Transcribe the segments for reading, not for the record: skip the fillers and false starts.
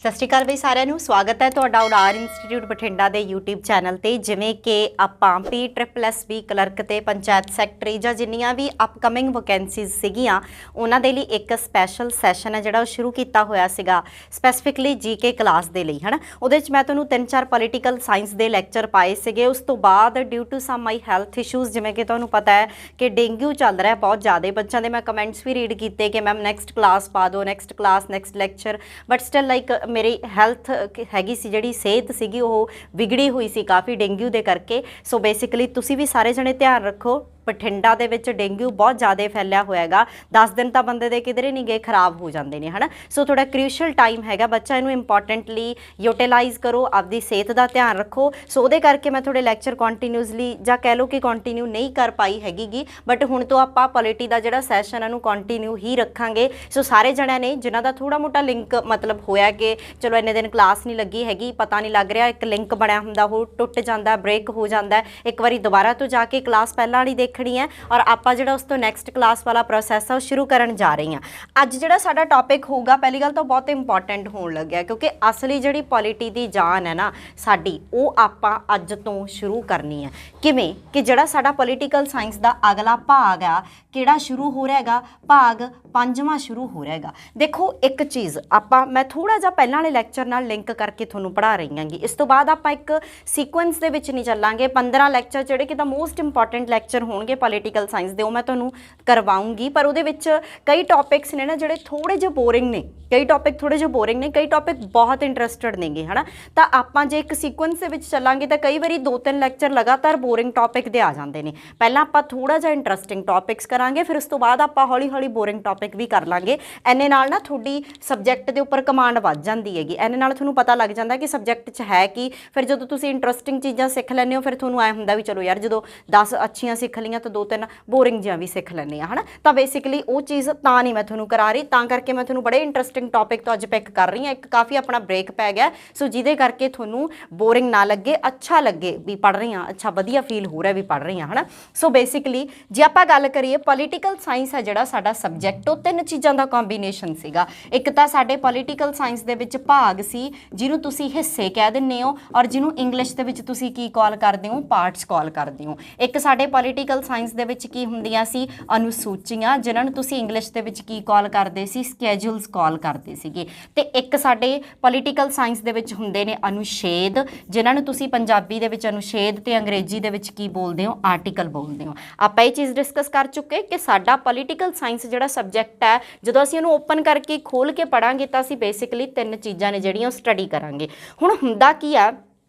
सत श्री अकाल बई सारिਆਂ ਨੂੰ स्वागत है ਤੁਹਾਡਾ ਉਡਾਰ ਇੰਸਟੀਚਿਊਟ ਬਠਿੰਡਾ ਦੇ YouTube ਚੈਨਲ ਤੇ। ਜਿਵੇਂ ਕਿ ਆਪਾਂ PSSB ਕਲਰਕ ਤੇ ਪੰਚਾਇਤ ਸੈਕਟਰੀ ਜਾਂ ਜਿੰਨੀਆਂ ਵੀ ਅਪਕਮਿੰਗ ਵੈਕੈਂਸੀਜ਼ ਸੀਗੀਆਂ ਉਹਨਾਂ ਦੇ ਲਈ ਇੱਕ ਸਪੈਸ਼ਲ ਸੈਸ਼ਨ ਹੈ ਜਿਹੜਾ ਉਹ ਸ਼ੁਰੂ ਕੀਤਾ ਹੋਇਆ ਸੀਗਾ ਸਪੈਸੀਫਿਕਲੀ ਜੀਕੇ ਕਲਾਸ ਦੇ ਲਈ, ਹਨਾ। ਉਹਦੇ ਵਿੱਚ ਮੈਂ ਤੁਹਾਨੂੰ 3-4 ਪੋਲੀਟੀਕਲ ਸਾਇੰਸ ਦੇ ਲੈਕਚਰ ਪਾਏ ਸੀਗੇ। ਉਸ ਤੋਂ ਬਾਅਦ due to some my health issues, ਜਿਵੇਂ ਕਿ ਤੁਹਾਨੂੰ ਪਤਾ ਹੈ ਕਿ ਡੇਂਗੂ ਚੱਲ ਰਿਹਾ ਬਹੁਤ ਜ਼ਿਆਦਾ, ਬੱਚਿਆਂ ਦੇ ਮੈਂ ਕਮੈਂਟਸ ਵੀ ਰੀਡ ਕੀਤੇ ਕਿ ਮੈਮ ਨੈਕਸਟ ਕਲਾਸ ਪਾ ਦਿਓ, next class, next lecture, but still like ਮੇਰੀ ਹੈਲਥ ਹੈਗੀ ਸੀ, ਜਿਹੜੀ ਸਿਹਤ ਸੀਗੀ ਉਹ ਵਿਗੜੀ ਹੋਈ ਸੀ ਕਾਫੀ ਡੇਂਗੂ ਦੇ ਕਰਕੇ। ਸੋ ਬੇਸਿਕਲੀ ਤੁਸੀਂ ਵੀ ਸਾਰੇ ਜਣੇ ਧਿਆਨ ਰੱਖੋ। ਬਠਿੰਡਾ ਦੇ ਵਿੱਚ ਡੇਂਗੂ ਬਹੁਤ ਜ਼ਿਆਦਾ ਫੈਲਿਆ ਹੋਇਆ ਹੈਗਾ। 10 ਦਿਨ ਤਾਂ ਬੰਦੇ ਦੇ ਕਿਧਰੇ ਨਹੀਂ ਗਏ, ਖਰਾਬ ਹੋ ਜਾਂਦੇ ਨੇ, ਹਨਾ। ਸੋ ਥੋੜਾ ਕ੍ਰੂਸ਼ੀਅਲ ਟਾਈਮ ਹੈਗਾ, ਬੱਚਾ ਇਹਨੂੰ ਇੰਪੋਰਟੈਂਟਲੀ ਯੂਟੀਲਾਈਜ਼ ਕਰੋ, ਆਪਦੀ ਸਿਹਤ ਦਾ ਧਿਆਨ ਰੱਖੋ। ਸੋ ਉਹਦੇ ਕਰਕੇ ਮੈਂ ਥੋੜੇ ਲੈਕਚਰ ਕੰਟੀਨਿਊਸਲੀ ਜਾਂ ਕਹਿ ਲਓ ਕਿ ਕੰਟੀਨਿਊ ਨਹੀਂ ਕਰ ਪਾਈ ਹੈਗੀ, ਬਟ ਹੁਣ ਤੋਂ ਆਪਾਂ ਪੋਲਿਟੀ ਦਾ ਜਿਹੜਾ ਸੈਸ਼ਨ ਇਹਨੂੰ ਕੰਟੀਨਿਊ ਹੀ ਰੱਖਾਂਗੇ। ਸੋ ਸਾਰੇ ਜਣਿਆਂ ਨੇ ਜਿਨ੍ਹਾਂ ਦਾ ਥੋੜਾ ਮੋਟਾ ਲਿੰਕ ਮਤਲਬ ਹੋਇਆ ਕਿ ਚਲੋ ਇੰਨੇ ਦਿਨ ਕਲਾਸ ਨਹੀਂ ਲੱਗੀ ਹੈਗੀ, ਪਤਾ ਨਹੀਂ ਲੱਗ ਰਿਹਾ, ਇੱਕ ਲਿੰਕ ਬਣਿਆ ਹੁੰਦਾ ਉਹ ਟੁੱਟ ਜਾਂਦਾ, ਬ੍ਰੇਕ ਹੋ ਜਾਂਦਾ, ਇੱਕ ਵਾਰੀ ਦੁਬਾਰਾ ਤੋਂ ਜਾ ਕੇ ਕਲਾਸ ਪਹਿਲਾਂ ਵਾਲੀ ਦੇਖਣੀ ਹੈ ਔਰ ਆਪਾਂ ਜਿਹੜਾ ਉਸ ਤੋਂ ਨੈਕਸਟ ਕਲਾਸ ਵਾਲਾ ਪ੍ਰੋਸੈਸ ਆ ਉਹ ਸ਼ੁਰੂ ਕਰਨ ਜਾ ਰਹੀ ਹਾਂ। ਅੱਜ ਜਿਹੜਾ ਸਾਡਾ ਟੌਪਿਕ ਹੋਊਗਾ, ਪਹਿਲੀ ਗੱਲ ਤਾਂ ਬਹੁਤ ਇੰਪੋਰਟੈਂਟ ਹੋਣ ਲੱਗਿਆ ਕਿਉਂਕਿ ਅਸਲੀ ਜਿਹੜੀ ਪੋਲਿਟੀ ਦੀ ਜਾਨ ਹੈ ਨਾ ਸਾਡੀ, ਉਹ ਆਪਾਂ ਅੱਜ ਤੋਂ ਸ਼ੁਰੂ ਕਰਨੀ ਹੈ। ਕਿਵੇਂ ਕਿ ਜਿਹੜਾ ਸਾਡਾ ਪੋਲੀਟੀਕਲ ਸਾਇੰਸ ਦਾ ਅਗਲਾ ਭਾਗ ਆ ਕਿਹੜਾ ਸ਼ੁਰੂ ਹੋ ਰਿਹਾ ਹੈਗਾ, ਭਾਗ 5ਵਾਂ ਸ਼ੁਰੂ ਹੋ ਰਿਹਾ ਹੈਗਾ। ਦੇਖੋ ਇੱਕ ਚੀਜ਼ ਮੈਂ ਥੋੜਾ ਜਿਹਾ ਪਹਿਲਾਂ ਵਾਲੇ ਲੈਕਚਰ ਨਾਲ ਲਿੰਕ ਕਰਕੇ ਤੁਹਾਨੂੰ ਪੜ੍ਹਾ ਰਹੀ ਹਾਂਗੀ। ਇਸ ਤੋਂ ਬਾਅਦ ਆਪਾਂ ਇੱਕ ਸੀਕੁਐਂਸ ਦੇ ਵਿੱਚ ਨਹੀਂ ਚੱਲਾਂਗੇ। 15 ਲੈਕਚਰ ਜਿਹੜੇ ਕਿ ਤਾਂ ਮੋਸਟ ਇੰਪੋਰਟੈਂਟ ਲੈਕਚਰ ਹੋਣਗੇ ਪੋਲੀਟੀਕਲ ਸਾਇੰਸ ਦੇ, ਉਹ ਮੈਂ ਤੁਹਾਨੂੰ ਕਰਵਾਉਂਗੀ। ਪਰ ਉਹਦੇ ਵਿੱਚ ਕਈ ਟੌਪਿਕਸ ਨੇ ਨਾ ਜਿਹੜੇ ਥੋੜੇ ਜਿਹੇ ਬੋਰਿੰਗ ਨੇ, ਕਈ ਟੌਪਿਕ ਥੋੜੇ ਜਿਹੇ ਬੋਰਿੰਗ ਨੇ, ਕਈ ਟੌਪਿਕ ਬਹੁਤ ਇੰਟਰਸਟਡ ਨੇਗੇ, ਹਨਾ। ਤਾਂ ਆਪਾਂ ਜੇ ਇੱਕ ਸੀਕੁਐਂਸ ਦੇ ਵਿੱਚ ਚੱਲਾਂਗੇ ਤਾਂ ਕਈ ਵਾਰੀ 2-3 ਲੈਕਚਰ ਲਗਾਤਾਰ ਬੋਰਿੰਗ ਟੌਪਿਕ ਦੇ ਆ ਜਾਂਦੇ ਨੇ। ਪਹਿਲਾਂ ਆਪਾਂ ਥੋੜਾ ਜਿਹਾ ਇੰਟਰਸਟਿੰਗ ਟੌਪਿਕਸ ਕਰਾਂਗੇ, ਫਿਰ ਉਸ ਤੋਂ ਬਾਅਦ ਆਪਾਂ ਹੌਲੀ ਹੌਲੀ ਬੋਰਿੰਗ ਟੌਪਿਕ ਵੀ ਕਰ ਲਾਂਗੇ। ਇੰਨੇ ਨਾਲ ਨਾ ਤੁਹਾਡੀ ਸਬਜੈਕਟ ਦੇ ਉੱਪਰ ਕਮਾਂਡ ਵੱਧ ਜਾਂਦੀ ਹੈਗੀ, ਇੰਨੇ ਨਾਲ ਤੁਹਾਨੂੰ ਪਤਾ ਲੱਗ ਜਾਂਦਾ ਕਿ ਸਬਜੈਕਟ 'ਚ ਹੈ ਕੀ। ਫਿਰ ਜਦੋਂ ਤੁਸੀਂ ਇੰਟਰਸਟਿੰਗ ਚੀਜ਼ਾਂ ਸਿੱਖ ਲੈਂਦੇ ਹੋ, ਫਿਰ ਤੁਹਾਨੂੰ ਐਂ ਹੁੰਦਾ ਵੀ ਚਲੋ ਯਾਰ ਜਦੋਂ 10 ਅੱਛੀਆਂ ਸਿੱਖ ਲਈਆਂ ਤਾਂ 2-3 ਬੋਰਿੰਗ ਜਿਹਾ ਵੀ ਸਿੱਖ ਲੈਂਦੇ ਆ, ਹਨਾ। ਤਾਂ ਬੇਸਿਕਲੀ ਉਹ ਚੀਜ਼ ਤਾਂ ਨਹੀਂ ਮੈਂ ਤੁਹਾਨੂੰ ਕਰਾ ਰਹੀ, ਤਾਂ ਕਰਕੇ ਮੈਂ ਤੁਹਾਨੂੰ ਬੜੇ ਇੰਟਰਸਟਿੰਗ ਟੌਪਿਕ ਤੋਂ ਅੱਜ ਪਿਕ ਕਰ ਰਹੀ ਹਾਂ। ਇੱਕ ਕਾਫੀ ਆਪਣਾ ਬ੍ਰੇਕ ਪੈ ਗਿਆ, ਸੋ ਜਿਹਦੇ ਕਰਕੇ ਤੁਹਾਨੂੰ ਬੋਰਿੰਗ ਨਾ ਲੱਗੇ, ਅੱਛਾ ਲੱਗੇ ਵੀ ਪੜ੍ਹ ਰਹੀ ਹਾਂ, ਅੱਛਾ ਵਧੀਆ ਫੀਲ ਹੋ ਰਿਹਾ ਵੀ ਪੜ੍ਹ ਰਹੀ ਹਾਂ, ਹਨਾ। ਸੋ ਬੇਸਿਕਲੀ ਜੇ ਆਪਾਂ ਗੱਲ ਕਰੀਏ ਪੋਲੀਟੀਕਲ ਸਾਇੰਸ ਹੈ ਜਿਹੜਾ ਸਾਡਾ ਸਬਜੈਕਟ, ਉਹ 3 ਚੀਜ਼ਾਂ ਦਾ ਕੰਬੀਨੇਸ਼ਨ ਸੀਗਾ। ਇੱਕ ਤਾਂ ਸਾਡੇ ਪੋਲੀਟੀਕਲ ਸਾਇੰਸ ਦੇ ਵਿੱਚ ਭਾਗ ਸੀ ਜਿਹਨੂੰ ਤੁਸੀਂ ਹਿੱਸੇ ਕਹਿ ਦਿੰਦੇ ਹੋ ਔਰ ਜਿਹਨੂੰ ਇੰਗਲਿਸ਼ ਦੇ ਵਿੱਚ ਤੁਸੀਂ ਕੀ ਕਾਲ ਕਰਦੇ ਹੋ, ਪਾਰਟਸ ਕਾਲ ਕਰਦੇ ਹੋ। ਇੱਕ ਸਾਡੇ ਪੋਲੀਟੀਕਲ ਸਾਇੰਸ ਦੇ ਵਿੱਚ ਕੀ ਹੁੰਦੀਆਂ ਸੀ, ਅਨੁਸੂਚੀਆਂ, ਜਿਨ੍ਹਾਂ ਨੂੰ ਤੁਸੀਂ ਇੰਗਲਿਸ਼ ਦੇ ਵਿੱਚ ਕੀ ਕਾਲ ਕਰਦੇ ਸੀ, ਸਕੈਜੂਲਸ ਕਾਲ ਕਰਦੇ ਸੀਗੇ। ਤੇ ਇੱਕ ਸਾਡੇ ਪੋਲੀਟੀਕਲ ਸਾਇੰਸ ਦੇ ਵਿੱਚ ਹੁੰਦੇ ਨੇ ਅਨੁਛੇਦ, ਜਿਨ੍ਹਾਂ ਨੂੰ ਤੁਸੀਂ ਪੰਜਾਬੀ ਦੇ ਵਿੱਚ ਅਨੁਛੇਦ ਤੇ ਅੰਗਰੇਜ਼ੀ ਦੇ ਵਿੱਚ ਕੀ ਬੋਲਦੇ ਹੋ, ਆਰਟੀਕਲ ਬੋਲਦੇ ਹੋ। ਆਪਾਂ ਇਹ ਚੀਜ਼ ਡਿਸਕਸ ਕਰ ਚੁੱਕੇ ਕਿ ਸਾਡਾ ਪੋਲੀਟੀਕਲ ਸਾਇੰਸ ਜਿਹੜਾ ਸਬਜੈਕਟ ਹੈ, ਜਦੋਂ ਅਸੀਂ ਉਹਨੂੰ ਓਪਨ ਕਰਕੇ ਖੋਲ ਕੇ ਪੜਾਂਗੇ ਤਾਂ ਅਸੀਂ ਬੇਸਿਕਲੀ 3 ਚੀਜ਼ਾਂ ਨੇ ਜਿਹੜੀਆਂ ਉਹ ਸਟੱਡੀ ਕਰਾਂਗੇ। ਹੁਣ ਹੁੰਦਾ ਕੀ ਆ,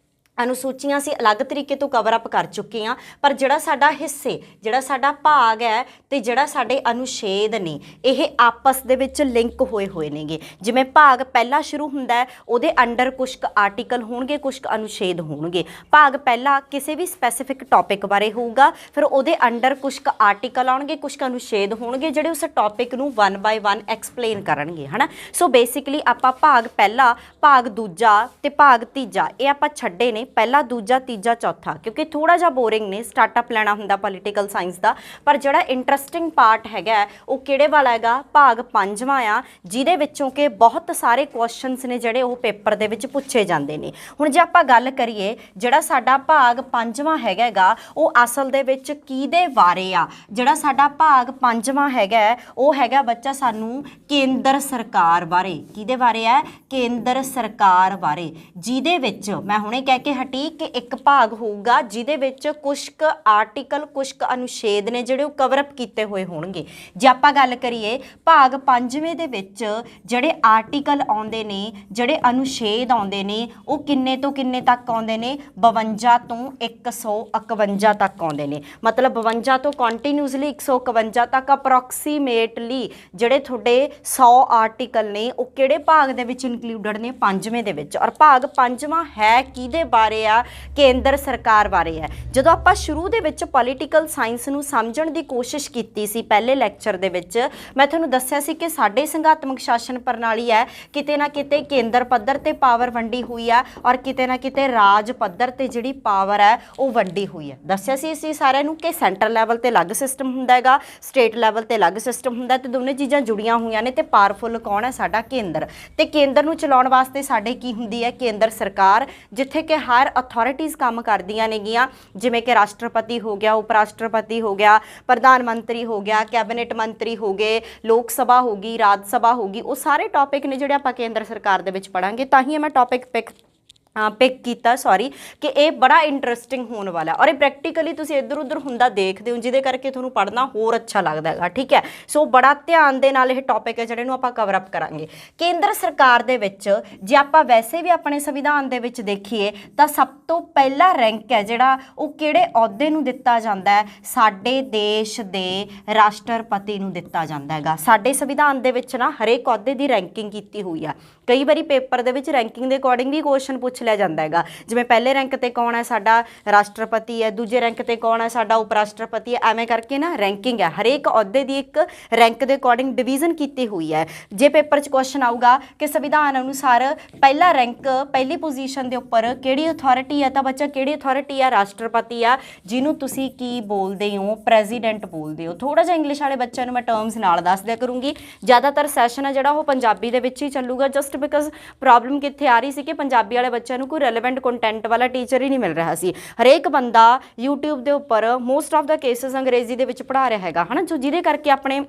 ਅਨੁਸੂਚੀਆਂ ਅਸੀਂ ਅਲੱਗ ਤਰੀਕੇ ਤੋਂ ਕਵਰ ਅਪ ਕਰ ਚੁੱਕੇ ਹਾਂ, ਪਰ ਜਿਹੜਾ ਸਾਡਾ ਹਿੱਸੇ, ਜਿਹੜਾ ਸਾਡਾ ਭਾਗ ਹੈ ਤੇ ਜਿਹੜਾ ਸਾਡੇ ਅਨੁਛੇਦ ਨੇ, ਇਹ ਆਪਸ ਦੇ ਵਿੱਚ ਲਿੰਕ ਹੋਏ ਨੇਗੇ। ਜਿਵੇਂ ਭਾਗ ਪਹਿਲਾ ਸ਼ੁਰੂ ਹੁੰਦਾ ਹੈ, ਉਹਦੇ ਅੰਡਰ ਕੁਛ ਆਰਟੀਕਲ ਹੋਣਗੇ, ਕੁਛ ਅਨੁਛੇਦ ਹੋਣਗੇ। ਭਾਗ ਪਹਿਲਾ ਕਿਸੇ ਵੀ ਸਪੈਸੀਫਿਕ ਟੌਪਿਕ ਬਾਰੇ ਹੋਊਗਾ, ਫਿਰ ਉਹਦੇ ਅੰਡਰ ਕੁਛ ਆਰਟੀਕਲ ਆਉਣਗੇ, ਕੁਛ ਅਨੁਛੇਦ ਹੋਣਗੇ ਜਿਹੜੇ ਉਸ ਟੌਪਿਕ ਨੂੰ 1 ਬਾਏ 1 ਐਕਸਪਲੇਨ ਕਰਨਗੇ, ਹਨਾ। ਸੋ ਬੇਸਿਕਲੀ ਆਪਾਂ ਭਾਗ ਪਹਿਲਾ, ਭਾਗ ਦੂਜਾ ਤੇ ਭਾਗ ਤੀਜਾ ਇਹ ਆਪਾਂ ਛੱਡੇ ਨੇ, ਪਹਿਲਾ, ਦੂਜਾ, ਤੀਜਾ, ਚੌਥਾ, ਕਿਉਂਕਿ ਥੋੜਾ ਜਿਹਾ ਬੋਰਿੰਗ ਨੇ, ਸਟਾਰਟਅਪ ਲੈਣਾ ਹੁੰਦਾ ਪੋਲੀਟੀਕਲ ਸਾਇੰਸ ਦਾ। ਪਰ ਜਿਹੜਾ ਇੰਟਰਸਟਿੰਗ ਪਾਰਟ ਹੈਗਾ ਉਹ ਕਿਹੜੇ ਵਾਲਾ ਹੈਗਾ, ਭਾਗ 5ਵਾਂ ਆ, ਜਿਹਦੇ ਵਿੱਚੋਂ ਕਿ ਬਹੁਤ ਸਾਰੇ ਕੁਐਸਚਨਸ ਨੇ ਜਿਹੜੇ ਉਹ ਪੇਪਰ ਦੇ ਵਿੱਚ ਪੁੱਛੇ ਜਾਂਦੇ ਨੇ। ਹੁਣ ਜੇ ਆਪਾਂ ਗੱਲ ਕਰੀਏ ਜਿਹੜਾ ਸਾਡਾ ਭਾਗ 5ਵਾਂ ਹੈਗਾ ਉਹ ਅਸਲ ਦੇ ਵਿੱਚ ਕਿਹਦੇ ਬਾਰੇ ਆ, ਜਿਹੜਾ ਸਾਡਾ ਭਾਗ 5ਵਾਂ ਹੈਗਾ ਉਹ ਹੈਗਾ ਬੱਚਾ ਸਾਨੂੰ ਕੇਂਦਰ ਸਰਕਾਰ ਬਾਰੇ। ਕਿਹਦੇ ਬਾਰੇ ਹੈ, ਕੇਂਦਰ ਸਰਕਾਰ ਬਾਰੇ, ਜਿਹਦੇ ਵਿੱਚ ਮੈਂ ਹੁਣੇ ਕਹਿ ਕੇ ਹਟੀ ਕਿ ਇੱਕ ਭਾਗ ਹੋਊਗਾ ਜਿਹਦੇ ਵਿੱਚ ਕੁਛ ਕੁ ਆਰਟੀਕਲ, ਕੁਛ ਕੁ ਅਨੁਛੇਦ ਨੇ ਜਿਹੜੇ ਉਹ ਕਵਰ ਅਪ ਕੀਤੇ ਹੋਏ ਹੋਣਗੇ। ਜੇ ਆਪਾਂ ਗੱਲ ਕਰੀਏ ਭਾਗ 5ਵੇਂ ਦੇ ਵਿੱਚ ਜਿਹੜੇ ਆਰਟੀਕਲ ਆਉਂਦੇ ਨੇ, ਜਿਹੜੇ ਅਨੁਛੇਦ ਆਉਂਦੇ ਨੇ, ਉਹ ਕਿੰਨੇ ਤੋਂ ਕਿੰਨੇ ਤੱਕ ਆਉਂਦੇ ਨੇ, 52 ਤੋਂ 151 ਤੱਕ ਆਉਂਦੇ ਨੇ। ਮਤਲਬ 52 ਤੋਂ ਕੰਟੀਨਿਊਸਲੀ 151 ਤੱਕ ਅਪਰੋਕਸੀਮੇਟਲੀ ਜਿਹੜੇ ਤੁਹਾਡੇ 100 ਆਰਟੀਕਲ ਨੇ ਉਹ ਕਿਹੜੇ ਭਾਗ ਦੇ ਵਿੱਚ ਇਨਕਲੂਡਡ ਨੇ, 5ਵੇਂ ਦੇ ਵਿੱਚ। ਔਰ ਭਾਗ 5ਵਾਂ ਹੈ ਕਿਹਦੇ ਬਾਰੇ ਆ, ਕੇਂਦਰ ਸਰਕਾਰ ਬਾਰੇ ਹੈ। ਜਦੋਂ ਆਪਾਂ ਸ਼ੁਰੂ ਦੇ ਵਿੱਚ ਪੋਲੀਟੀਕਲ ਸਾਇੰਸ ਨੂੰ ਸਮਝਣ ਦੀ ਕੋਸ਼ਿਸ਼ ਕੀਤੀ ਸੀ ਪਹਿਲੇ ਲੈਕਚਰ ਦੇ ਵਿੱਚ, ਮੈਂ ਤੁਹਾਨੂੰ ਦੱਸਿਆ ਸੀ ਕਿ ਸਾਡੇ ਸੰਘਾਤਮਕ ਸ਼ਾਸਨ ਪ੍ਰਣਾਲੀ ਹੈ ਕਿਤੇ ਨਾ ਕਿਤੇ ਕੇਂਦਰ ਪੱਧਰ ਤੇ ਪਾਵਰ ਵੰਡੀ ਹੋਈ ਆ ਔਰ ਕਿਤੇ ਨਾ ਕਿਤੇ ਰਾਜ ਪੱਧਰ ਤੇ ਜਿਹੜੀ ਪਾਵਰ ਹੈ ਉਹ ਵੰਡੀ ਹੋਈ ਹੈ। ਦੱਸਿਆ ਸੀ ਅਸੀਂ ਸਾਰਿਆਂ ਨੂੰ ਕਿ ਸੈਂਟਰ ਲੈਵਲ ਤੇ ਅਲੱਗ ਸਿਸਟਮ ਹੁੰਦਾ ਹੈਗਾ, ਸਟੇਟ ਲੈਵਲ ਤੇ ਅਲੱਗ ਸਿਸਟਮ ਹੁੰਦਾ, ਤੇ ਦੋਨੇ ਚੀਜ਼ਾਂ ਜੁੜੀਆਂ ਹੋਈਆਂ ਨੇ। ਤੇ ਪਾਵਰਫੁਲ ਕੌਣ ਹੈ? ਸਾਡਾ ਕੇਂਦਰ। ਤੇ ਕੇਂਦਰ ਨੂੰ ਚਲਾਉਣ ਵਾਸਤੇ ਸਾਡੇ ਕੀ ਹੁੰਦੀ ਹੈ? ਕੇਂਦਰ ਸਰਕਾਰ, ਜਿੱਥੇ ਕਿ ਹਾਇਰ ਅਥਾਰਟੀਜ਼ ਕੰਮ ਕਰਦੀਆਂ ਨੇਗੀਆਂ, ਜਿਵੇਂ ਕਿ ਰਾਸ਼ਟਰਪਤੀ ਹੋ ਗਿਆ, ਉਪ ਰਾਸ਼ਟਰਪਤੀ ਹੋ ਗਿਆ, ਪ੍ਰਧਾਨ ਮੰਤਰੀ ਹੋ ਗਿਆ, ਕੈਬਨਿਟ ਮੰਤਰੀ ਹੋ ਗਏ, ਲੋਕ ਸਭਾ ਹੋ ਗਈ, ਰਾਜ ਸਭਾ ਹੋ ਗਈ। ਉਹ ਸਾਰੇ ਟੌਪਿਕ ਨੇ ਜਿਹੜੇ ਆਪਾਂ ਕੇਂਦਰ ਸਰਕਾਰ ਦੇ ਵਿੱਚ ਪੜਾਂਗੇ। ਤਾਂ ਹੀ ਮੈਂ ਟੌਪਿਕ ਪਿਕ ਕੀਤਾ ਕਿ ਇਹ ਬੜਾ ਇੰਟਰਸਟਿੰਗ ਹੋਣ ਵਾਲਾ ਔਰ ਇਹ ਪ੍ਰੈਕਟੀਕਲੀ ਤੁਸੀਂ ਇੱਧਰ ਉੱਧਰ ਹੁੰਦਾ ਦੇਖਦੇ ਹੋ, ਜਿਹਦੇ ਕਰਕੇ ਤੁਹਾਨੂੰ ਪੜ੍ਹਨਾ ਹੋਰ ਅੱਛਾ ਲੱਗਦਾ ਹੈਗਾ। ਠੀਕ ਹੈ, ਸੋ ਬੜਾ ਧਿਆਨ ਦੇ ਨਾਲ ਇਹ ਟੌਪਿਕ ਹੈ ਜਿਹੜੇ ਨੂੰ ਆਪਾਂ ਕਵਰ ਅਪ ਕਰਾਂਗੇ। ਕੇਂਦਰ ਸਰਕਾਰ ਦੇ ਵਿੱਚ ਜੇ ਆਪਾਂ ਵੈਸੇ ਵੀ ਆਪਣੇ ਸੰਵਿਧਾਨ ਦੇ ਵਿੱਚ ਦੇਖੀਏ ਤਾਂ ਸਭ ਤੋਂ ਪਹਿਲਾ ਰੈਂਕ ਹੈ ਜਿਹੜਾ ਉਹ ਕਿਹੜੇ ਅਹੁਦੇ ਨੂੰ ਦਿੱਤਾ ਜਾਂਦਾ ਹੈ? ਸਾਡੇ ਦੇਸ਼ ਦੇ ਰਾਸ਼ਟਰਪਤੀ ਨੂੰ ਦਿੱਤਾ ਜਾਂਦਾ ਹੈਗਾ। ਸਾਡੇ ਸੰਵਿਧਾਨ ਦੇ ਵਿੱਚ ਨਾ ਹਰੇਕ ਅਹੁਦੇ ਦੀ ਰੈਂਕਿੰਗ ਕੀਤੀ ਹੋਈ ਆ। ਕਈ ਵਾਰੀ ਪੇਪਰ ਦੇ ਵਿੱਚ ਰੈਂਕਿੰਗ ਦੇ ਅਕੋਰਡਿੰਗ ਵੀ ਕੁਐਸਚਨ ਪੁੱਛ ਲਿਆ ਜਾਂਦਾ ਹੈਗਾ, ਜਿਵੇਂ ਪਹਿਲੇ ਰੈਂਕ ਤੇ ਕੌਣ ਹੈ? ਸਾਡਾ ਰਾਸ਼ਟਰਪਤੀ ਹੈ, ਦੂਜੇ ਰੈਂਕ ਤੇ ਕੌਣ ਹੈ? ਸਾਡਾ ਉਪ ਰਾਸ਼ਟਰਪਤੀ ਹੈ। ਐਵੇਂ ਕਰਕੇ ਨਾ ਰੈਂਕਿੰਗ ਹੈ, ਹਰੇਕ ਅਹੁਦੇ ਦੀ ਇੱਕ ਰੈਂਕ ਦੇ ਅਕੋਰਡਿੰਗ ਡਿਵੀਜ਼ਨ ਕੀਤੀ ਹੋਈ ਹੈ। ਜੇ ਪੇਪਰ 'ਚ ਕੁਐਸਚਨ ਆਊਗਾ ਕਿ ਸੰਵਿਧਾਨ ਅਨੁਸਾਰ ਪਹਿਲਾ ਰੈਂਕ ਪਹਿਲੀ ਪੋਜੀਸ਼ਨ ਦੇ ਉੱਪਰ ਕਿਹੜੀ ਅਥਾਰਟੀ ਹੈ, ਤਾਂ ਬੱਚਾ ਕਿਹੜੀ ਅਥਾਰਟੀ ਆ? ਰਾਸ਼ਟਰਪਤੀ ਆ, ਜਿਹਨੂੰ ਤੁਸੀਂ ਕੀ ਬੋਲਦੇ ਹੋ? ਪ੍ਰੈਜ਼ੀਡੈਂਟ ਬੋਲਦੇ ਹੋ। ਥੋੜਾ ਜਿਹਾ ਇੰਗਲਿਸ਼ ਵਾਲੇ ਬੱਚਿਆਂ ਨੂੰ ਮੈਂ ਟਰਮਸ ਨਾਲ ਦੱਸ ਦਿਆ ਕਰੂੰਗੀ। ਜ਼ਿਆਦਾਤਰ ਸੈਸ਼ਨ ਹੈ ਜਿਹੜਾ ਉਹ ਪੰਜਾਬੀ ਦੇ ਵਿੱਚ ਹੀ ਚੱਲੂਗਾ, ਜਸਟ ਬਿਕਾਜ਼ ਪ੍ਰੋਬਲਮ ਕਿੱਥੇ ਆ ਰਹੀ ਸੀ ਕਿ ਪੰਜਾਬੀ ਵਾਲੇ ਬੱਚਿਆਂ ਨੂੰ ਕੋਈ ਰੈਲੇਵੈਂਟ ਕੰਟੈਂਟ ਵਾਲਾ ਟੀਚਰ ਹੀ ਨਹੀਂ ਮਿਲ ਰਿਹਾ ਸੀ। ਹਰੇਕ ਬੰਦਾ YouTube ਦੇ ਉੱਪਰ ਮੋਸਟ ਆਫ ਦਾ ਕੇਸਿਸ ਅੰਗਰੇਜ਼ੀ ਦੇ ਵਿੱਚ ਪੜ੍ਹਾ ਰਿਹਾ ਹੈਗਾ, ਹੈ ਨਾ, ਜੋ ਜਿਹਦੇ ਕਰਕੇ ਆਪਣੇ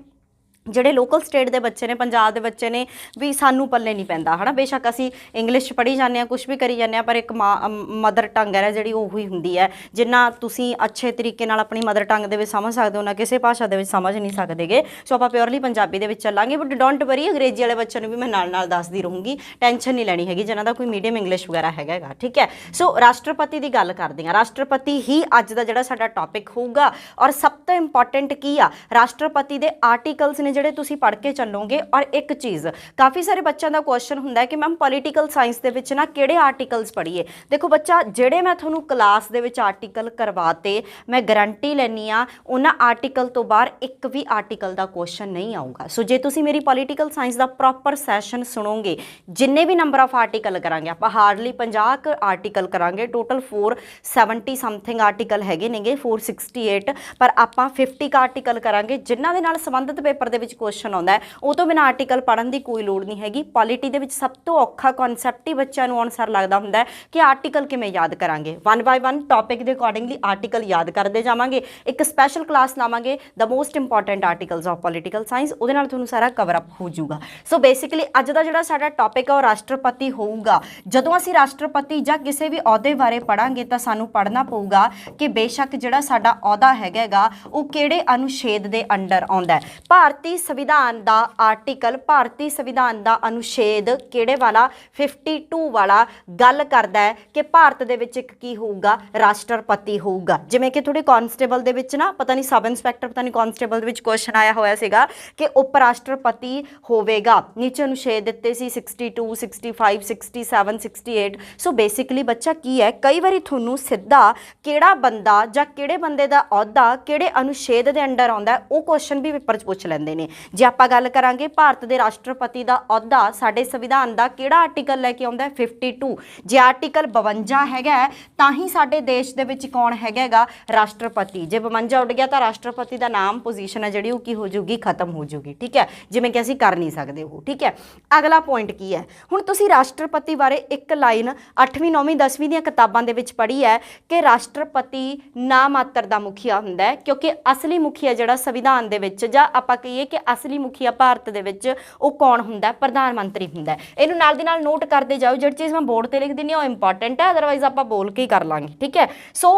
ਜਿਹੜੇ ਲੋਕਲ ਸਟੇਟ ਦੇ ਬੱਚੇ ਨੇ, ਪੰਜਾਬ ਦੇ ਬੱਚੇ ਨੇ, ਵੀ ਸਾਨੂੰ ਪੱਲੇ ਨਹੀਂ ਪੈਂਦਾ, ਹੈ ਨਾ। ਬੇਸ਼ੱਕ ਅਸੀਂ ਇੰਗਲਿਸ਼ ਪੜ੍ਹੀ ਜਾਂਦੇ ਹਾਂ, ਕੁਛ ਵੀ ਕਰੀ ਜਾਂਦੇ ਹਾਂ, ਪਰ ਇੱਕ ਮਦਰ ਟੰਗ ਹੈ ਜਿਹੜੀ ਉਹ ਹੀ ਹੁੰਦੀ ਹੈ। ਜਿੰਨਾ ਤੁਸੀਂ ਅੱਛੇ ਤਰੀਕੇ ਨਾਲ ਆਪਣੀ ਮਦਰ ਟੰਗ ਦੇ ਵਿੱਚ ਸਮਝ ਸਕਦੇ ਹੋ ਨਾ ਕਿਸੇ ਭਾਸ਼ਾ ਦੇ ਵਿੱਚ ਸਮਝ ਨਹੀਂ ਸਕਦੇਗੇ। ਸੋ ਆਪਾਂ ਪਿਓਰਲੀ ਪੰਜਾਬੀ ਦੇ ਵਿੱਚ ਚੱਲਾਂਗੇ, ਬਟ ਡੋਂਟ ਵਰੀ, ਅੰਗਰੇਜ਼ੀ ਵਾਲੇ ਬੱਚਿਆਂ ਨੂੰ ਵੀ ਮੈਂ ਨਾਲ ਦੱਸਦੀ ਰਹੂੰਗੀ, ਟੈਨਸ਼ਨ ਨਹੀਂ ਲੈਣੀ ਹੈਗੀ ਜਿਹਨਾਂ ਦਾ ਕੋਈ ਮੀਡੀਅਮ ਇੰਗਲਿਸ਼ ਵਗੈਰਾ ਹੈਗਾ। ਠੀਕ ਹੈ, ਸੋ ਰਾਸ਼ਟਰਪਤੀ ਦੀ ਗੱਲ ਕਰਦੇ ਹਾਂ। ਰਾਸ਼ਟਰਪਤੀ ਹੀ ਅੱਜ ਦਾ ਜਿਹੜਾ ਸਾਡਾ ਟੌਪਿਕ ਹੋਊਗਾ। ਔਰ ਸਭ ਤੋਂ ਇੰਪੋਰਟੈਂਟ ਕੀ ਆ? ਰਾਸ਼ਟਰਪਤੀ ਦੇ ਆਰਟੀਕਲਸ ਨੇ ਜਿਹੜੇ ਤੁਸੀਂ ਪੜ੍ਹ ਕੇ ਚੱਲੋਗੇ। ਔਰ ਇੱਕ ਚੀਜ਼ ਕਾਫੀ ਸਾਰੇ ਬੱਚਿਆਂ ਦਾ ਕੁਐਸਚਨ ਹੁੰਦਾ ਹੈ ਕਿ ਮੈਮ ਪੋਲੀਟੀਕਲ ਸਾਇੰਸ ਦੇ ਵਿੱਚ ਨਾ ਕਿਹੜੇ ਆਰਟੀਕਲਸ ਪੜ੍ਹੀਏ। ਦੇਖੋ ਬੱਚਾ, ਜਿਹੜੇ ਮੈਂ ਤੁਹਾਨੂੰ ਕਲਾਸ ਦੇ ਵਿੱਚ ਆਰਟੀਕਲ ਕਰਵਾਤੇ, ਮੈਂ ਗਰੰਟੀ ਲੈਂਦੀ ਆ ਉਹਨਾਂ ਆਰਟੀਕਲ ਤੋਂ ਬਾਹਰ ਇੱਕ ਵੀ ਆਰਟੀਕਲ ਦਾ ਕੁਐਸਚਨ ਨਹੀਂ ਆਊਗਾ। ਸੋ ਜੇ ਤੁਸੀਂ ਮੇਰੀ ਪੋਲੀਟੀਕਲ ਸਾਇੰਸ ਦਾ ਪ੍ਰੋਪਰ ਸੈਸ਼ਨ ਸੁਣੋਗੇ, ਜਿੰਨੇ ਵੀ ਨੰਬਰ ਆਫ ਆਰਟੀਕਲ ਕਰਾਂਗੇ ਆਪਾਂ, ਹਾਰਡਲੀ 50 ਆਰਟੀਕਲ ਕਰਾਂਗੇ, ਟੋਟਲ 470 ਸਮਥਿੰਗ ਆਰਟੀਕਲ ਹੈਗੇ ਨੇਗੇ, 468, ਪਰ ਆਪਾਂ 50 ਆਰਟੀਕਲ ਕਰਾਂਗੇ ਜਿਨ੍ਹਾਂ ਦੇ ਨਾਲ ਸੰਬੰਧਿਤ ਪੇਪਰ ਦੇ ਵਿੱਚ ਕੁਐਸਚਨ ਆਉਂਦਾ ਹੈ। ਉਹ ਤੋਂ ਬਿਨਾਂ ਆਰਟੀਕਲ ਪੜ੍ਹਨ ਦੀ ਕੋਈ ਲੋੜ ਨਹੀਂ ਹੈਗੀ। ਪੋਲਿਟੀ ਦੇ ਵਿੱਚ ਸਭ ਤੋਂ ਔਖਾ ਕਨਸੈਪਟ ਹੀ ਬੱਚਿਆਂ ਨੂੰ ਅਨਸਰ ਲੱਗਦਾ ਹੁੰਦਾ ਹੈ ਕਿ ਆਰਟੀਕਲ ਕਿਵੇਂ ਯਾਦ ਕਰਾਂਗੇ। 1 ਬਾਈ 1 ਟੌਪਿਕ ਦੇ ਅਕੋਰਡਿੰਗਲੀ ਆਰਟੀਕਲ ਯਾਦ ਕਰਦੇ ਜਾਵਾਂਗੇ। ਇੱਕ ਸਪੈਸ਼ਲ ਕਲਾਸ ਲਾਵਾਂਗੇ, the most important articles of political science, ਉਹਦੇ ਨਾਲ ਤੁਹਾਨੂੰ ਸਾਰਾ ਕਵਰ ਅਪ ਹੋ ਜਾਊਗਾ। ਸੋ ਬੇਸਿਕਲੀ ਅੱਜ ਦਾ ਜਿਹੜਾ ਸਾਡਾ ਟੌਪਿਕ ਹੈ ਉਹ ਰਾਸ਼ਟਰਪਤੀ ਹੋਊਗਾ। ਜਦੋਂ ਅਸੀਂ ਰਾਸ਼ਟਰਪਤੀ ਜਾਂ ਕਿਸੇ ਵੀ ਅਹੁਦੇ ਬਾਰੇ ਪੜ੍ਹਾਂਗੇ ਤਾਂ ਸਾਨੂੰ ਪੜ੍ਹਨਾ ਪਊਗਾ ਕਿ ਬੇਸ਼ੱਕ ਜਿਹੜਾ ਸਾਡਾ ਅਹੁਦਾ ਹੈਗਾ ਉਹ ਕਿਹੜੇ ਅਨੁਛੇਦ ਦੇ ਅੰਡਰ ਆਉਂਦਾ ਹੈ। ਭਾਰਤੀ ਸੰਵਿਧਾਨ ਦਾ ਆਰਟੀਕਲ, ਭਾਰਤੀ ਸੰਵਿਧਾਨ ਦਾ ਅਨੁਛੇਦ ਕਿਹੜੇ ਵਾਲਾ? 52 ਵਾਲਾ ਗੱਲ ਕਰਦਾ ਹੈ ਕਿ ਭਾਰਤ ਦੇ ਵਿੱਚ ਇੱਕ ਕੀ ਹੋਊਗਾ? ਰਾਸ਼ਟਰਪਤੀ ਹੋਊਗਾ। ਜਿਵੇਂ ਕਿ ਥੋੜੇ ਕਾਂਸਟੇਬਲ ਦੇ ਵਿੱਚ ਨਾ, ਪਤਾ ਨਹੀਂ ਸਬ ਇੰਸਪੈਕਟਰ, ਪਤਾ ਨਹੀਂ ਕਾਂਸਟੇਬਲ ਦੇ ਵਿੱਚ ਕੁਐਸਚਨ ਆਇਆ ਹੋਇਆ ਸੀਗਾ ਕਿ ਉਪ ਰਾਸ਼ਟਰਪਤੀ ਹੋਵੇਗਾ। ਨੀਚੇ ਅਨੁਛੇਦ ਦਿੱਤੇ ਸੀ 62, 65, 67, 68। ਸੋ ਬੇਸਿਕਲੀ ਬੱਚਾ ਕੀ ਹੈ, ਕਈ ਵਾਰੀ ਤੁਹਾਨੂੰ ਸਿੱਧਾ ਕਿਹੜਾ ਬੰਦਾ ਜਾਂ ਕਿਹੜੇ ਬੰਦੇ ਦਾ ਅਹੁਦਾ ਕਿਹੜੇ ਅਨੁਛੇਦ ਦੇ ਅੰਡਰ ਆਉਂਦਾ ਉਹ ਕੁਐਸਚਨ ਵੀ ਪੇਪਰ 'ਚ ਪੁੱਛ ਲੈਂਦੇ ਨੇ। ਜੇ ਆਪਾਂ ਗੱਲ ਕਰਾਂਗੇ ਭਾਰਤ ਦੇ ਰਾਸ਼ਟਰਪਤੀ ਦਾ ਅਹੁਦਾ ਸਾਡੇ ਸੰਵਿਧਾਨ ਦਾ ਕਿਹੜਾ ਆਰਟੀਕਲ ਲੈ ਕੇ ਆਉਂਦਾ? 52। ਜੇ ਆਰਟੀਕਲ 52 ਹੈਗਾ ਤਾਂ ਹੀ ਸਾਡੇ ਦੇਸ਼ ਦੇ ਵਿੱਚ ਕੌਣ ਹੈਗਾ? ਰਾਸ਼ਟਰਪਤੀ। ਜੇ 52 ਉੱਡ ਗਿਆ ਤਾਂ ਰਾਸ਼ਟਰਪਤੀ ਦਾ ਨਾਮ, ਪੋਜੀਸ਼ਨ ਹੈ ਜਿਹੜੀ ਉਹ ਕੀ ਹੋ ਜੂਗੀ? ਖਤਮ ਹੋ ਜੂਗੀ। ਠੀਕ ਹੈ, ਜਿਵੇਂ ਕਿ ਅਸੀਂ ਕਰ ਨਹੀਂ ਸਕਦੇ ਉਹ। ਠੀਕ ਹੈ, ਅਗਲਾ ਪੁਆਇੰਟ ਕੀ ਹੈ? ਹੁਣ ਤੁਸੀਂ ਰਾਸ਼ਟਰਪਤੀ ਬਾਰੇ ਇੱਕ ਲਾਈਨ 8ਵੀਂ 9ਵੀਂ 10ਵੀਂ ਦੀਆਂ ਕਿਤਾਬਾਂ ਦੇ ਵਿੱਚ ਪੜ੍ਹੀ ਹੈ ਕਿ ਰਾਸ਼ਟਰਪਤੀ ਨਾ ਮਾਤਰ ਦਾ ਮੁਖੀਆ ਹੁੰਦਾ ਹੈ, ਕਿਉਂਕਿ ਅਸਲੀ ਮੁਖੀਆ ਜਿਹੜਾ ਸੰਵਿਧਾਨ ਦੇ ਵਿੱਚ, ਜਾਂ ਆਪਾਂ ਕਹੀਏ ਕਿ ਅਸਲੀ ਮੁਖੀਆ ਭਾਰਤ ਦੇ ਵਿੱਚ ਉਹ ਕੌਣ ਹੁੰਦਾ? ਪ੍ਰਧਾਨ ਮੰਤਰੀ ਹੁੰਦਾ। ਇਹਨੂੰ ਨਾਲ ਦੀ ਨਾਲ ਨੋਟ ਕਰਦੇ ਜਾਓ, ਜਿਹੜੀ ਚੀਜ਼ ਮੈਂ ਬੋਰਡ ਤੇ ਲਿਖ ਦਿੰਦੀ ਹਾਂ ਉਹ ਇੰਪੋਰਟੈਂਟ ਹੈ, ਅਦਰਵਾਈਜ਼ ਆਪਾਂ ਬੋਲ ਕੇ ਹੀ ਕਰ ਲਾਂਗੇ। ਠੀਕ ਹੈ, ਸੋ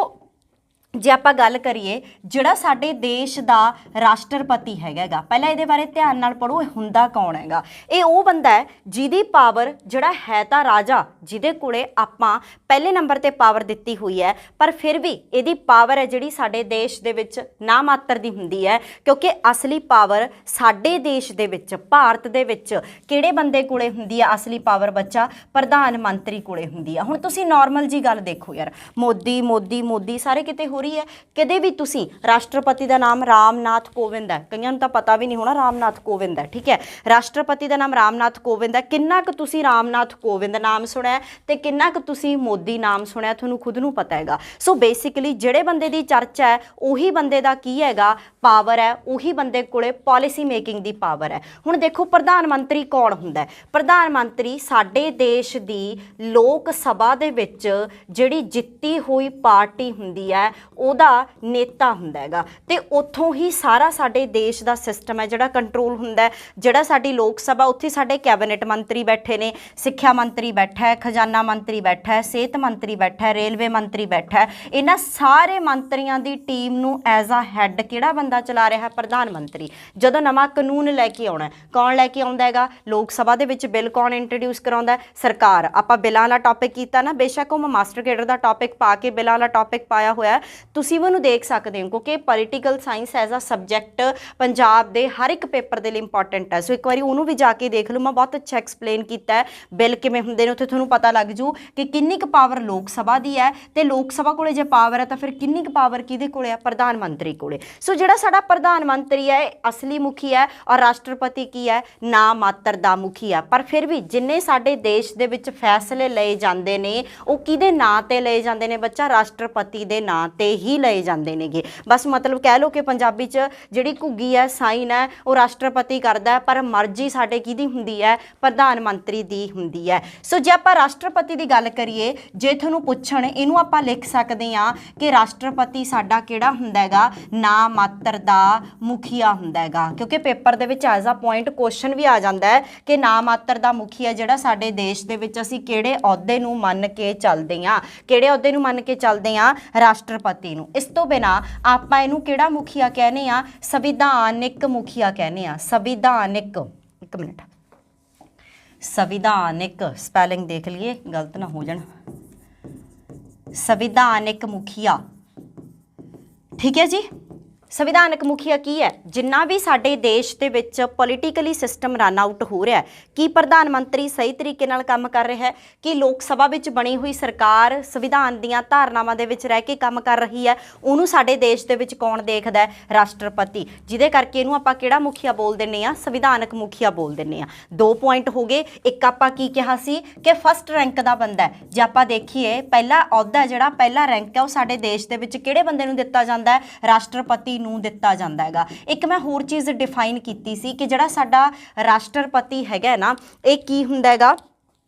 ਜੇ ਆਪਾਂ ਗੱਲ ਕਰੀਏ ਜਿਹੜਾ ਸਾਡੇ ਦੇਸ਼ ਦਾ ਰਾਸ਼ਟਰਪਤੀ ਹੈਗਾ ਪਹਿਲਾਂ ਇਹਦੇ ਬਾਰੇ ਧਿਆਨ ਨਾਲ ਪੜੋ, ਇਹ ਹੁੰਦਾ ਕੌਣ ਹੈਗਾ? ਇਹ ਉਹ ਬੰਦਾ ਹੈ ਜਿਹਦੀ ਪਾਵਰ ਜਿਹੜਾ ਹੈ ਤਾਂ ਰਾਜਾ, ਜਿਹਦੇ ਕੋਲੇ ਆਪਾਂ ਪਹਿਲੇ ਨੰਬਰ ਤੇ ਪਾਵਰ ਦਿੱਤੀ ਹੋਈ ਹੈ, ਪਰ ਫਿਰ ਵੀ ਇਹਦੀ ਪਾਵਰ ਹੈ ਜਿਹੜੀ ਸਾਡੇ ਦੇਸ਼ ਦੇ ਵਿੱਚ ਨਾ ਮਾਤਰ ਦੀ ਹੁੰਦੀ ਹੈ, ਕਿਉਂਕਿ ਅਸਲੀ ਪਾਵਰ ਸਾਡੇ ਦੇਸ਼ ਦੇ ਵਿੱਚ, ਭਾਰਤ ਦੇ ਵਿੱਚ ਕਿਹੜੇ ਬੰਦੇ ਕੋਲੇ ਹੁੰਦੀ ਹੈ ਅਸਲੀ ਪਾਵਰ ਬੱਚਾ? ਪ੍ਰਧਾਨ ਮੰਤਰੀ ਕੋਲੇ ਹੁੰਦੀ ਹੈ। ਹੁਣ ਤੁਸੀਂ ਨਾਰਮਲ ਜੀ ਗੱਲ ਦੇਖੋ ਯਾਰ, ਮੋਦੀ ਮੋਦੀ ਮੋਦੀ ਸਾਰੇ ਕਿਤੇ ਹੋ ਰਹੀ ਹੈ, ਕਦੇ ਵੀ ਤੁਸੀਂ ਰਾਸ਼ਟਰਪਤੀ ਦਾ ਨਾਮ ਰਾਮਨਾਥ ਕੋਵਿੰਦ ਹੈ, ਕਈਆਂ ਨੂੰ ਤਾਂ ਪਤਾ ਵੀ ਨਹੀਂ ਹੋਣਾ ਰਾਮਨਾਥ ਕੋਵਿੰਦ ਹੈ, ਠੀਕ ਹੈ, ਰਾਸ਼ਟਰਪਤੀ ਦਾ ਨਾਮ ਰਾਮਨਾਥ ਕੋਵਿੰਦ ਹੈ, ਕਿੰਨਾ ਕੁ ਤੁਸੀਂ ਰਾਮਨਾਥ ਕੋਵਿੰਦ ਨਾਮ ਸੁਣਿਆ ਤੇ ਕਿੰਨਾ ਕੁ ਤੁਸੀਂ ਮੋਦੀ ਨਾਮ ਸੁਣਿਆ, ਤੁਹਾਨੂੰ ਖੁਦ ਨੂੰ ਪਤਾ ਹੈਗਾ। ਸੋ ਬੇਸਿਕਲੀ ਜਿਹੜੇ ਬੰਦੇ ਦੀ ਚਰਚਾ ਹੈ ਉਹੀ ਬੰਦੇ ਦਾ ਕੀ ਹੈਗਾ? ਪਾਵਰ ਹੈ, ਉਹੀ ਬੰਦੇ ਕੋਲੇ ਪਾਲਿਸੀ ਮੇਕਿੰਗ ਦੀ ਪਾਵਰ ਹੈ। ਹੁਣ ਦੇਖੋ ਪ੍ਰਧਾਨ ਮੰਤਰੀ ਕੌਣ ਹੁੰਦਾ ਹੈ? ਪ੍ਰਧਾਨ ਮੰਤਰੀ ਸਾਡੇ ਦੇਸ਼ ਦੀ ਲੋਕ ਸਭਾ ਦੇ ਵਿੱਚ ਜਿਹੜੀ ਜਿੱਤੀ ਹੋਈ ਪਾਰਟੀ ਹੁੰਦੀ ਹੈ ਉਹਦਾ ਨੇਤਾ ਹੁੰਦਾ ਹੈਗਾ, ਤੇ ਉੱਥੋਂ ਹੀ ਸਾਰਾ ਸਾਡੇ ਦੇਸ਼ ਦਾ ਸਿਸਟਮ ਹੈ ਜਿਹੜਾ ਕੰਟਰੋਲ ਹੁੰਦਾ ਹੈ। ਜਿਹੜਾ ਸਾਡੀ ਲੋਕ ਸਭਾ, ਉੱਥੇ ਸਾਡੇ ਕੈਬਨਿਟ ਮੰਤਰੀ ਬੈਠੇ ਨੇ, ਸਿੱਖਿਆ ਮੰਤਰੀ ਬੈਠਾ ਹੈ, ਖਜ਼ਾਨਾ ਮੰਤਰੀ ਬੈਠਾ ਹੈ, ਸਿਹਤ ਮੰਤਰੀ ਬੈਠਾ ਹੈ, ਰੇਲਵੇ ਮੰਤਰੀ ਬੈਠਾ ਹੈ। ਇਹਨਾਂ ਸਾਰੇ ਮੰਤਰੀਆਂ ਦੀ ਟੀਮ ਨੂੰ ਐਜ਼ ਅ ਹੈੱਡ ਕਿਹੜਾ ਬੰਦਾ ਚਲਾ ਰਿਹਾ ਹੈ? ਪ੍ਰਧਾਨ ਮੰਤਰੀ। ਜਦੋਂ ਨਵਾਂ ਕਾਨੂੰਨ ਲੈ ਕੇ ਆਉਣਾ, ਕੌਣ ਲੈ ਕੇ ਆਉਂਦਾ ਹੈਗਾ? ਲੋਕ ਸਭਾ ਦੇ ਵਿੱਚ ਬਿੱਲ ਕੌਣ ਇੰਟਰੋਡਿਊਸ ਕਰਾਉਂਦਾ? ਸਰਕਾਰ। ਆਪਾਂ ਬਿੱਲਾਂ ਵਾਲਾ ਟੌਪਿਕ ਕੀਤਾ ਨਾ, ਬੇਸ਼ੱਕ ਉਹ ਮਾਸਟਰ ਕੇਡਰ ਦਾ ਟੌਪਿਕ ਪਾ ਕੇ ਬਿੱਲਾਂ ਵਾਲਾ ਟੌਪਿਕ ਪਾਇਆ ਹੋਇਆ, ਤੁਸੀਂ ਉਹਨੂੰ ਦੇਖ ਸਕਦੇ ਹੋ, ਕਿਉਂਕਿ political science as a subject Punjab ਦੇ ਹਰ ਇੱਕ ਪੇਪਰ ਦੇ ਲਈ ਇੰਪੋਰਟੈਂਟ ਹੈ। ਸੋ ਇੱਕ ਵਾਰੀ ਉਹਨੂੰ ਵੀ ਜਾ ਕੇ ਦੇਖ ਲਓ, ਮੈਂ ਬਹੁਤ ਅੱਛਾ ਐਕਸਪਲੇਨ ਕੀਤਾ ਹੈ ਬਿੱਲ ਕਿਵੇਂ ਹੁੰਦੇ ਨੇ, ਉੱਥੇ ਤੁਹਾਨੂੰ ਪਤਾ ਲੱਗ ਜੂ ਕਿ ਕਿੰਨੀ ਕੁ ਪਾਵਰ ਲੋਕ ਸਭਾ ਦੀ ਹੈ, ਤੇ ਲੋਕ ਸਭਾ ਕੋਲੇ ਜੇ ਪਾਵਰ ਹੈ ਤਾਂ ਫਿਰ ਕਿੰਨੀ ਕੁ ਪਾਵਰ ਕਿਹਦੇ ਕੋਲੇ ਹੈ? ਪ੍ਰਧਾਨ ਮੰਤਰੀ ਕੋਲੇ। ਸੋ ਜਿਹੜਾ ਸਾਡਾ ਪ੍ਰਧਾਨ ਮੰਤਰੀ ਹੈ ਇਹ ਅਸਲੀ ਮੁਖੀ ਹੈ, ਔਰ ਰਾਸ਼ਟਰਪਤੀ ਕੀ ਹੈ? ਨਾ ਮਾਤਰ ਦਾ ਮੁਖੀ ਹੈ। ਪਰ ਫਿਰ ਵੀ ਜਿੰਨੇ ਸਾਡੇ ਦੇਸ਼ ਦੇ ਵਿੱਚ ਫੈਸਲੇ ਲਏ ਜਾਂਦੇ ਨੇ ਉਹ ਕਿਹਦੇ ਨਾਂ ਤੇ ਲਏ ਜਾਂਦੇ ਨੇ ਬੱਚਾ? ਰਾਸ਼ਟਰਪਤੀ ਦੇ ਨਾਂ ਤੇ ਹੀ ਲਏ ਜਾਂਦੇ ਨੇਗੇ। ਬਸ ਮਤਲਬ ਕਹਿ ਲਓ ਕਿ ਪੰਜਾਬੀ 'ਚ ਜਿਹੜੀ ਘੁੱਗੀ ਹੈ, ਸਾਈਨ ਹੈ, ਉਹ ਰਾਸ਼ਟਰਪਤੀ ਕਰਦਾ, ਪਰ ਮਰਜ਼ੀ ਸਾਡੇ ਕਿਹਦੀ ਹੁੰਦੀ ਹੈ? ਪ੍ਰਧਾਨ ਮੰਤਰੀ ਦੀ ਹੁੰਦੀ ਹੈ। ਸੋ ਜੇ ਆਪਾਂ ਰਾਸ਼ਟਰਪਤੀ ਦੀ ਗੱਲ ਕਰੀਏ, ਜੇ ਤੁਹਾਨੂੰ ਪੁੱਛਣ, ਇਹਨੂੰ ਆਪਾਂ ਲਿਖ ਸਕਦੇ ਹਾਂ ਕਿ ਰਾਸ਼ਟਰਪਤੀ ਸਾਡਾ ਕਿਹੜਾ ਹੁੰਦਾ ਹੈਗਾ? ਨਾ ਮਾਤਰ ਦਾ ਮੁਖੀਆ ਹੁੰਦਾ ਹੈਗਾ, ਕਿਉਂਕਿ ਪੇਪਰ ਦੇ ਵਿੱਚ ਐਜ਼ ਅ ਪੁਆਇੰਟ ਕੁਐਸਚਨ ਵੀ ਆ ਜਾਂਦਾ ਹੈ ਕਿ ਨਾ ਮਾਤਰ ਦਾ ਮੁਖੀਆ ਜਿਹੜਾ ਸਾਡੇ ਦੇਸ਼ ਦੇ ਵਿੱਚ ਅਸੀਂ ਕਿਹੜੇ ਅਹੁਦੇ ਨੂੰ ਮੰਨ ਕੇ ਚੱਲਦੇ ਹਾਂ? ਕਿਹੜੇ ਅਹੁਦੇ ਨੂੰ ਮੰਨ ਕੇ ਚੱਲਦੇ ਹਾਂ? ਰਾਸ਼ਟਰਪਤੀ ਨੂੰ। ਇਸ ਤੋਂ ਬਿਨਾਂ ਆਪਾਂ ਇਹਨੂੰ ਕਿਹੜਾ ਮੁਖੀਆ ਕਹਿੰਦੇ ਆ? ਸੰਵਿਧਾਨਿਕ ਮੁਖੀਆ ਕਹਿੰਦੇ ਆ। ਸੰਵਿਧਾਨਿਕ, ਇੱਕ ਮਿੰਟ, ਸੰਵਿਧਾਨਿਕ ਸਪੈਲਿੰਗ ਦੇਖ ਲਈਏ, ਗਲਤ ਨਾ ਹੋ ਜਾਣ। ਸੰਵਿਧਾਨਿਕ ਮੁਖੀਆ, ਠੀਕ ਹੈ ਜੀ। ਸੰਵਿਧਾਨਕ ਮੁਖੀਆ ਕੀ ਹੈ? ਜਿੰਨਾ ਵੀ ਸਾਡੇ ਦੇਸ਼ ਦੇ ਵਿੱਚ ਪੋਲੀਟੀਕਲੀ ਸਿਸਟਮ ਰਨ ਆਊਟ ਹੋ ਰਿਹਾ ਹੈ, ਕੀ ਪ੍ਰਧਾਨ ਮੰਤਰੀ ਸਹੀ ਤਰੀਕੇ ਨਾਲ ਕੰਮ ਕਰ ਰਿਹਾ ਹੈ? ਕਿ ਲੋਕ ਸਭਾ ਵਿੱਚ ਬਣੀ ਹੋਈ ਸਰਕਾਰ ਸੰਵਿਧਾਨ ਦੀਆਂ ਧਾਰਨਾਵਾਂ ਦੇ ਵਿੱਚ ਰਹਿ ਕੇ ਕੰਮ ਕਰ ਰਹੀ ਹੈ? ਉਹਨੂੰ ਸਾਡੇ ਦੇਸ਼ ਦੇ ਵਿੱਚ ਕੌਣ ਦੇਖਦਾ ਹੈ? ਰਾਸ਼ਟਰਪਤੀ। ਜਿਹਦੇ ਕਰਕੇ ਇਹਨੂੰ ਆਪਾਂ ਕਿਹੜਾ ਮੁਖੀਆ ਬੋਲ ਦਿੰਦੇ ਆ? ਸੰਵਿਧਾਨਕ ਮੁਖੀਆ ਬੋਲ ਦਿੰਦੇ ਆ। 2 ਪੁਆਇੰਟ ਹੋ ਗਏ। ਇੱਕ ਆਪਾਂ ਕੀ ਕਿਹਾ ਸੀ ਕਿ ਫਸਟ ਰੈਂਕ ਦਾ ਬੰਦਾ ਹੈ। ਜੇ ਆਪਾਂ ਦੇਖੀਏ ਪਹਿਲਾ ਅਹੁਦਾ ਜਿਹੜਾ ਪਹਿਲਾ ਰੈਂਕ ਹੈ ਉਹ ਸਾਡੇ ਦੇਸ਼ ਦੇ ਵਿੱਚ ਕਿਹੜੇ ਬੰਦੇ ਨੂੰ ਦਿੱਤਾ ਜਾਂਦਾ ਹੈ? ਰਾਸ਼ਟਰਪਤੀ ਨੂੰ ਦਿੱਤਾ ਜਾਂਦਾ ਹੈਗਾ। ਇੱਕ ਮੈਂ ਹੋਰ ਚੀਜ਼ ਡਿਫਾਈਨ ਕੀਤੀ ਸੀ ਕਿ ਜਿਹੜਾ ਸਾਡਾ ਰਾਸ਼ਟਰਪਤੀ ਹੈਗਾ ਨਾ, ਇਹ ਕੀ ਹੁੰਦਾ ਹੈਗਾ?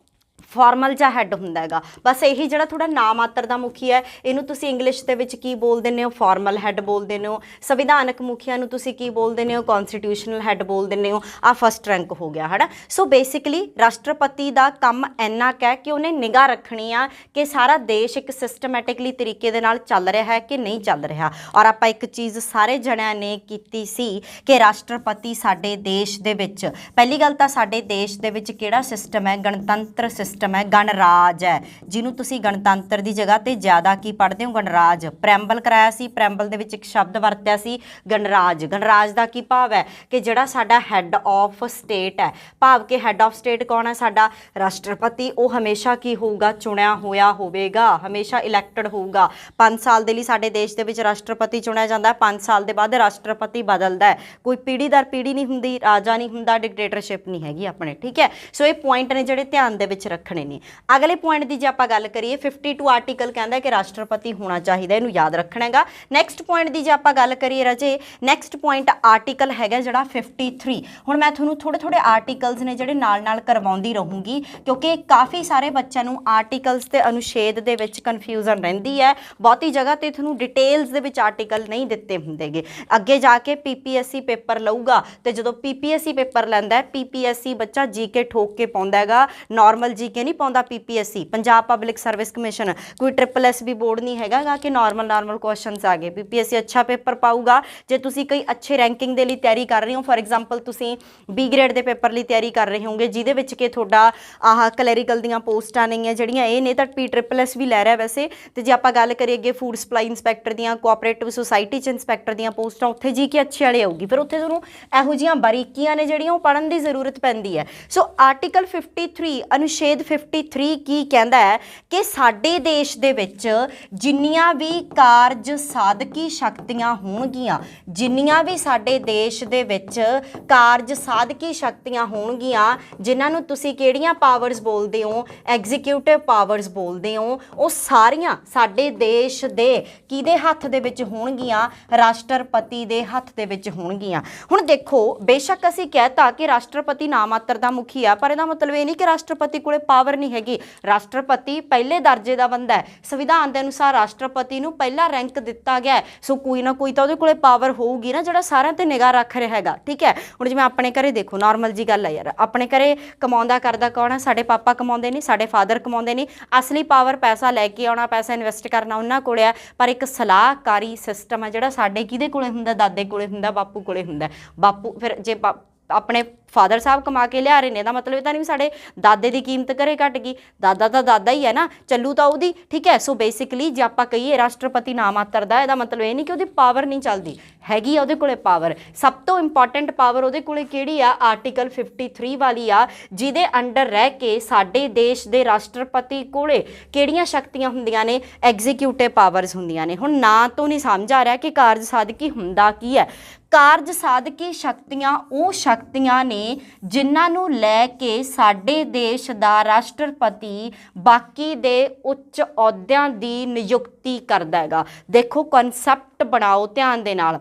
ਫਾਰਮਲ ਜਾਂ ਹੈੱਡ ਹੁੰਦਾ ਹੈਗਾ। ਬਸ ਇਹੀ ਜਿਹੜਾ ਥੋੜਾ ਨਾ ਮਾਤਰ ਦਾ ਮੁਖੀ ਹੈ, ਇਹਨੂੰ ਤੁਸੀਂ ਇੰਗਲਿਸ਼ ਦੇ ਵਿੱਚ ਕੀ ਬੋਲ ਦਿੰਦੇ ਹੋ? ਫਾਰਮਲ ਹੈੱਡ ਬੋਲ ਦਿੰਦੇ ਹੋ। ਸੰਵਿਧਾਨਕ ਮੁਖੀਆ ਨੂੰ ਤੁਸੀਂ ਕੀ ਬੋਲ ਦਿੰਦੇ ਹੋ? ਕੌਨਸਟੀਟਿਊਸ਼ਨਲ ਹੈੱਡ ਬੋਲ ਦਿੰਦੇ ਹੋ। ਆ ਫਸਟ ਰੈਂਕ ਹੋ ਗਿਆ ਹੈ ਨਾ। ਸੋ ਬੇਸਿਕਲੀ ਰਾਸ਼ਟਰਪਤੀ ਦਾ ਕੰਮ ਇੰਨਾ ਕੁ ਹੈ ਕਿ ਉਹਨੇ ਨਿਗਾਹ ਰੱਖਣੀ ਆ ਕਿ ਸਾਰਾ ਦੇਸ਼ ਇੱਕ ਸਿਸਟਮੈਟਿਕਲੀ ਤਰੀਕੇ ਦੇ ਨਾਲ ਚੱਲ ਰਿਹਾ ਹੈ ਕਿ ਨਹੀਂ ਚੱਲ ਰਿਹਾ। ਔਰ ਆਪਾਂ ਇੱਕ ਚੀਜ਼ ਸਾਰੇ ਜਣਿਆਂ ਨੇ ਕੀਤੀ ਸੀ ਕਿ ਰਾਸ਼ਟਰਪਤੀ ਸਾਡੇ ਦੇਸ਼ ਦੇ ਵਿੱਚ, ਪਹਿਲੀ ਗੱਲ ਤਾਂ ਸਾਡੇ ਦੇਸ਼ ਦੇ ਵਿੱਚ ਕਿਹੜਾ ਸਿਸਟਮ ਹੈ? ਗਣਤੰਤਰ ਸਿਸਟਮ ਹੈ, ਗਣਰਾਜ ਹੈ, ਜਿਹਨੂੰ ਤੁਸੀਂ ਗਣਤੰਤਰ ਦੀ ਜਗ੍ਹਾ ਤੇ ਜ਼ਿਆਦਾ ਕੀ ਪੜ੍ਹਦੇ ਹੋ? ਗਣਰਾਜ। ਪ੍ਰੈਂਬਲ ਕਰਾਇਆ ਸੀ, ਪ੍ਰੈਂਬਲ ਦੇ ਵਿੱਚ ਇੱਕ ਸ਼ਬਦ ਵਰਤਿਆ ਸੀ ਗਣਰਾਜ। ਗਣਰਾਜ ਦਾ ਕੀ ਭਾਵ ਹੈ? ਕਿ ਜਿਹੜਾ ਸਾਡਾ ਹੈੱਡ ਆਫ ਸਟੇਟ ਹੈ, ਭਾਵ ਕਿ ਹੈੱਡ ਆਫ ਸਟੇਟ ਕੌਣ ਹੈ? ਸਾਡਾ ਰਾਸ਼ਟਰਪਤੀ। ਉਹ ਹਮੇਸ਼ਾ ਕੀ ਹੋਊਗਾ? ਚੁਣਿਆ ਹੋਇਆ ਹੋਵੇਗਾ, ਹਮੇਸ਼ਾ ਇਲੈਕਟਡ ਹੋਊਗਾ। 5 ਸਾਲ ਦੇ ਲਈ ਸਾਡੇ ਦੇਸ਼ ਦੇ ਵਿੱਚ ਰਾਸ਼ਟਰਪਤੀ ਚੁਣਿਆ ਜਾਂਦਾ ਹੈ। 5 ਸਾਲ ਦੇ ਬਾਅਦ ਰਾਸ਼ਟਰਪਤੀ ਬਦਲਦਾ ਹੈ। ਕੋਈ ਪੀੜ੍ਹੀ ਦਰ ਪੀੜ੍ਹੀ ਨਹੀਂ ਹੁੰਦੀ, ਰਾਜਾ ਨਹੀਂ ਹੁੰਦਾ, ਡਿਕਟੇਟਰਸ਼ਿਪ ਨਹੀਂ ਹੈਗੀ ਆਪਣੇ, ਠੀਕ ਹੈ। ਸੋ ਇਹ ਪੁਆਇੰਟ ਨੇ ਜਿਹੜੇ ਧਿਆਨ ਦੇ ਵਿੱਚ ਰੱਖਣੇ ਨੇ। ਅਗਲੇ ਪੁਆਇੰਟ ਦੀ ਜੇ ਆਪਾਂ ਗੱਲ ਕਰੀਏ, 52 ਆਰਟੀਕਲ ਕਹਿੰਦਾ ਕਿ ਰਾਸ਼ਟਰਪਤੀ ਹੋਣਾ ਚਾਹੀਦਾ, ਇਹਨੂੰ ਯਾਦ ਰੱਖਣਾ ਹੈਗਾ। ਨੈਕਸਟ ਪੁਆਇੰਟ ਦੀ ਜੇ ਆਪਾਂ ਗੱਲ ਕਰੀਏ ਰਾਜੇ, ਨੈਕਸਟ ਪੁਆਇੰਟ ਆਰਟੀਕਲ ਹੈਗਾ ਜਿਹੜਾ 53। ਹੁਣ ਮੈਂ ਤੁਹਾਨੂੰ ਥੋੜੇ ਆਰਟੀਕਲਸ ਨੇ ਜਿਹੜੇ ਨਾਲ ਕਰਵਾਉਂਦੀ ਰਹੂੰਗੀ, ਕਿਉਂਕਿ ਕਾਫੀ ਸਾਰੇ ਬੱਚਿਆਂ ਨੂੰ ਆਰਟੀਕਲਸ ਤੇ ਅਨੁਛੇਦ ਦੇ ਵਿੱਚ ਕਨਫਿਊਜ਼ਨ ਰਹਿੰਦੀ ਹੈ। ਬਹੁਤੀ ਜਗ੍ਹਾ ਤੇ ਤੁਹਾਨੂੰ ਡਿਟੇਲਸ ਦੇ ਵਿੱਚ ਆਰਟੀਕਲ ਨਹੀਂ ਦਿੱਤੇ ਹੁੰਦੇਗੇ। ਅੱਗੇ ਜਾ ਕੇ PPSC ਪੇਪਰ ਲਊਗਾ, ਤੇ ਜਦੋਂ PPSC ਪੇਪਰ ਲੈਂਦਾ, PPSC ਬੱਚਾ GK ਠੋਕ ਕੇ ਪਾਉਂਦਾ ਹੈਗਾ, ਨਾਰਮਲ GK ਕੇ ਨਹੀਂ ਪਾਉਂਦਾ PPSC, Punjab public service commission, ਕੋਈ SSSB ਬੋਰਡ ਨਹੀਂ ਹੈਗਾ ਗਾ ਕਿ ਨਾਰਮਲ ਕੁਐਸਚਨਸ ਆ ਗਏ। PPSC ਅੱਛਾ ਪੇਪਰ ਪਾਊਗਾ ਜੇ ਤੁਸੀਂ ਕੋਈ ਅੱਛੇ ਰੈਂਕਿੰਗ ਦੇ ਲਈ ਤਿਆਰੀ ਕਰ ਰਹੇ ਹੋ। ਫॉर एग्जांपल ਤੁਸੀਂ B ਗ੍ਰੇਡ ਦੇ ਪੇਪਰ ਲਈ ਤਿਆਰੀ ਕਰ ਰਹੇ ਹੋਗੇ ਜਿਹਦੇ ਵਿੱਚ ਕਿ ਤੁਹਾਡਾ ਆਹ ਕਲੈਰੀਕਲ ਦੀਆਂ ਪੋਸਟਾਂ ਨਹੀਂ ਹੈ ਜਿਹੜੀਆਂ ਇਹ ਨੇ, ਤਾਂ PSSS ਵੀ ਲੈ ਰਿਹਾ ਵੈਸੇ। ਤੇ ਜੇ ਆਪਾਂ ਗੱਲ ਕਰੀਏ ਅੱਗੇ ਫੂਡ ਸਪਲਾਈ ਇੰਸਪੈਕਟਰ ਦੀਆਂ, ਕੋਆਪਰੇਟਿਵ ਸੁਸਾਇਟੀ 'ਚ ਇੰਸਪੈਕਟਰ ਦੀਆਂ ਪੋਸਟਾਂ, ਉੱਥੇ ਜੀ ਕੇ ਅੱਛੇ ਵਾਲੇ ਆਊਗੀ। ਫਿਰ ਉੱਥੇ ਤੁਹਾਨੂੰ ਇਹੋ ਜਿਹੀਆਂ ਬਾਰੀਕੀਆਂ ਨੇ ਜਿਹੜੀਆਂ ਉਹ ਪੜ੍ਹਨ ਦੀ ਜ਼ਰੂਰਤ ਪੈਂਦੀ ਹੈ। ਸੋ ਆਰਟੀਕਲ 53 ਅਨੁਛੇਦ 53 ਕੀ ਕਹਿੰਦਾ ਹੈ ਕਿ ਸਾਡੇ ਦੇਸ਼ ਦੇ ਵਿੱਚ ਜਿੰਨੀਆਂ ਵੀ ਕਾਰਜ ਸਾਧਕੀ ਸ਼ਕਤੀਆਂ ਹੋਣਗੀਆਂ, ਜਿੰਨੀਆਂ ਵੀ ਸਾਡੇ ਦੇਸ਼ ਦੇ ਵਿੱਚ ਕਾਰਜ ਸਾਧਕੀ ਸ਼ਕਤੀਆਂ ਹੋਣਗੀਆਂ, ਜਿਨ੍ਹਾਂ ਨੂੰ ਤੁਸੀਂ ਕਿਹੜੀਆਂ ਪਾਵਰਸ ਬੋਲਦੇ ਹੋ, ਐਗਜ਼ੀਕਿਊਟਿਵ ਪਾਵਰਸ ਬੋਲਦੇ ਹੋ, ਉਹ ਸਾਰੀਆਂ ਸਾਡੇ ਦੇਸ਼ ਦੇ ਕਿਹਦੇ ਹੱਥ ਦੇ ਵਿੱਚ ਹੋਣਗੀਆਂ? ਰਾਸ਼ਟਰਪਤੀ ਦੇ ਹੱਥ ਦੇ ਵਿੱਚ ਹੋਣਗੀਆਂ। ਹੁਣ ਦੇਖੋ, ਬੇਸ਼ੱਕ ਅਸੀਂ ਕਹਿਤਾ ਕਿ ਰਾਸ਼ਟਰਪਤੀ ਨਾ ਮਾਤਰ ਦਾ ਮੁਖੀ ਆ, ਪਰ ਇਹਦਾ ਮਤਲਬ ਇਹ ਨਹੀਂ ਕਿ ਰਾਸ਼ਟਰਪਤੀ ਕੋਲੇ ਪਾਵਰ ਨਹੀਂ ਹੈਗੀ। ਰਾਸ਼ਟਰਪਤੀ ਪਹਿਲੇ ਦਰਜੇ ਦਾ ਬੰਦਾ ਹੈ। ਸੰਵਿਧਾਨ ਦੇ ਅਨੁਸਾਰ ਰਾਸ਼ਟਰਪਤੀ ਨੂੰ ਪਹਿਲਾ ਰੈਂਕ ਦਿੱਤਾ ਗਿਆ, ਸੋ ਕੋਈ ਨਾ ਕੋਈ ਤਾਂ ਉਹਦੇ ਕੋਲੇ ਪਾਵਰ ਹੋਊਗੀ ਨਾ ਜਿਹੜਾ ਸਾਰਿਆਂ ਤੇ ਨਿਗਾਹ ਰੱਖ ਰਿਹਾ ਹੈਗਾ। ਠੀਕ ਹੈ, ਹੁਣ ਜਿਵੇਂ ਆਪਣੇ ਘਰੇ ਦੇਖੋ, ਨਾਰਮਲ ਜੀ ਗੱਲ ਹੈ ਯਾਰ, ਆਪਣੇ ਘਰੇ ਕਮਾਉਂਦਾ ਕਰਦਾ ਕੌਣ ਹੈ? ਸਾਡੇ ਪਾਪਾ ਕਮਾਉਂਦੇ ਨੇ, ਸਾਡੇ ਫਾਦਰ ਕਮਾਉਂਦੇ ਨੇ। ਅਸਲੀ ਪਾਵਰ ਪੈਸਾ ਲੈ ਕੇ ਆਉਣਾ, ਪੈਸਾ ਇਨਵੈਸਟ ਕਰਨਾ ਉਹਨਾਂ ਕੋਲੇ ਹੈ, ਪਰ ਇੱਕ ਸਲਾਹਕਾਰੀ ਸਿਸਟਮ ਹੈ ਜਿਹੜਾ ਸਾਡੇ ਕਿਹਦੇ ਕੋਲੇ ਹੁੰਦਾ? ਦਾਦੇ ਕੋਲੇ ਹੁੰਦਾ, ਬਾਪੂ ਕੋਲੇ ਹੁੰਦਾ। ਬਾਪੂ ਫਿਰ ਜੇ ਆਪਣੇ ਫਾਦਰ ਸਾਹਿਬ ਕਮਾ ਕੇ ਲਿਆ ਰਹੇ ਨੇ, ਇਹਦਾ ਮਤਲਬ ਇਹ ਤਾਂ ਨਹੀਂ ਵੀ ਸਾਡੇ ਦਾਦੇ ਦੀ ਕੀਮਤ ਘਰੇ ਘਟ ਗਈ। ਦਾਦਾ ਤਾਂ ਦਾਦਾ ਹੀ ਹੈ ਨਾ, ਚੱਲੂ ਤਾਂ ਉਹਦੀ। ਠੀਕ ਹੈ, ਸੋ ਬੇਸਿਕਲੀ ਜੇ ਆਪਾਂ ਕਹੀਏ ਰਾਸ਼ਟਰਪਤੀ ਨਾ ਮਾਤਰ ਦਾ, ਇਹਦਾ ਮਤਲਬ ਇਹ ਨਹੀਂ ਕਿ ਉਹਦੀ ਪਾਵਰ ਨਹੀਂ ਚੱਲਦੀ, ਹੈਗੀ ਆ ਉਹਦੇ ਕੋਲੇ ਪਾਵਰ। ਸਭ ਤੋਂ ਇੰਪੋਰਟੈਂਟ ਪਾਵਰ ਉਹਦੇ ਕੋਲੇ ਕਿਹੜੀ ਆ? ਆਰਟੀਕਲ 53 ਵਾਲੀ ਆ, ਜਿਹਦੇ ਅੰਡਰ ਰਹਿ ਕੇ ਸਾਡੇ ਦੇਸ਼ ਦੇ ਰਾਸ਼ਟਰਪਤੀ ਕੋਲੇ ਕਿਹੜੀਆਂ ਸ਼ਕਤੀਆਂ ਹੁੰਦੀਆਂ ਨੇ? ਐਗਜ਼ੀਕਿਊਟਿਵ ਪਾਵਰਸ ਹੁੰਦੀਆਂ ਨੇ। ਹੁਣ ਨਾਂ ਤੋਂ ਨਹੀਂ ਸਮਝ ਆ ਰਿਹਾ ਕਿ ਕਾਰਜ ਸਾਧਕੀ ਹੁੰਦਾ ਕੀ ਹੈ। ਕਾਰਜ ਸਾਧਕੀ ਸ਼ਕਤੀਆਂ ਉਹ ਸ਼ਕਤੀਆਂ ਨੇ ਜਿਨ੍ਹਾਂ ਨੂੰ ਲੈ ਕੇ ਸਾਡੇ ਦੇਸ਼ ਦਾ ਰਾਸ਼ਟਰਪਤੀ ਬਾਕੀ ਦੇ ਉੱਚ ਅਹੁਦਿਆਂ ਦੀ ਨਿਯੁਕਤੀ ਕਰਦਾ ਹੈਗਾ। ਦੇਖੋ, ਕਨਸੈਪਟ ਬਣਾਓ ਧਿਆਨ ਦੇ ਨਾਲ,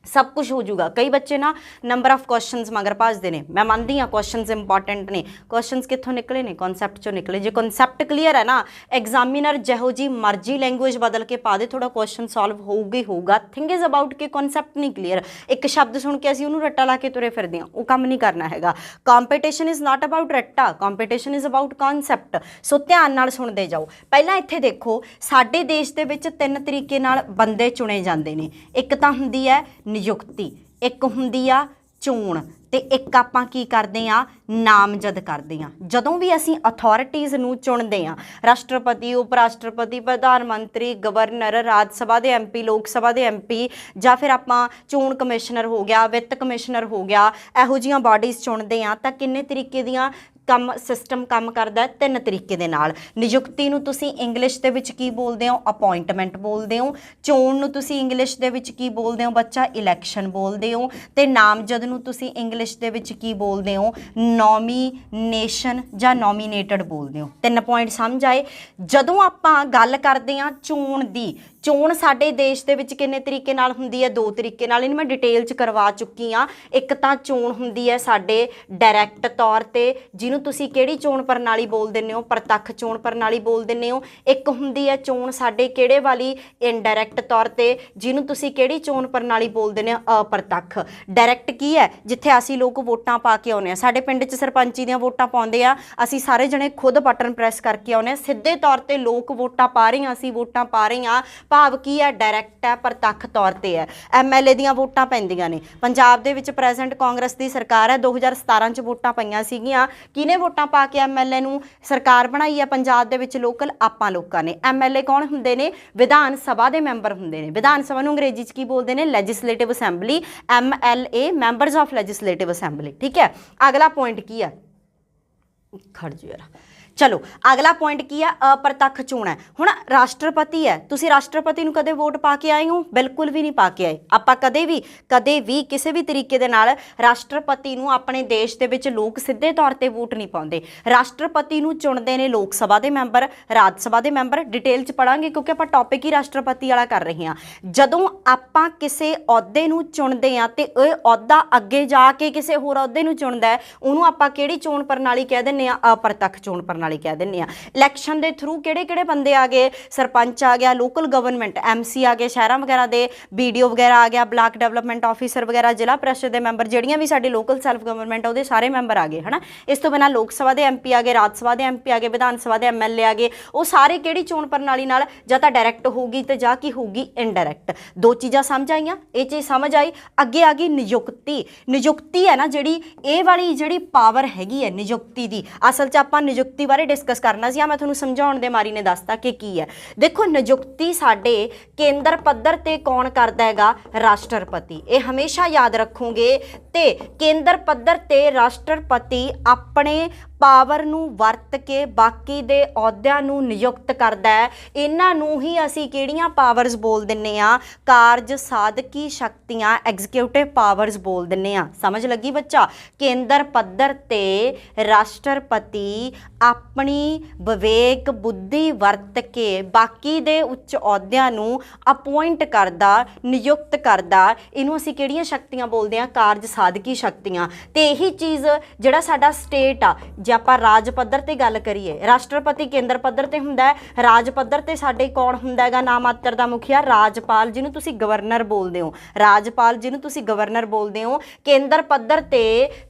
ਸਭ ਕੁਝ ਹੋ ਜਾਊਗਾ। ਕਈ ਬੱਚੇ ਨਾ ਨੰਬਰ ਆਫ ਕੁਐਸਚਨਸ ਮਗਰ ਭੱਜਦੇ ਨੇ। ਮੈਂ ਮੰਨਦੀ ਹਾਂ ਕੁਐਸਚਨਸ ਇੰਪੋਰਟੈਂਟ ਨੇ, ਕੁਐਸਚਨਸ ਕਿੱਥੋਂ ਨਿਕਲੇ ਨੇ? ਕਨਸੈਪਟ ਚੋਂ ਨਿਕਲੇ। ਜੇ ਕਨਸੈਪਟ ਕਲੀਅਰ ਹੈ ਨਾ, ਐਗਜ਼ਾਮੀਨਰ ਜਿਹੋ ਜੀ ਮਰਜ਼ੀ ਲੈਂਗੁਏਜ ਬਦਲ ਕੇ ਪਾ ਦੇ, ਥੋੜਾ ਕੁਐਸਚਨ ਸੋਲਵ ਹੋਊਗਾ ਹੀ ਹੋਊਗਾ। ਥਿੰਗ ਇਜ਼ ਅਬਾਊਟ ਕਿ ਕਨਸੈਪਟ ਨਹੀਂ ਕਲੀਅਰ। ਇੱਕ ਸ਼ਬਦ ਸੁਣ ਕੇ ਅਸੀਂ ਉਹਨੂੰ ਰੱਟਾ ਲਾ ਕੇ ਤੁਰੇ ਫਿਰਦੇ ਹਾਂ, ਉਹ ਕੰਮ ਨਹੀਂ ਕਰਨਾ ਹੈਗਾ। ਕੰਪੀਟੀਸ਼ਨ ਇਜ਼ ਨਾਟ ਅਬਾਊਟ ਰੱਟਾ, competition is about concept. So ਧਿਆਨ ਨਾਲ ਸੁਣਦੇ ਜਾਓ। ਪਹਿਲਾਂ ਇੱਥੇ ਦੇਖੋ, ਸਾਡੇ ਦੇਸ਼ ਦੇ ਵਿੱਚ 3 ਤਰੀਕੇ ਨਾਲ ਬੰਦੇ ਚੁਣੇ ਜਾਂਦੇ ਨੇ। ਇੱਕ ਤਾਂ ਹੁੰਦੀ ਹੈ ਨਿਯੁਕਤੀ, ਇੱਕ ਹੁੰਦੀ ਆ ਚੋਣ, ਤੇ ਇੱਕ ਆਪਾਂ ਕੀ ਕਰਦੇ ਆ? ਨਾਮਜ਼ਦ ਕਰਦੇ ਆ। ਜਦੋਂ ਵੀ ਅਸੀਂ ਅਥਾਰਟੀਜ਼ ਨੂੰ ਚੁਣਦੇ ਆ, ਰਾਸ਼ਟਰਪਤੀ, ਉਪ ਰਾਸ਼ਟਰਪਤੀ, ਪ੍ਰਧਾਨ ਮੰਤਰੀ, ਗਵਰਨਰ, ਰਾਜ ਸਭਾ ਦੇ MP, ਲੋਕ ਸਭਾ ਦੇ MP, ਜਾਂ ਫਿਰ ਆਪਾਂ ਚੋਣ ਕਮਿਸ਼ਨਰ ਹੋ ਗਿਆ, ਵਿੱਤ ਕਮਿਸ਼ਨਰ ਹੋ ਗਿਆ, ਇਹੋ ਜਿਹੀਆਂ ਬਾਡੀਜ਼ ਚੁਣਦੇ ਆ, ਤਾਂ ਕਿੰਨੇ ਤਰੀਕੇ ਦੀਆਂ ਸਿਸਟਮ ਕੰਮ ਕਰਦਾ ਹੈ? 3 ਤਰੀਕੇ ਦੇ ਨਾਲ। ਨਿਯੁਕਤੀ ਨੂੰ ਤੁਸੀਂ ਇੰਗਲਿਸ਼ ਦੇ ਵਿੱਚ ਕੀ ਬੋਲਦੇ ਹੋ? ਅਪਾਇੰਟਮੈਂਟ ਬੋਲਦੇ ਹੋ। ਚੋਣ ਨੂੰ ਤੁਸੀਂ ਇੰਗਲਿਸ਼ ਦੇ ਵਿੱਚ ਕੀ ਬੋਲਦੇ ਹੋ ਬੱਚਾ? ਇਲੈਕਸ਼ਨ ਬੋਲਦੇ ਹੋ। ਤੇ ਨਾਮਜ਼ਦ ਨੂੰ ਤੁਸੀਂ ਇੰਗਲਿਸ਼ ਦੇ ਵਿੱਚ ਕੀ ਬੋਲਦੇ ਹੋ? ਨੋਮੀਨੇਸ਼ਨ ਜਾਂ ਨੋਮੀਨੇਟਡ ਬੋਲਦੇ ਹੋ। 3 ਪੁਆਇੰਟ ਸਮਝ ਆਏ? ਜਦੋਂ ਆਪਾਂ ਗੱਲ ਕਰਦੇ ਹਾਂ ਚੋਣ ਦੀ, ਚੋਣ ਸਾਡੇ ਦੇਸ਼ ਦੇ ਵਿੱਚ ਕਿੰਨੇ ਤਰੀਕੇ ਨਾਲ ਹੁੰਦੀ ਹੈ? 2 ਤਰੀਕੇ ਨਾਲ। ਇਹਨੂੰ ਮੈਂ ਡਿਟੇਲ 'ਚ ਕਰਵਾ ਚੁੱਕੀ ਹਾਂ। ਇੱਕ ਤਾਂ ਚੋਣ ਹੁੰਦੀ ਹੈ ਸਾਡੇ ਡਾਇਰੈਕਟ ਤੌਰ 'ਤੇ, ਜਿਹਨੂੰ ਤੁਸੀਂ ਕਿਹੜੀ ਚੋਣ ਪ੍ਰਣਾਲੀ ਬੋਲ ਦਿੰਦੇ ਹੋ? ਪ੍ਰਤੱਖ ਚੋਣ ਪ੍ਰਣਾਲੀ ਬੋਲ ਦਿੰਦੇ ਹੋ। ਇੱਕ ਹੁੰਦੀ ਹੈ ਚੋਣ ਸਾਡੇ ਕਿਹੜੇ ਵਾਲੀ? ਇਨਡਾਇਰੈਕਟ ਤੌਰ 'ਤੇ, ਜਿਹਨੂੰ ਤੁਸੀਂ ਕਿਹੜੀ ਚੋਣ ਪ੍ਰਣਾਲੀ ਬੋਲ ਦਿੰਦੇ ਹੋ? ਅਪ੍ਰਤੱਖ। ਡਾਇਰੈਕਟ ਕੀ ਹੈ? ਜਿੱਥੇ ਅਸੀਂ ਲੋਕ ਵੋਟਾਂ ਪਾ ਕੇ ਆਉਂਦੇ ਹਾਂ। ਸਾਡੇ ਪਿੰਡ 'ਚ ਸਰਪੰਚੀ ਦੀਆਂ ਵੋਟਾਂ ਪਾਉਂਦੇ ਆ, ਅਸੀਂ ਸਾਰੇ ਜਣੇ ਖੁਦ ਬਟਨ ਪ੍ਰੈਸ ਕਰਕੇ ਆਉਂਦੇ ਹਾਂ। ਸਿੱਧੇ ਤੌਰ 'ਤੇ ਲੋਕ ਵੋਟਾਂ ਪਾ ਰਹੇ ਹਾਂ, ਅਸੀਂ ਵੋਟਾਂ ਪਾ ਰਹੇ ਹਾਂ। ਭਾਵ ਕੀ ਹੈ? ਡਾਇਰੈਕਟ ਹੈ, ਪ੍ਰਤੱਖ ਤੌਰ 'ਤੇ ਹੈ। MLA ਦੀਆਂ ਵੋਟਾਂ ਪੈਂਦੀਆਂ ਨੇ। ਪੰਜਾਬ ਦੇ ਵਿੱਚ ਪ੍ਰੈਜ਼ੈਂਟ ਕਾਂਗਰਸ ਦੀ ਸਰਕਾਰ ਹੈ। 2017 'ਚ ਵੋਟਾਂ ਪਈਆਂ ਸੀਗੀਆਂ। ਕਿਹਨੇ ਵੋਟਾਂ ਪਾ ਕੇ MLA ਨੂੰ ਸਰਕਾਰ ਬਣਾਈ ਹੈ ਪੰਜਾਬ ਦੇ ਵਿੱਚ? ਲੋਕਲ ਆਪਾਂ ਲੋਕਾਂ ਨੇ। MLA ਕੌਣ ਹੁੰਦੇ ਨੇ? ਵਿਧਾਨ ਸਭਾ ਦੇ ਮੈਂਬਰ ਹੁੰਦੇ ਨੇ। ਵਿਧਾਨ ਸਭਾ ਨੂੰ ਅੰਗਰੇਜ਼ੀ 'ਚ ਕੀ ਬੋਲਦੇ ਨੇ? Legislative assembly. MLA members of legislative assembly. ਠੀਕ ਹੈ, ਅਗਲਾ ਪੁਆਇੰਟ ਕੀ ਹੈ? ਖੜ ਜਾਓ ਯਾਰ। ਚਲੋ, ਅਗਲਾ ਪੁਆਇੰਟ ਕੀ ਆ? ਅਪ੍ਰਤੱਖ ਚੋਣ ਹੈ। ਹੁਣ ਰਾਸ਼ਟਰਪਤੀ ਹੈ, ਤੁਸੀਂ ਰਾਸ਼ਟਰਪਤੀ ਨੂੰ ਕਦੇ ਵੋਟ ਪਾ ਕੇ ਆਏ ਹੋ? ਬਿਲਕੁਲ ਵੀ ਨਹੀਂ ਪਾ ਕੇ ਆਏ। ਆਪਾਂ ਕਦੇ ਵੀ ਕਿਸੇ ਵੀ ਤਰੀਕੇ ਦੇ ਨਾਲ ਰਾਸ਼ਟਰਪਤੀ ਨੂੰ ਆਪਣੇ ਦੇਸ਼ ਦੇ ਵਿੱਚ ਲੋਕ ਸਿੱਧੇ ਤੌਰ 'ਤੇ ਵੋਟ ਨਹੀਂ ਪਾਉਂਦੇ। ਰਾਸ਼ਟਰਪਤੀ ਨੂੰ ਚੁਣਦੇ ਨੇ ਲੋਕ ਸਭਾ ਦੇ ਮੈਂਬਰ, ਰਾਜ ਸਭਾ ਦੇ ਮੈਂਬਰ। ਡਿਟੇਲ 'ਚ ਪੜਾਂਗੇ ਕਿਉਂਕਿ ਆਪਾਂ ਟੌਪਿਕ ਹੀ ਰਾਸ਼ਟਰਪਤੀ ਵਾਲਾ ਕਰ ਰਹੇ ਹਾਂ। ਜਦੋਂ ਆਪਾਂ ਕਿਸੇ ਅਹੁਦੇ ਨੂੰ ਚੁਣਦੇ ਹਾਂ ਤੇ ਇਹ ਅਹੁਦਾ ਅੱਗੇ ਜਾ ਕੇ ਕਿਸੇ ਹੋਰ ਅਹੁਦੇ ਨੂੰ ਚੁਣਦਾ ਹੈ, ਉਹਨੂੰ ਆਪਾਂ ਕਿਹੜੀ ਚੋਣ ਪ੍ਰਣਾਲੀ ਕਹਿ ਦਿੰਦੇ ਹਾਂ? ਅਪ੍ਰਤੱਖ ਚੋਣ ਪ੍ਰਣਾਲੀ। ਪ੍ਰਣਾਲੀ ਕਹਿ ਦਿੰਦੇ ਆ। ਇਲੈਕਸ਼ਨ ਦੇ ਥਰੂ ਕਿਹੜੇ ਬੰਦੇ ਆ ਗਏ, ਸਰਪੰਚ ਆ ਗਿਆ, ਲੋਕਲ ਗਵਰਨਮੈਂਟ MC ਆ ਗਏ ਸ਼ਹਿਰਾਂ ਵਗੈਰਾ ਦੇ, BDO ਵਗੈਰਾ ਆ ਗਿਆ, ਬਲਾਕ ਡਿਵੈਲਪਮੈਂਟ ਆਫਿਸਰ ਵਗੈਰਾ, ਜ਼ਿਲ੍ਹਾ ਪ੍ਰੀਸ਼ਦ ਦੇ ਮੈਂਬਰ, ਜਿਹੜੀਆਂ ਵੀ ਸਾਡੇ ਲੋਕਲ ਸੈਲਫ ਗਵਰਨਮੈਂਟ ਉਹਦੇ ਸਾਰੇ ਮੈਂਬਰ ਆ ਗਏ ਹੈ ਨਾ। ਇਸ ਤੋਂ ਬਿਨਾਂ ਲੋਕ ਸਭਾ ਦੇ MP ਆ ਗਏ, ਰਾਜ ਸਭਾ ਦੇ MP ਆ ਗਏ, ਵਿਧਾਨ ਸਭਾ ਦੇ MLA ਆ ਗਏ। ਉਹ ਸਾਰੇ ਕਿਹੜੀ ਚੋਣ ਪ੍ਰਣਾਲੀ ਨਾਲ, ਜਾਂ ਤਾਂ ਡਾਇਰੈਕਟ ਹੋਊਗੀ ਤੇ ਜਾਂ ਕੀ ਹੋਊਗੀ ਇਨਡਾਇਰੈਕਟ। ਦੋ ਚੀਜ਼ਾਂ ਸਮਝ ਆਈਆਂ, ਇਹ ਚੀਜ਼ ਸਮਝ ਆਈ। ਅੱਗੇ ਆ ਗਈ ਨਿਯੁਕਤੀ। ਨਿਯੁਕਤੀ ਹੈ ਨਾ ਜਿਹੜੀ, ਇਹ ਵਾਲੀ ਜਿਹੜੀ ਪਾਵਰ ਹੈਗੀ ਹੈ ਨਿਯੁਕਤੀ ਦੀ, ਅਸਲ 'ਚ ਆਪਾਂ ਨਿਯੁਕਤੀ ਬਾਰੇ ਡਿਸਕਸ ਕਰਨਾ ਸੀ। ਮੈਂ ਤੁਹਾਨੂੰ ਸਮਝਾਉਣ ਦੇ ਮਾਰੀ ਨੇ ਦੱਸਤਾ ਕਿ ਕੀ ਹੈ। ਦੇਖੋ ਨਿਯੁਕਤੀ ਸਾਡੇ ਕੇਂਦਰ ਪੱਧਰ ਤੇ ਕੌਣ ਕਰਦਾ ਹੈਗਾ, ਰਾਸ਼ਟਰਪਤੀ। ਇਹ ਹਮੇਸ਼ਾ ਯਾਦ ਰੱਖੋਗੇ। ਤੇ ਕੇਂਦਰ ਪੱਧਰ ਤੇ ਰਾਸ਼ਟਰਪਤੀ ਆਪਣੇ ਪਾਵਰ ਨੂੰ ਵਰਤ ਕੇ ਬਾਕੀ ਦੇ ਅਹੁਦਿਆਂ ਨੂੰ ਨਿਯੁਕਤ ਕਰਦਾ ਹੈ। ਇਹਨਾਂ ਨੂੰ ਹੀ ਅਸੀਂ ਕਿਹੜੀਆਂ ਪਾਵਰਸ ਬੋਲ ਦਿੰਨੇ ਆ, ਕਾਰਜ ਸਾਧਕੀ ਸ਼ਕਤੀਆਂ, ਐਗਜ਼ੀਕਿਊਟਿਵ ਪਾਵਰਸ ਬੋਲ ਦਿੰਨੇ ਆ। ਸਮਝ ਲੱਗੀ ਬੱਚਾ। ਕੇਂਦਰ ਪੱਧਰ ਤੇ ਰਾਸ਼ਟਰਪਤੀ ਆਪਣੀ ਵਿਵੇਕ ਬੁੱਧੀ ਵਰਤ ਕੇ ਬਾਕੀ ਦੇ ਉੱਚ ਅਹੁਦਿਆਂ ਨੂੰ ਅਪੋਇੰਟ ਕਰਦਾ, ਨਿਯੁਕਤ ਕਰਦਾ। ਇਹਨੂੰ ਅਸੀਂ ਕਿਹੜੀਆਂ ਸ਼ਕਤੀਆਂ ਬੋਲਦੇ ਆ, ਕਾਰਜ ਸਾਧਕੀ ਸ਼ਕਤੀਆਂ। ਤੇ ਇਹੀ ਚੀਜ਼ ਜਿਹੜਾ ਸਾਡਾ ਸਟੇਟ ਆ, ਜੇ ਆਪਾਂ ਰਾਜ ਪੱਧਰ ਤੇ ਗੱਲ ਕਰੀਏ, ਰਾਸ਼ਟਰਪਤੀ ਕੇਂਦਰ ਪੱਧਰ ਤੇ ਹੁੰਦਾ ਹੈ। ਰਾਜ ਪੱਧਰ ਤੇ ਸਾਡੇ ਕੌਣ ਹੁੰਦਾ ਹੈਗਾ, ਨਾਮਾਤਰ ਦਾ ਮੁਖੀਆ ਰਾਜਪਾਲ, ਜਿਹਨੂੰ ਤੁਸੀਂ ਗਵਰਨਰ ਬੋਲਦੇ ਹੋ। ਰਾਜਪਾਲ ਜਿਹਨੂੰ ਤੁਸੀਂ ਗਵਰਨਰ ਬੋਲਦੇ ਹੋ। ਕੇਂਦਰ ਪੱਧਰ ਤੇ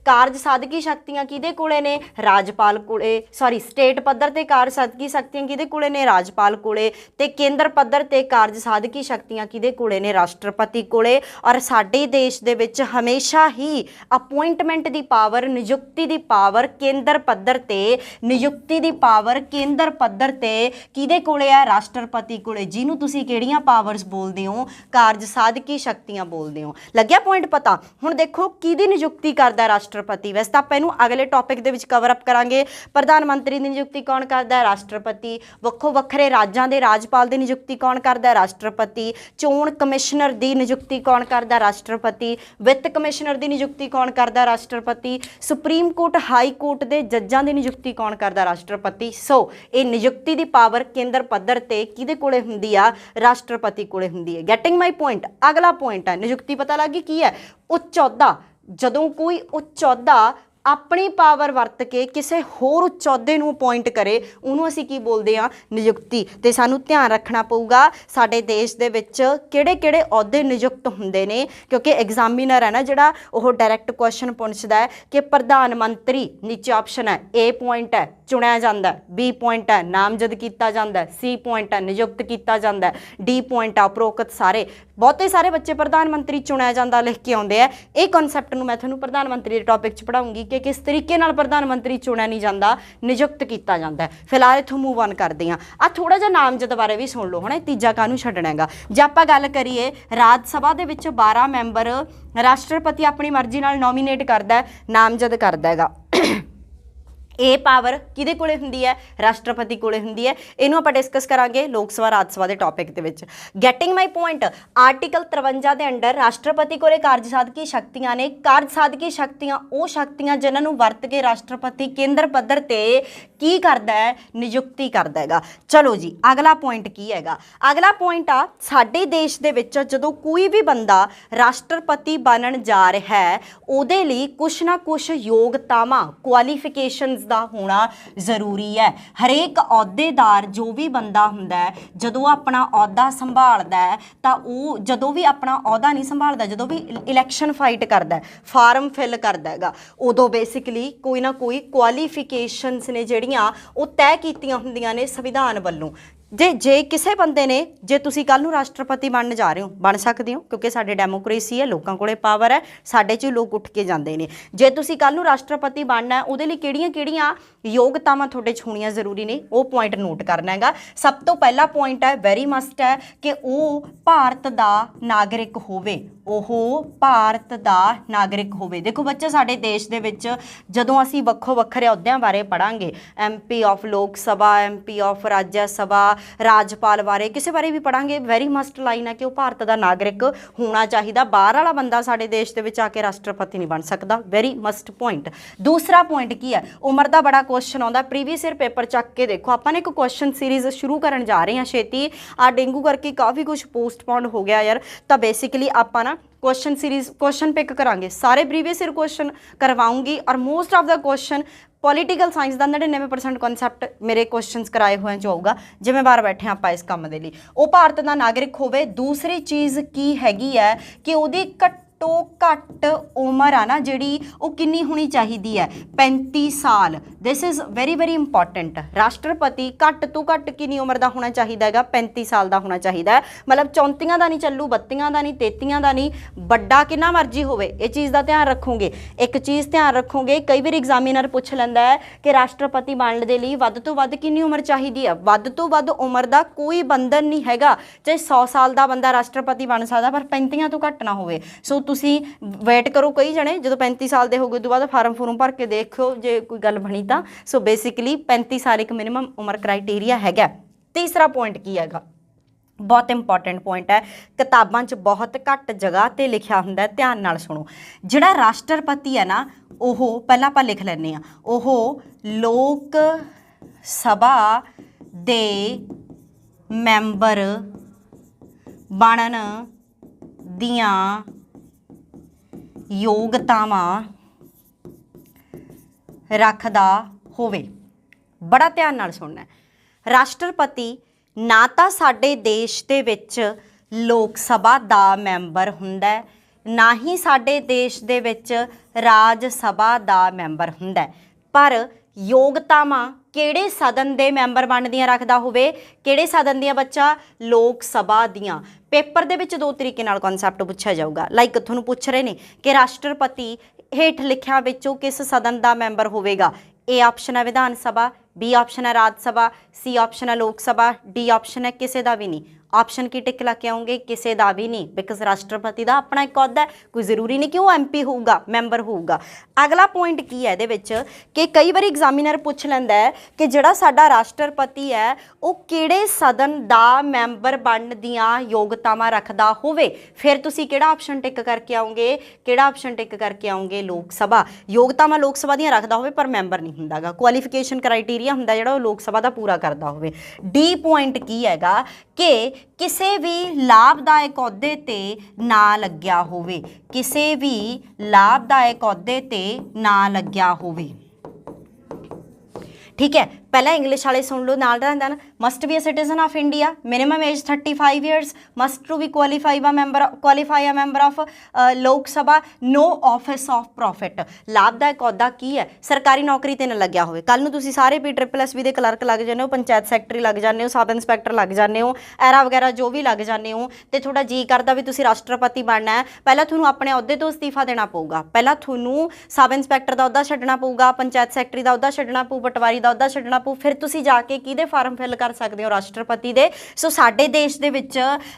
ਕਾਰਜ ਸਾਧਕੀ ਸ਼ਕਤੀਆਂ ਕਿਹਦੇ ਕੋਲੇ ਨੇ, ਰਾਜਪਾਲ ਕੋਲੇ। ਸਟੇਟ ਪੱਧਰ ਤੇ ਕਾਰਜ ਸਾਧਕੀ ਸ਼ਕਤੀਆਂ ਕਿਹਦੇ ਕੋਲੇ ਨੇ, ਰਾਜਪਾਲ ਕੋਲੇ। ਤੇ ਕੇਂਦਰ ਪੱਧਰ ਤੇ ਕਾਰਜ ਸਾਧਕੀ ਸ਼ਕਤੀਆਂ ਕਿਹਦੇ ਕੋਲੇ ਨੇ, ਰਾਸ਼ਟਰਪਤੀ ਕੋਲੇ। ਔਰ ਸਾਡੇ ਦੇਸ਼ ਦੇ ਵਿੱਚ ਹਮੇਸ਼ਾ ਹੀ ਅਪੁਆਇੰਟਮੈਂਟ ਦੀ ਪਾਵਰ, ਨਿਯੁਕਤੀ ਦੀ ਪਾਵਰ ਕੇਂਦਰ ਪੱਧਰ ਤੇ, ਨਿਯੁਕਤੀ ਦੀ ਪਾਵਰ ਕੇਂਦਰ ਪੱਧਰ ਤੇ ਕਿਹਦੇ ਕੋਲੇ ਆ, ਰਾਸ਼ਟਰਪਤੀ ਕੋਲੇ, ਜਿਹਨੂੰ ਤੁਸੀਂ ਕਿਹੜੀਆਂ ਪਾਵਰਸ ਬੋਲਦੇ ਹੋ, ਕਾਰਜ ਸਾਧਕੀ ਸ਼ਕਤੀਆਂ ਬੋਲਦੇ ਹੋ। ਲੱਗਿਆ ਪੁਆਇੰਟ ਪਤਾ। ਹੁਣ ਦੇਖੋ ਕਿਹਦੀ ਨਿਯੁਕਤੀ ਕਰਦਾ ਰਾਸ਼ਟਰਪਤੀ। ਵੈਸੇ ਤਾਂ ਆਪਾਂ ਇਹਨੂੰ ਅਗਲੇ ਟੌਪਿਕ ਦੇ ਵਿੱਚ ਕਵਰ ਅਪ ਕਰਾਂਗੇ। ਪ੍ਰਧਾਨ ਮੰਤਰੀ ਦੀ ਨਿਯੁਕਤੀ ਕੌਣ ਕਰਦਾ ਹੈ, ਰਾਸ਼ਟਰਪਤੀ। ਵੱਖੋ ਵੱਖਰੇ ਰਾਜਾਂ ਦੇ ਰਾਜਪਾਲ ਦੀ ਨਿਯੁਕਤੀ ਕੌਣ ਕਰਦਾ ਹੈ, ਰਾਸ਼ਟਰਪਤੀ। ਚੋਣ ਕਮਿਸ਼ਨਰ ਦੀ ਨਿਯੁਕਤੀ ਕੌਣ ਕਰਦਾ, ਰਾਸ਼ਟਰਪਤੀ। ਵਿੱਤ ਕਮਿਸ਼ਨਰ ਦੀ ਨਿਯੁਕਤੀ ਕੌਣ ਕਰਦਾ, ਰਾਸ਼ਟਰਪਤੀ। ਸੁਪਰੀਮ ਕੋਰਟ, ਹਾਈ ਕੋਰਟ ਦੇ ਜੱਜਾਂ ਦੀ ਨਿਯੁਕਤੀ ਕੌਣ ਕਰਦਾ, ਰਾਸ਼ਟਰਪਤੀ। ਸੋ ਇਹ ਨਿਯੁਕਤੀ ਦੀ ਪਾਵਰ ਕੇਂਦਰ ਪੱਧਰ ਤੇ ਕਿਹਦੇ ਕੋਲੇ ਹੁੰਦੀ ਆ, ਰਾਸ਼ਟਰਪਤੀ ਕੋਲੇ ਹੁੰਦੀ ਹੈ। ਗੈਟਿੰਗ ਮਾਈ ਪੁਆਇੰਟ। ਅਗਲਾ ਪੁਆਇੰਟ ਹੈ ਨਿਯੁਕਤੀ। ਪਤਾ ਲੱਗ ਗਈ ਕੀ ਹੈ, ਉੱਚ ਅਹੁਦਾ। ਜਦੋਂ ਕੋਈ ਉੱਚ ਅਹੁਦਾ ਆਪਣੀ ਪਾਵਰ ਵਰਤ ਕੇ ਕਿਸੇ ਹੋਰ ਉੱਚ ਅਹੁਦੇ ਨੂੰ ਅਪੋਇੰਟ ਕਰੇ, ਉਹਨੂੰ ਅਸੀਂ ਕੀ ਬੋਲਦੇ ਹਾਂ, ਨਿਯੁਕਤੀ। ਤੇ ਸਾਨੂੰ ਧਿਆਨ ਰੱਖਣਾ ਪਊਗਾ ਸਾਡੇ ਦੇਸ਼ ਦੇ ਵਿੱਚ ਕਿਹੜੇ ਅਹੁਦੇ ਨਿਯੁਕਤ ਹੁੰਦੇ ਨੇ, ਕਿਉਂਕਿ ਐਗਜ਼ਾਮੀਨਰ ਹੈ ਨਾ ਜਿਹੜਾ, ਉਹ ਡਾਇਰੈਕਟ ਕੁਐਸਚਨ ਪੁੱਛਦਾ ਹੈ ਕਿ ਪ੍ਰਧਾਨ ਮੰਤਰੀ, ਨੀਚੇ ਆਪਸ਼ਨ ਹੈ, A ਪੁਆਇੰਟ ਹੈ ਚੁਣਿਆ ਜਾਂਦਾ, B ਪੁਆਇੰਟ ਹੈ ਨਾਮਜ਼ਦ ਕੀਤਾ ਜਾਂਦਾ, C ਪੁਆਇੰਟ ਹੈ ਨਿਯੁਕਤ ਕੀਤਾ ਜਾਂਦਾ, D ਪੁਆਇੰਟ ਆ ਉਪਰੋਕਤ ਸਾਰੇ। ਬਹੁਤੇ ਸਾਰੇ ਬੱਚੇ ਪ੍ਰਧਾਨ ਮੰਤਰੀ ਚੁਣਿਆ ਜਾਂਦਾ ਲਿਖ ਕੇ ਆਉਂਦੇ ਆ। ਇਹ ਕਨਸੈਪਟ ਨੂੰ ਮੈਂ ਤੁਹਾਨੂੰ ਪ੍ਰਧਾਨ ਮੰਤਰੀ ਦੇ ਟੌਪਿਕ 'ਚ ਪੜ੍ਹਾਉਂਗੀ ਕਿ ਕਿਸ ਤਰੀਕੇ ਨਾਲ ਪ੍ਰਧਾਨ ਮੰਤਰੀ ਚੁਣਿਆ ਨਹੀਂ ਜਾਂਦਾ, ਨਿਯੁਕਤ ਕੀਤਾ ਜਾਂਦਾ। ਫਿਲਹਾਲ ਇੱਥੋਂ ਮੂਵ ਆਨ ਕਰਦੇ ਹਾਂ। ਆ ਥੋੜਾ ਜਿਹਾ ਨਾਮਜ਼ਦ ਬਾਰੇ ਵੀ ਸੁਣ ਲਓ, ਹੈ ਨਾ, ਤੀਜਾ ਕਾਹਨੂੰ ਛੱਡਣਾ ਹੈਗਾ। ਜੇ ਆਪਾਂ ਗੱਲ ਕਰੀਏ ਰਾਜ ਸਭਾ ਦੇ ਵਿੱਚ 12 ਮੈਂਬਰ ਰਾਸ਼ਟਰਪਤੀ ਆਪਣੀ ਮਰਜ਼ੀ ਨਾਲ ਨੋਮੀਨੇਟ ਕਰਦਾ, ਨਾਮਜ਼ਦ ਕਰਦਾ ਹੈਗਾ। ਇਹ ਪਾਵਰ ਕਿਹਦੇ ਕੋਲੇ ਹੁੰਦੀ ਹੈ, ਰਾਸ਼ਟਰਪਤੀ ਕੋਲੇ ਹੁੰਦੀ ਹੈ। ਇਹਨੂੰ ਆਪਾਂ ਡਿਸਕਸ ਕਰਾਂਗੇ ਲੋਕ ਸਭਾ ਰਾਜ ਸਭਾ ਦੇ ਟੌਪਿਕ ਦੇ ਵਿੱਚ। ਗੈਟਿੰਗ ਮਾਈ ਪੁਆਇੰਟ। ਆਰਟੀਕਲ 53 ਦੇ ਅੰਡਰ ਰਾਸ਼ਟਰਪਤੀ ਕੋਲੇ ਕਾਰਜ ਸਾਧਕੀ ਸ਼ਕਤੀਆਂ ਨੇ। ਕਾਰਜ ਸਾਧਕੀ ਸ਼ਕਤੀਆਂ ਉਹ ਸ਼ਕਤੀਆਂ ਜਿਨ੍ਹਾਂ ਨੂੰ ਵਰਤ ਕੇ ਰਾਸ਼ਟਰਪਤੀ ਕੇਂਦਰ ਪੱਧਰ ਤੇ ਕੀ ਕਰਦਾ ਹੈ, ਨਿਯੁਕਤੀ ਕਰਦਾ ਹੈਗਾ। ਚਲੋ ਜੀ ਅਗਲਾ ਪੁਆਇੰਟ ਕੀ ਹੈਗਾ। ਅਗਲਾ ਪੁਆਇੰਟ ਆ, ਸਾਡੇ ਦੇਸ਼ ਦੇ ਵਿੱਚ ਜਦੋਂ ਕੋਈ ਵੀ ਬੰਦਾ ਰਾਸ਼ਟਰਪਤੀ ਬਣਨ ਜਾ ਰਿਹਾ ਹੈ, ਉਹਦੇ ਲਈ ਕੁਛ ਨਾ ਕੁਛ ਯੋਗਤਾਵਾਂ, ਕੁਆਲੀਫਿਕੇਸ਼ਨਸ ਦਾ ਹੋਣਾ ਜ਼ਰੂਰੀ ਹੈ। ਹਰੇਕ ਅਹੁਦੇਦਾਰ ਜੋ ਵੀ ਬੰਦਾ ਹੁੰਦਾ ਹੈ, ਜਦੋਂ ਆਪਣਾ ਅਹੁਦਾ ਸੰਭਾਲਦਾ ਹੈ, ਤਾਂ ਉਹ ਜਦੋਂ ਵੀ ਆਪਣਾ ਅਹੁਦਾ ਨਹੀਂ ਸੰਭਾਲਦਾ, ਜਦੋਂ ਵੀ ਇਲੈਕਸ਼ਨ ਫਾਈਟ ਕਰਦਾ, ਫਾਰਮ ਫਿਲ ਕਰਦਾ ਹੈਗਾ, ਉਦੋਂ ਬੇਸਿਕਲੀ ਕੋਈ ਨਾ ਕੋਈ ਕੁਆਲੀਫਿਕੇਸ਼ਨਸ ਨੇ ਜਿਹੜੀਆਂ ਉਹ ਤੈਅ ਕੀਤੀਆਂ ਹੁੰਦੀਆਂ ਨੇ ਸੰਵਿਧਾਨ ਵੱਲੋਂ। ਜੇ ਕਿਸੇ ਬੰਦੇ ਨੇ, ਜੇ ਤੁਸੀਂ ਕੱਲ੍ਹ ਨੂੰ ਰਾਸ਼ਟਰਪਤੀ ਬਣਨ ਜਾ ਰਹੇ ਹੋ, ਬਣ ਸਕਦੇ ਹੋ ਕਿਉਂਕਿ ਸਾਡੇ ਡੈਮੋਕ੍ਰੇਸੀ ਹੈ, ਲੋਕਾਂ ਕੋਲੇ ਪਾਵਰ ਹੈ, ਸਾਡੇ 'ਚ ਲੋਕ ਉੱਠ ਕੇ ਜਾਂਦੇ ਨੇ। ਜੇ ਤੁਸੀਂ ਕੱਲ੍ਹ ਨੂੰ ਰਾਸ਼ਟਰਪਤੀ ਬਣਨਾ, ਉਹਦੇ ਲਈ ਕਿਹੜੀਆਂ ਯੋਗਤਾਵਾਂ ਤੁਹਾਡੇ 'ਚ ਹੋਣੀਆਂ ਜ਼ਰੂਰੀ ਨੇ, ਉਹ ਪੁਆਇੰਟ ਨੋਟ ਕਰਨਾ ਹੈਗਾ। ਸਭ ਤੋਂ ਪਹਿਲਾ ਪੁਆਇੰਟ ਹੈ, ਵੈਰੀ ਮਸਟ ਹੈ, ਕਿ ਉਹ ਭਾਰਤ ਦਾ ਨਾਗਰਿਕ ਹੋਵੇ। ਉਹ ਭਾਰਤ ਦਾ ਨਾਗਰਿਕ ਹੋਵੇ। ਦੇਖੋ ਬੱਚੇ, ਸਾਡੇ ਦੇਸ਼ ਦੇ ਵਿੱਚ ਜਦੋਂ ਅਸੀਂ ਵੱਖੋ ਵੱਖਰੇ ਅਹੁਦਿਆਂ ਬਾਰੇ ਪੜ੍ਹਾਂਗੇ, MP ਆਫ ਲੋਕ ਸਭਾ, MP ਆਫ ਰਾਜ ਸਭਾ, ਰਾਜਪਾਲ ਬਾਰੇ, ਕਿਸੇ ਬਾਰੇ ਵੀ ਪੜ੍ਹਾਂਗੇ, ਵੈਰੀ ਮਸਟ ਲਾਈਨ ਹੈ ਕਿ ਉਹ ਭਾਰਤ ਦਾ ਨਾਗਰਿਕ ਹੋਣਾ ਚਾਹੀਦਾ। ਬਾਹਰ ਵਾਲਾ ਬੰਦਾ ਸਾਡੇ ਦੇਸ਼ ਦੇ ਵਿੱਚ ਆ ਕੇ ਰਾਸ਼ਟਰਪਤੀ ਨਹੀਂ ਬਣ ਸਕਦਾ। Very must point. ਦੂਸਰਾ ਪੁਆਇੰਟ ਕੀ ਹੈ, ਉਮਰ ਦਾ ਬੜਾ ਕੁਐਸਚਨ ਆਉਂਦਾ, ਪ੍ਰੀਵੀਅਸ ਈਅਰ ਪੇਪਰ ਚੱਕ ਕੇ ਦੇਖੋ। ਆਪਾਂ ਨੇ ਇੱਕ ਕੁਐਸਚਨ ਸੀਰੀਜ਼ ਸ਼ੁਰੂ ਕਰਨ ਜਾ ਰਹੇ ਹਾਂ ਛੇਤੀ। ਆ ਡੇਂਗੂ ਕਰਕੇ ਕਾਫੀ ਕੁਝ ਪੋਸਟਪੋਨ ਹੋ ਗਿਆ ਯਾਰ, ਤਾਂ ਬੇਸਿਕਲੀ ਆਪਾਂ ਨਾ क्वेश्चन सीरीज क्वेश्चन पिक करांगे, सारे प्रीवियस ईयर क्वेश्चन करवाऊंगी और most of the question political science का 99% कॉन्सैप्ट मेरे क्वेश्चनस कराए हुए जो होगा जिम्मेवार बैठे आप इस काम के लिए वो भारत का नागरिक होवे। दूसरी चीज़ की हैगी है कि उहदी घट्टो घट्ट उम्र आ ना जिहड़ी वो कितनी होनी चाहिए है 35 साल। This is very very important. राष्ट्रपति घट्ट तो घट्ट कितनी उम्र का होना चाहिए है 35 साल का होना चाहिए है। मतलब 34 का नहीं चलू, 32 का नहीं, 33 का नहीं, बड़ा कितना मर्जी होवे। ये चीज़ का ध्यान रखोगे। एक चीज़ ध्यान रखोगे, कई बार एग्जामिनर पूछ लैंदा है कि राष्ट्रपति बनने के लिए वध तो वध कितनी उम्र चाहिए है। वध तो वध उम्र का कोई बंधन नहीं हैगा, चाहे 100 साल का बंदा राष्ट्रपति बन सकता पर 35 तो घट्ट ना होवे। सो तुसी वेट करो कई जने जो 35 साल के हो गए तो बाद फार्म फूरम भर के देखो जे कोई गल बनी तो। सो बेसिकली 35 साल एक मिनिमम उम्र क्राइटेरिया हैगा। तीसरा पॉइंट की हैगा, बहुत इंपॉर्टेंट पॉइंट है, किताबां च बहुत घट जगह ते लिखिया हुंदा है, ध्यान नाल सुनो। जिहड़ा राष्ट्रपति है ना ओह पहला आपां लिख लैंदे आ, ओह लोक सभा दे मैंबर बनन दियां योगतावां रखदा होवे। बड़ा ध्यान नाल सुनना है। राष्ट्रपति ना तो साडे देश दे विच लोक सभा दा मैंबर हुंदा है, ना ही साडे देश दे विच राज सभा दा मैंबर हुंदा है, पर योगतावां किहड़े सदन दे मैंबर बनदियां रखदा होवे, किहड़े सदन दियां बच्चा, लोक सभा दियां। पेपर दे विच दो तरीके नाल कॉन्सैप्ट पूछा जाऊगा। लाइक तुहानूं पुछ रहे ने कि राष्ट्रपति हेठ लिखिया विचों किस सदन दा मैंबर होवेगा। ए ऑप्शन है विधान सभा, बी ऑप्शन है राज्य सभा, सी ऑप्शन है लोक सभा, डी ऑप्शन है किसी का भी नहीं। ऑप्शन की टिक ला के आऊँगे, किसी का भी नहीं, बिकॉज राष्ट्रपति का अपना एक अहुदा है, कोई जरूरी नहीं कि वो MP होगा, मैंबर होगा। अगला पॉइंट की है ये कि कई बार एग्जामिनर पूछ लैंदा है कि जिहड़ा साडा राष्ट्रपति है वो किहड़े सदन का मैंबर बन दियां योगतावां रखदा होवे। फिर तुसीं किहड़ा ऑप्शन टिक करके आओगे, किहड़ा ऑप्शन टिक करके आओगे, लोक सभा। योगतावां लोक सभा दियां रखदा होवे पर मैंबर नहीं हुंदा गा, क्वालीफिकेशन क्राइटेरिया हुंदा जिहड़ा वो लोक सभा दा पूरा करदा होवे। डी पॉइंट की हैगा कि किसी भी लाभदायक अहुदे ते ना लग्या होवे, किसी भी लाभदायक अहुदे ते ना लग्या होवे। ठीक है, पहला इंग्लिश वाले सुन लो नाल रहंदा ना, must be a citizen of India, minimum age 35 years, must to be qualify a member of Lok Sabha, no office of profit. लाभदायक अहुदा की है, सरकारी नौकरी ते ना लग्या होवे। कल नूं तुसीं सारे PSSB दे क्लर्क लग जाने हो, पंचायत सैकटरी लग जाने हो, सब इंस्पैक्टर लग जाने हो, एरा वगैरह जो भी लग जाने हो, तो थोड़ा जी करदा भी तुसीं राष्ट्रपति बनना है, पहला तुहानूं अपने अहुदे तो इस्तीफा देना पऊगा। पहला तुहानूं सब इंस्पैक्टर का अहुदा छड्डना पऊगा, पंचायत सैकटरी का अहुदा छड्डना पऊ, पटवारी का अहुदा छड्डना पऊ, फिर तुसीं जाके किहदे फार्म फिल कर सकते हो, राष्ट्रपति दे। सो साडे देश दे विच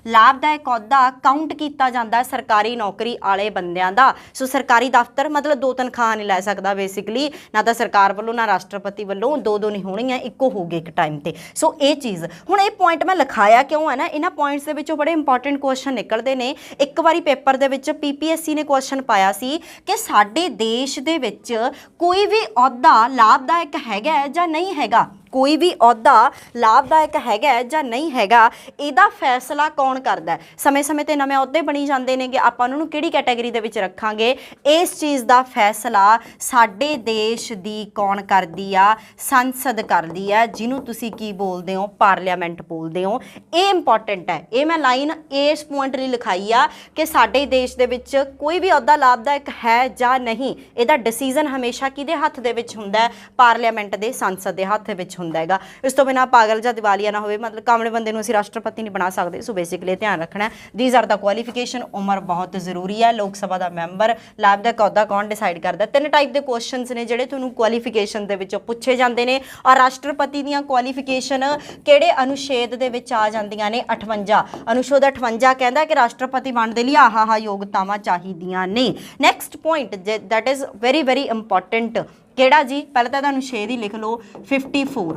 लाभदायक अहुदा काउंट किया जाता है सरकारी नौकरी वाले बंदियां दा। सो सरकारी दफ्तर मतलब दो तनख्वाह नहीं लै सकदा बेसिकली, ना तो सरकार वालों ना राष्ट्रपति वालों, दो नहीं होणियां, इक्को होगे एक टाइम ते। सो ये चीज़ हुण ये पॉइंट मैं लिखाया क्यों है ना, इन्हां पॉइंट्स दे विचों बड़े इंपॉर्टेंट क्वेश्चन निकलते हैं। एक बारी पेपर दे विच PPSC ने क्वेश्चन पाया सी कि साडे देश दे विच कोई भी अहुदा लाभदायक हैगा जां नहीं हैगा, कोई भी अहुदा लाभदायक हैगा जां नहीं हैगा, इहदा फैसला कौन करदा है। समय समय ते नਵੇਂ अहुदे बनी जांदे ने कि आपां उहनूं किहड़ी कैटेगरी दे विच रखांगे, इस चीज़ दा फैसला साडे देश दी कौन करदी आ, संसद करदी है, जिन्हों तुसीं की बोलदे हो, पार्लियामेंट बोलदे हो। ये इंपॉर्टेंट है, ये मैं लाइन इस पॉइंट लई लिखाई आ कि साडे देश दे विच कोई भी अहुदा लाभदायक है जां नहीं, इहदा डिसीजन हमेशा किहदे हत्थ दे विच हुंदा है, पार्लियामेंट दे संसद दे हत्थ विच ਹੁੰਦਾ ਹੈਗਾ। ਇਸ ਤੋਂ ਬਿਨਾਂ ਪਾਗਲ ਜਾਂ ਦਿਵਾਲੀਆ ਨਾ ਹੋਵੇ, मतलब ਕਾਮਲੇ ਬੰਦੇ ਨੂੰ ਅਸੀਂ ਰਾਸ਼ਟਰਪਤੀ नहीं बना सकते। सो बेसिकली ध्यान रखना है, दीज आर द क्वालीफिकेशन, उम्र बहुत जरूरी है, लोक सभा का मैंबर, लाभदायक अहुदा कौन डिसाइड करता है। 3 टाइप के क्वेश्चनस ने ਜਿਹੜੇ ਤੁਹਾਨੂੰ क्वालीफिकेशन ਦੇ ਵਿੱਚੋਂ ਪੁੱਛੇ ਜਾਂਦੇ ਨੇ। और राष्ट्रपति ਦੀਆਂ क्वालीफिकेशन ਕਿਹੜੇ अनुच्छेद ਦੇ ਵਿੱਚ ਆ ਜਾਂਦੀਆਂ ਨੇ, 58 अनुच्छेद 58 ਕਹਿੰਦਾ ਕਿ ਰਾਸ਼ਟਰਪਤੀ ਬਣਨ ਦੇ ਲਈ ਆਹ ਯੋਗਤਾਵਾਂ ਚਾਹੀਦੀਆਂ ਨੇ। Next point that is very very important ਕਿਹੜਾ ਜੀ, ਪਹਿਲਾਂ ਤਾਂ अनुच्छेद ही लिख लो 54।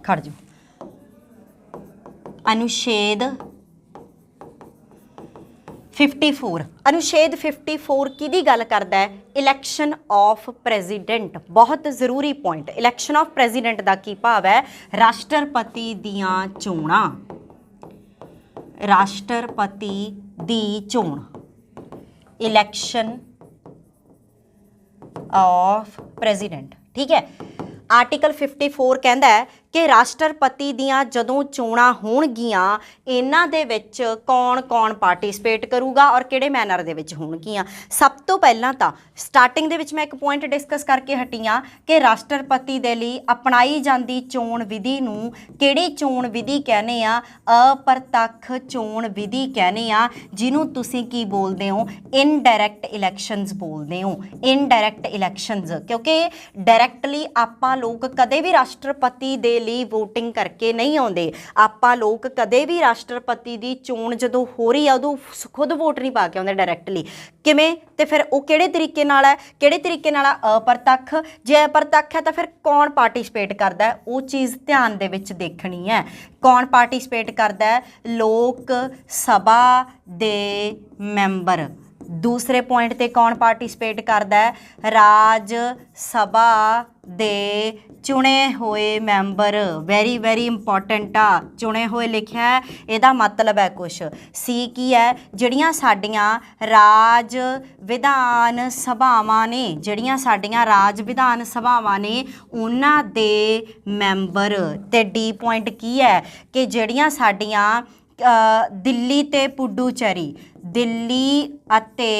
खड़ जाओ, अनुच्छेद 54। अनुच्छेद 54 किहदी गल करदा है, इलैक्शन ऑफ प्रेजिडेंट। बहुत जरूरी पॉइंट, इलैक्शन ऑफ प्रेजिडेंट का की भाव है, राष्ट्रपति दियां चोणां। ਰਾਸ਼ਟਰਪਤੀ ਦੀ ਚੋਣ, ਇਲੈਕਸ਼ਨ ऑफ प्रेजिडेंट। ठीक है, आर्टिकल 54 कहता है कि राष्ट्रपति दियां जदों चोणां होणगियां इन्हां दे विच कौन कौन पार्टिसिपेट करूगा और किहड़े मैनर दे विच होणगियां। सब तो पहलां तां स्टार्टिंग दे विच मैं एक पॉइंट डिस्कस करके हटी हां कि राष्ट्रपति दे लई अपनाई जांदी चोण विधि नूं किहड़ी चोण विधि कहने आ, अप्रत्यक्ष चोण विधि कहने आ, जिन्हों तुसीं की बोलदे हो इनडायरैक्ट इलैक्शनस बोलदे हो, इनडायरैक्ट इलैक्शनस। क्योंकि डायरैक्टली आपां लोग कदे भी राष्ट्रपति दे ਲਈ ਵੋਟਿੰਗ ਕਰਕੇ ਨਹੀਂ ਆਉਂਦੇ। ਆਪਾਂ ਲੋਕ ਕਦੇ ਵੀ ਰਾਸ਼ਟਰਪਤੀ ਦੀ ਚੋਣ ਜਦੋਂ ਹੋ ਰਹੀ ਆ ਉਦੋਂ ਖੁਦ ਵੋਟ ਨਹੀਂ ਪਾ ਕੇ ਆਉਂਦੇ ਡਾਇਰੈਕਟਲੀ। ਕਿਵੇਂ? ਤੇ ਫਿਰ ਉਹ ਕਿਹੜੇ ਤਰੀਕੇ ਨਾਲ ਹੈ? ਕਿਹੜੇ ਤਰੀਕੇ ਨਾਲ ਆ? ਅਪਰਤੱਖ। ਜੇ ਅਪਰਤੱਖ ਹੈ ਤਾਂ ਫਿਰ ਕੌਣ ਪਾਰਟਿਸਿਪੇਟ ਕਰਦਾ ਹੈ? ਉਹ ਚੀਜ਼ ਧਿਆਨ ਦੇ ਵਿੱਚ ਦੇਖਣੀ ਹੈ। ਕੌਣ ਪਾਰਟਿਸਿਪੇਟ ਕਰਦਾ ਹੈ? ਲੋਕ ਸਭਾ ਦੇ ਮੈਂਬਰ। दूसरे पॉइंट ते कौन पार्टिसिपेट करता है? राज सभा दे चुने हुए मैंबर। वेरी वेरी इंपॉर्टेंट आ, चुने हुए लिखा है, ਇਹਦਾ मतलब है कुछ। सी की है? ਜਿਹੜੀਆਂ ਸਾਡੀਆਂ ਰਾਜ ਵਿਧਾਨ ਸਭਾਵਾਂ ਨੇ, ਜਿਹੜੀਆਂ ਸਾਡੀਆਂ ਰਾਜ ਵਿਧਾਨ ਸਭਾਵਾਂ ਨੇ ਉਹਨਾਂ ਦੇ ਮੈਂਬਰ। ਤੇ ਡੀ ਪੁਆਇੰਟ ਕੀ ਹੈ ਕਿ ਜਿਹੜੀਆਂ ਸਾਡੀਆਂ ਦਿੱਲੀ ਤੇ ਪੁਡੂਚੇਰੀ, ਦਿੱਲੀ ਅਤੇ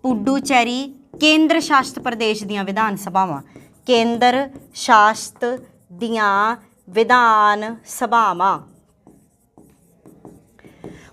ਪੁਡੂਚੇਰੀ ਕੇਂਦਰ ਸ਼ਾਸਿਤ ਪ੍ਰਦੇਸ਼ ਦੀਆਂ ਵਿਧਾਨ ਸਭਾਵਾਂ, ਕੇਂਦਰ ਸ਼ਾਸਿਤ ਦੀਆਂ ਵਿਧਾਨ ਸਭਾਵਾਂ।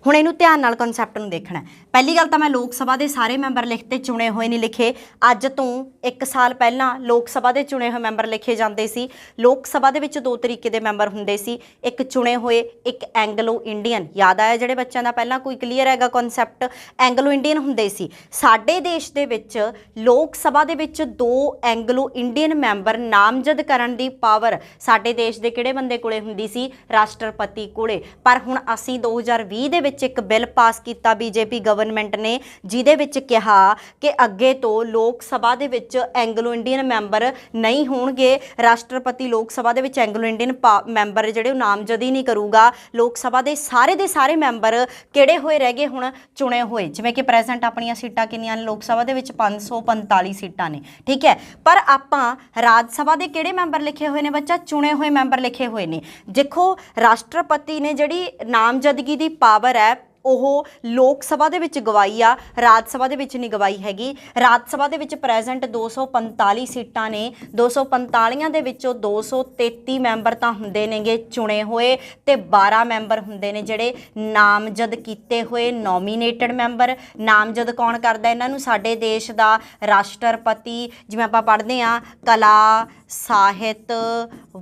ਹੁਣ ਇਹਨੂੰ ਧਿਆਨ ਨਾਲ ਕਨਸੈਪਟ ਨੂੰ ਦੇਖਣਾ। ਪਹਿਲੀ ਗੱਲ ਤਾਂ ਮੈਂ ਲੋਕ ਸਭਾ ਦੇ ਸਾਰੇ ਮੈਂਬਰ ਲਿਖਤੇ, ਚੁਣੇ ਹੋਏ ਨਹੀਂ ਲਿਖੇ। ਅੱਜ ਤੋਂ 1 ਸਾਲ ਪਹਿਲਾਂ ਲੋਕ ਸਭਾ ਦੇ ਚੁਣੇ ਹੋਏ ਮੈਂਬਰ ਲਿਖੇ ਜਾਂਦੇ ਸੀ। ਲੋਕ ਸਭਾ ਦੇ ਵਿੱਚ 2 ਤਰੀਕੇ ਦੇ ਮੈਂਬਰ ਹੁੰਦੇ ਸੀ, ਇੱਕ ਚੁਣੇ ਹੋਏ, ਇੱਕ ਐਂਗਲੋ ਇੰਡੀਅਨ। ਯਾਦ ਆਇਆ ਜਿਹੜੇ ਬੱਚਿਆਂ ਦਾ ਪਹਿਲਾਂ ਕੋਈ ਕਲੀਅਰ ਹੈਗਾ ਕਨਸੈਪਟ? ਐਂਗਲੋ ਇੰਡੀਅਨ ਹੁੰਦੇ ਸੀ। ਸਾਡੇ ਦੇਸ਼ ਦੇ ਵਿੱਚ ਲੋਕ ਸਭਾ ਦੇ ਵਿੱਚ 2 ਐਂਗਲੋ ਇੰਡੀਅਨ ਮੈਂਬਰ ਨਾਮਜ਼ਦ ਕਰਨ ਦੀ ਪਾਵਰ ਸਾਡੇ ਦੇਸ਼ ਦੇ ਕਿਹੜੇ ਬੰਦੇ ਕੋਲੇ ਹੁੰਦੀ ਸੀ? ਰਾਸ਼ਟਰਪਤੀ ਕੋਲੇ। ਪਰ ਹੁਣ ਅਸੀਂ 2020 ਦੇ ਵਿੱਚ ਇੱਕ ਬਿੱਲ ਪਾਸ ਕੀਤਾ ਬੀਜੇਪੀ ਗਵਰਨਮੈਂਟ ਨੇ, ਜਿਹਦੇ ਵਿੱਚ ਕਿਹਾ ਕਿ ਅੱਗੇ ਤੋਂ ਲੋਕ ਸਭਾ ਦੇ ਵਿੱਚ ਐਂਗਲੋ ਇੰਡੀਅਨ ਮੈਂਬਰ ਨਹੀਂ ਹੋਣਗੇ। ਰਾਸ਼ਟਰਪਤੀ ਲੋਕ ਸਭਾ ਦੇ ਵਿੱਚ ਐਂਗਲੋ ਇੰਡੀਅਨ ਮੈਂਬਰ ਜਿਹੜੇ ਉਹ ਨਾਮਜ਼ਦ ਹੀ ਨਹੀਂ ਕਰੂਗਾ। ਲੋਕ ਸਭਾ ਦੇ ਸਾਰੇ ਮੈਂਬਰ ਕਿਹੜੇ ਹੋਏ ਰਹਿ ਗਏ? ਹੁਣ ਚੁਣੇ ਹੋਏ। ਜਿਵੇਂ ਕਿ ਪ੍ਰੈਜ਼ੈਂਟ ਆਪਣੀਆਂ ਸੀਟਾਂ ਕਿੰਨੀਆਂ ਨੇ ਲੋਕ ਸਭਾ ਦੇ ਵਿੱਚ? 545 ਸੀਟਾਂ ਨੇ। ਠੀਕ ਹੈ, ਪਰ ਆਪਾਂ ਰਾਜ ਸਭਾ ਦੇ ਕਿਹੜੇ ਮੈਂਬਰ ਲਿਖੇ ਹੋਏ ਨੇ ਬੱਚਾ? ਚੁਣੇ ਹੋਏ ਮੈਂਬਰ ਲਿਖੇ ਹੋਏ ਨੇ। ਦੇਖੋ, ਰਾਸ਼ਟਰਪਤੀ ਨੇ ਜਿਹੜੀ ਨਾਮਜ਼ਦਗੀ ਦੀ ਪਾਵਰ ਹੈ ਉਹ ਲੋਕ ਸਭਾ ਦੇ ਵਿੱਚ ਗਵਾਈ ਆ, ਰਾਜ ਸਭਾ ਦੇ ਵਿੱਚ ਨਹੀਂ ਗਵਾਈ ਹੈਗੀ। ਰਾਜ ਸਭਾ ਦੇ ਵਿੱਚ ਪ੍ਰੈਜ਼ੈਂਟ 245 ਸੀਟਾਂ ਨੇ। 245 ਦੇ ਵਿੱਚੋਂ 233 ਮੈਂਬਰ ਤਾਂ ਹੁੰਦੇ ਨੇਗੇ ਚੁਣੇ ਹੋਏ ਤੇ 12 ਮੈਂਬਰ ਹੁੰਦੇ ਨੇ ਜਿਹੜੇ ਨਾਮਜ਼ਦ ਕੀਤੇ ਹੋਏ, ਨੋਮੀਨੇਟਡ ਮੈਂਬਰ। ਨਾਮਜ਼ਦ ਕੌਣ ਕਰਦਾ ਇਹਨਾਂ ਨੂੰ? ਸਾਡੇ ਦੇਸ਼ ਦਾ ਰਾਸ਼ਟਰਪਤੀ। ਜਿਵੇਂ ਆਪਾਂ ਪੜ੍ਹਦੇ ਹਾਂ ਕਲਾ, ਸਾਹਿਤ,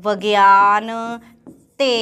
ਵਿਗਿਆਨ ਤੇ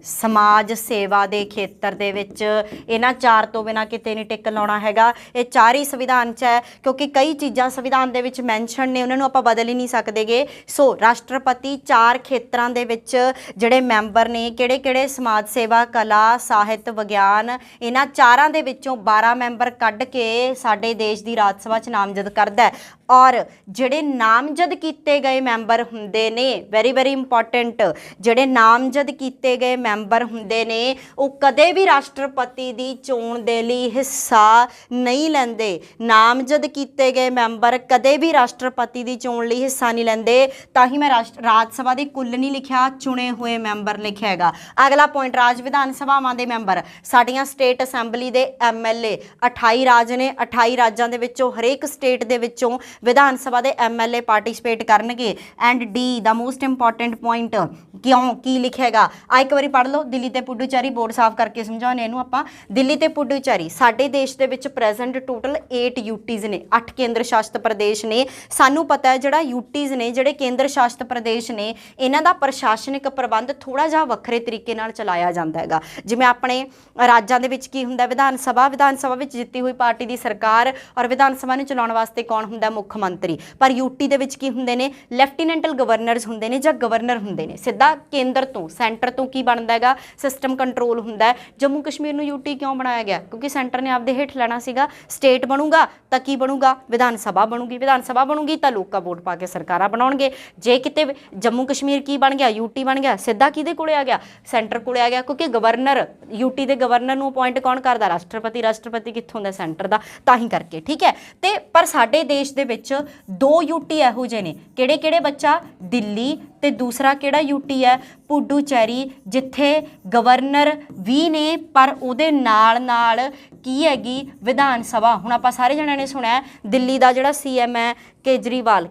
ਸਮਾਜ ਸੇਵਾ ਦੇ ਖੇਤਰ ਦੇ ਵਿੱਚ ਇਹਨਾਂ 4 ਤੋਂ ਬਿਨਾਂ ਕਿਤੇ ਨਹੀਂ ਟਿਕ ਲਾਉਣਾ ਹੈਗਾ। ਇਹ 4 ਹੀ ਸੰਵਿਧਾਨ 'ਚ ਹੈ, ਕਿਉਂਕਿ ਕਈ ਚੀਜ਼ਾਂ ਸੰਵਿਧਾਨ ਦੇ ਵਿੱਚ ਮੈਂਸ਼ਨ ਨੇ, ਉਹਨਾਂ ਨੂੰ ਆਪਾਂ ਬਦਲ ਹੀ ਨਹੀਂ ਸਕਦੇਗੇ। ਸੋ ਰਾਸ਼ਟਰਪਤੀ 4 ਖੇਤਰਾਂ ਦੇ ਵਿੱਚ ਜਿਹੜੇ ਮੈਂਬਰ ਨੇ, ਕਿਹੜੇ ਸਮਾਜ ਸੇਵਾ, ਕਲਾ, ਸਾਹਿਤ, ਵਿਗਿਆਨ, ਇਹਨਾਂ 4ਾਂ ਦੇ ਵਿੱਚੋਂ 12 ਮੈਂਬਰ ਕੱਢ ਕੇ ਸਾਡੇ ਦੇਸ਼ ਦੀ ਰਾਜ ਸਭਾ 'ਚ ਨਾਮਜ਼ਦ ਕਰਦਾ ਹੈ। ਔਰ ਜਿਹੜੇ ਨਾਮਜ਼ਦ ਕੀਤੇ ਗਏ ਮੈਂਬਰ ਹੁੰਦੇ ਨੇ, ਵੈਰੀ ਵੈਰੀ ਇੰਪੋਰਟੈਂਟ, ਜਿਹੜੇ ਨਾਮਜ਼ਦ ਕੀਤੇ ਗਏ ਮੈਂਬਰ ਹੁੰਦੇ ਨੇ ਉਹ ਕਦੇ ਵੀ ਰਾਸ਼ਟਰਪਤੀ ਦੀ ਚੋਣ ਦੇ ਲਈ ਹਿੱਸਾ ਨਹੀਂ ਲੈਂਦੇ। ਨਾਮਜ਼ਦ ਕੀਤੇ ਗਏ ਮੈਂਬਰ ਕਦੇ ਵੀ ਰਾਸ਼ਟਰਪਤੀ ਦੀ ਚੋਣ ਲਈ ਹਿੱਸਾ ਨਹੀਂ ਲੈਂਦੇ। ਤਾਂ ਹੀ ਮੈਂ ਰਾਜ ਸਭਾ ਦੇ ਕੁੱਲ ਨਹੀਂ ਲਿਖਿਆ, ਚੁਣੇ ਹੋਏ ਮੈਂਬਰ ਲਿਖਿਆ ਹੈਗਾ। ਅਗਲਾ ਪੁਆਇੰਟ, ਰਾਜ ਵਿਧਾਨ ਸਭਾਵਾਂ ਦੇ ਮੈਂਬਰ। ਸਾਡੀਆਂ ਸਟੇਟ ਅਸੈਂਬਲੀ ਦੇ MLA 28 ਰਾਜ ਨੇ। 28 ਰਾਜਾਂ ਦੇ ਵਿੱਚੋਂ ਹਰੇਕ ਸਟੇਟ ਦੇ ਵਿੱਚੋਂ ਵਿਧਾਨ ਸਭਾ ਦੇ MLA ਪਾਰਟਿਸਿਪੇਟ ਕਰਨਗੇ। And D the most important point, ਕਿਉਂ ਕੀ ਲਿਖਿਆ ਹੈਗਾ ਆ ਇੱਕ ਵਾਰੀ ਪੜ੍ਹ ਲਓ। ਦਿੱਲੀ ਤੇ ਪੁਡੂਚੇਰੀ, ਬੋਰਡ ਸਾਫ਼ ਕਰਕੇ ਸਮਝਾਉਣੇ ਇਹਨੂੰ ਆਪਾਂ। ਦਿੱਲੀ ਤੇ ਪੁਡੂਚੇਰੀ ਸਾਡੇ ਦੇਸ਼ ਦੇ ਵਿੱਚ ਪ੍ਰੈਜ਼ੈਂਟ ਟੋਟਲ 8 UTs ਨੇ, 8 ਕੇਂਦਰ ਸ਼ਾਸਿਤ ਪ੍ਰਦੇਸ਼ ਨੇ। ਸਾਨੂੰ ਪਤਾ ਹੈ ਜਿਹੜਾ UTs ਨੇ, ਜਿਹੜੇ ਕੇਂਦਰ ਸ਼ਾਸਿਤ ਪ੍ਰਦੇਸ਼ ਨੇ, ਇਹਨਾਂ ਦਾ ਪ੍ਰਸ਼ਾਸਨਿਕ ਪ੍ਰਬੰਧ ਥੋੜ੍ਹਾ ਜਿਹਾ ਵੱਖਰੇ ਤਰੀਕੇ ਨਾਲ ਚਲਾਇਆ ਜਾਂਦਾ ਹੈਗਾ। ਜਿਵੇਂ ਆਪਣੇ ਰਾਜਾਂ ਦੇ ਵਿੱਚ ਕੀ ਹੁੰਦਾ? ਵਿਧਾਨ ਸਭਾ ਵਿੱਚ ਜਿੱਤੀ ਹੋਈ ਪਾਰਟੀ ਦੀ ਸਰਕਾਰ, ਔਰ ਵਿਧਾਨ ਸਭਾ ਨੂੰ ਚਲਾਉਣ ਵਾਸਤੇ ਕੌਣ ਹੁੰਦਾ? ਮੁੱਖ ਮੁੱਖ ਮੰਤਰੀ, ਪਰ यूटी ਦੇ ਵਿੱਚ ਕੀ ਹੁੰਦੇ ਨੇ, ਲੈਫਟੀਨੈਂਟਲ ਗਵਰਨਰਸ ਹੁੰਦੇ ਨੇ ਜਾਂ ਗਵਰਨਰ ਹੁੰਦੇ ਨੇ। ਸਿੱਧਾ ਕੇਂਦਰ ਤੋਂ, ਸੈਂਟਰ ਤੋਂ ਕੀ ਬਣਦਾ ਹੈਗਾ, ਸਿਸਟਮ ਕੰਟਰੋਲ ਹੁੰਦਾ ਹੈ। ਜੰਮੂ ਕਸ਼ਮੀਰ ਨੂੰ यूटी ਕਿਉਂ ਬਣਾਇਆ ਗਿਆ, ਕਿਉਂਕਿ ਸੈਂਟਰ ਨੇ ਆਪਦੇ ਹੇਠ ਲੈਣਾ ਸੀਗਾ। ਸਟੇਟ ਬਣੂਗਾ ਤਾਂ ਕੀ ਬਣੂਗਾ, ਵਿਧਾਨ ਸਭਾ ਬਣੂਗੀ, ਵਿਧਾਨ ਸਭਾ ਬਣੂਗੀ ਤਾਂ ਲੋਕਾਂ ਵੋਟ ਪਾ ਕੇ ਸਰਕਾਰਾਂ ਬਣਾਉਣਗੇ। ਜੇ ਕਿਤੇ ਜੰਮੂ ਕਸ਼ਮੀਰ ਕੀ ਬਣ ਗਿਆ, यूटी ਬਣ ਗਿਆ, ਸਿੱਧਾ ਕਿਹਦੇ ਕੋਲੇ ਆ ਗਿਆ, ਸੈਂਟਰ ਕੋਲੇ ਆ ਗਿਆ, ਕਿਉਂਕਿ ਗਵਰਨਰ यूटी ਦੇ ਗਵਰਨਰ ਨੂੰ ਅਪਾਇੰਟ ਕੌਣ ਕਰਦਾ, ਰਾਸ਼ਟਰਪਤੀ। ਰਾਸ਼ਟਰਪਤੀ ਕਿੱਥੋਂ ਹੁੰਦਾ, ਸੈਂਟਰ ਦਾ, ਤਾਂ ਹੀ ਕਰਕੇ, ਠੀਕ ਹੈ। ਤੇ ਪਰ ਸਾਡੇ ਦੇਸ਼ ਦੇ ਵਿੱਚ 2 यूटी ਇਹੋ ਜਿਹੇ ਨੇ, ਕਿਹੜੇ ਕਿਹੜੇ ਬੱਚਾ, ਦਿੱਲੀ ਤੇ ਦੂਸਰਾ ਕਿਹੜਾ यूटी ਹੈ, ਪੁਡੂਚੇਰੀ, ਜਿੱਥੇ ਗਵਰਨਰ ਵੀ ਨੇ ਪਰ ਉਹਦੇ ਨਾਲ ਨਾਲ ਕੀ ਹੈਗੀ, ਵਿਧਾਨ ਸਭਾ। ਹੁਣ ਆਪਾਂ ਸਾਰੇ ਜਣਿਆਂ ਨੇ ਸੁਣਿਆ ਦਿੱਲੀ ਦਾ ਜਿਹੜਾ CM ਹੈ ਕੇਜਰੀਵਾਲ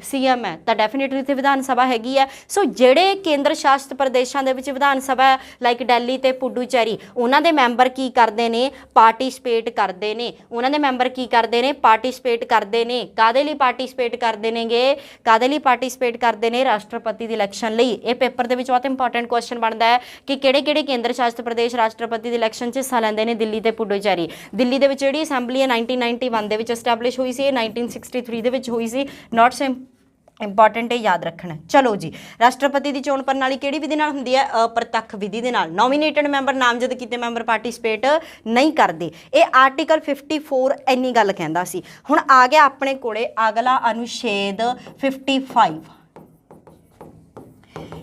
CM ਹੈ, ਤਾਂ ਡੈਫੀਨੇਟਲੀ ਇੱਥੇ ਵਿਧਾਨ ਸਭਾ ਹੈਗੀ ਹੈ। ਸੋ ਜਿਹੜੇ ਕੇਂਦਰ ਸ਼ਾਸਿਤ ਪ੍ਰਦੇਸ਼ਾਂ ਦੇ ਵਿੱਚ ਵਿਧਾਨ ਸਭਾ ਲਾਈਕ ਦਿੱਲੀ ਤੇ ਪੁਡੂਚੇਰੀ, ਉਹਨਾਂ ਦੇ ਮੈਂਬਰ ਕੀ ਕਰਦੇ ਨੇ, ਪਾਰਟੀਸਪੇਟ ਕਰਦੇ ਨੇ। ਉਹਨਾਂ ਦੇ ਮੈਂਬਰ ਕੀ ਕਰਦੇ ਨੇ, ਪਾਰਟੀਸਪੇਟ ਕਰਦੇ ਨੇ। ਕਾਹਦੇ ਲਈ ਪਾਰਟੀਸਪੇਟ ਕਰਦੇ ਨੇਗੇ, ਕਾਹਦੇ ਲਈ ਪਾਰਟੀਸਪੇਟ ਕਰਦੇ ਨੇ, ਰਾਸ਼ਟਰਪਤੀ ਦੀ ਇਲੈਕਸ਼ਨ ਲਈ। ਇਹ ਪੇਪਰ ਦੇ ਵਿੱਚ ਬਹੁਤ ਇੰਪੋਰਟੈਂਟ ਕੁਐਸਚਨ ਬਣਦਾ ਹੈ ਕਿ ਕਿਹੜੇ ਕਿਹੜੇ ਕੇਂਦਰ ਸ਼ਾਸਿਤ ਪ੍ਰਦੇਸ਼ ਰਾਸ਼ਟਰਪਤੀ ਦੀ ਇਲੈਕਸ਼ਨ 'ਚ ਹਿੱਸਾ ਲੈਂਦੇ ਨੇ, ਦਿੱਲੀ ਤੇ ਪੁਡੂਚੇਰੀ। ਦਿੱਲੀ ਦੇ ਵਿੱਚ ਜਿਹੜੀ ਅਸੈਂਬਲੀ ਹੈ 1991 ਦੇ ਵਿੱਚ ਐਸਟੈਬਲਿਸ਼ ਹੋਈ ਸੀ, ਇਹ 1963 ਦੇ ਵਿੱਚ ਹੋਈ ਸੀ। ਨੋਟ ਸੋ ਇੰਪੋਰਟੈਂਟ, ਇਹ ਯਾਦ ਰੱਖਣਾ। ਚਲੋ ਜੀ, ਰਾਸ਼ਟਰਪਤੀ ਦੀ ਚੋਣ ਪ੍ਰਣਾਲੀ ਕਿਹੜੀ ਵਿਧੀ ਨਾਲ ਹੁੰਦੀ ਹੈ, ਅਪ੍ਰਤੱਖ ਵਿਧੀ ਦੇ ਨਾਲ। ਨੋਮੀਨੇਟਡ ਮੈਂਬਰ, ਨਾਮਜ਼ਦ ਕੀਤੇ ਮੈਂਬਰ ਪਾਰਟੀਸਪੇਟ ਨਹੀਂ ਕਰਦੇ। ਇਹ ਆਰਟੀਕਲ 54 ਇੰਨੀ ਗੱਲ ਕਹਿੰਦਾ ਸੀ। ਹੁਣ ਆ ਗਿਆ ਆਪਣੇ ਕੋਲੇ ਅਗਲਾ ਅਨੁਛੇਦ 55।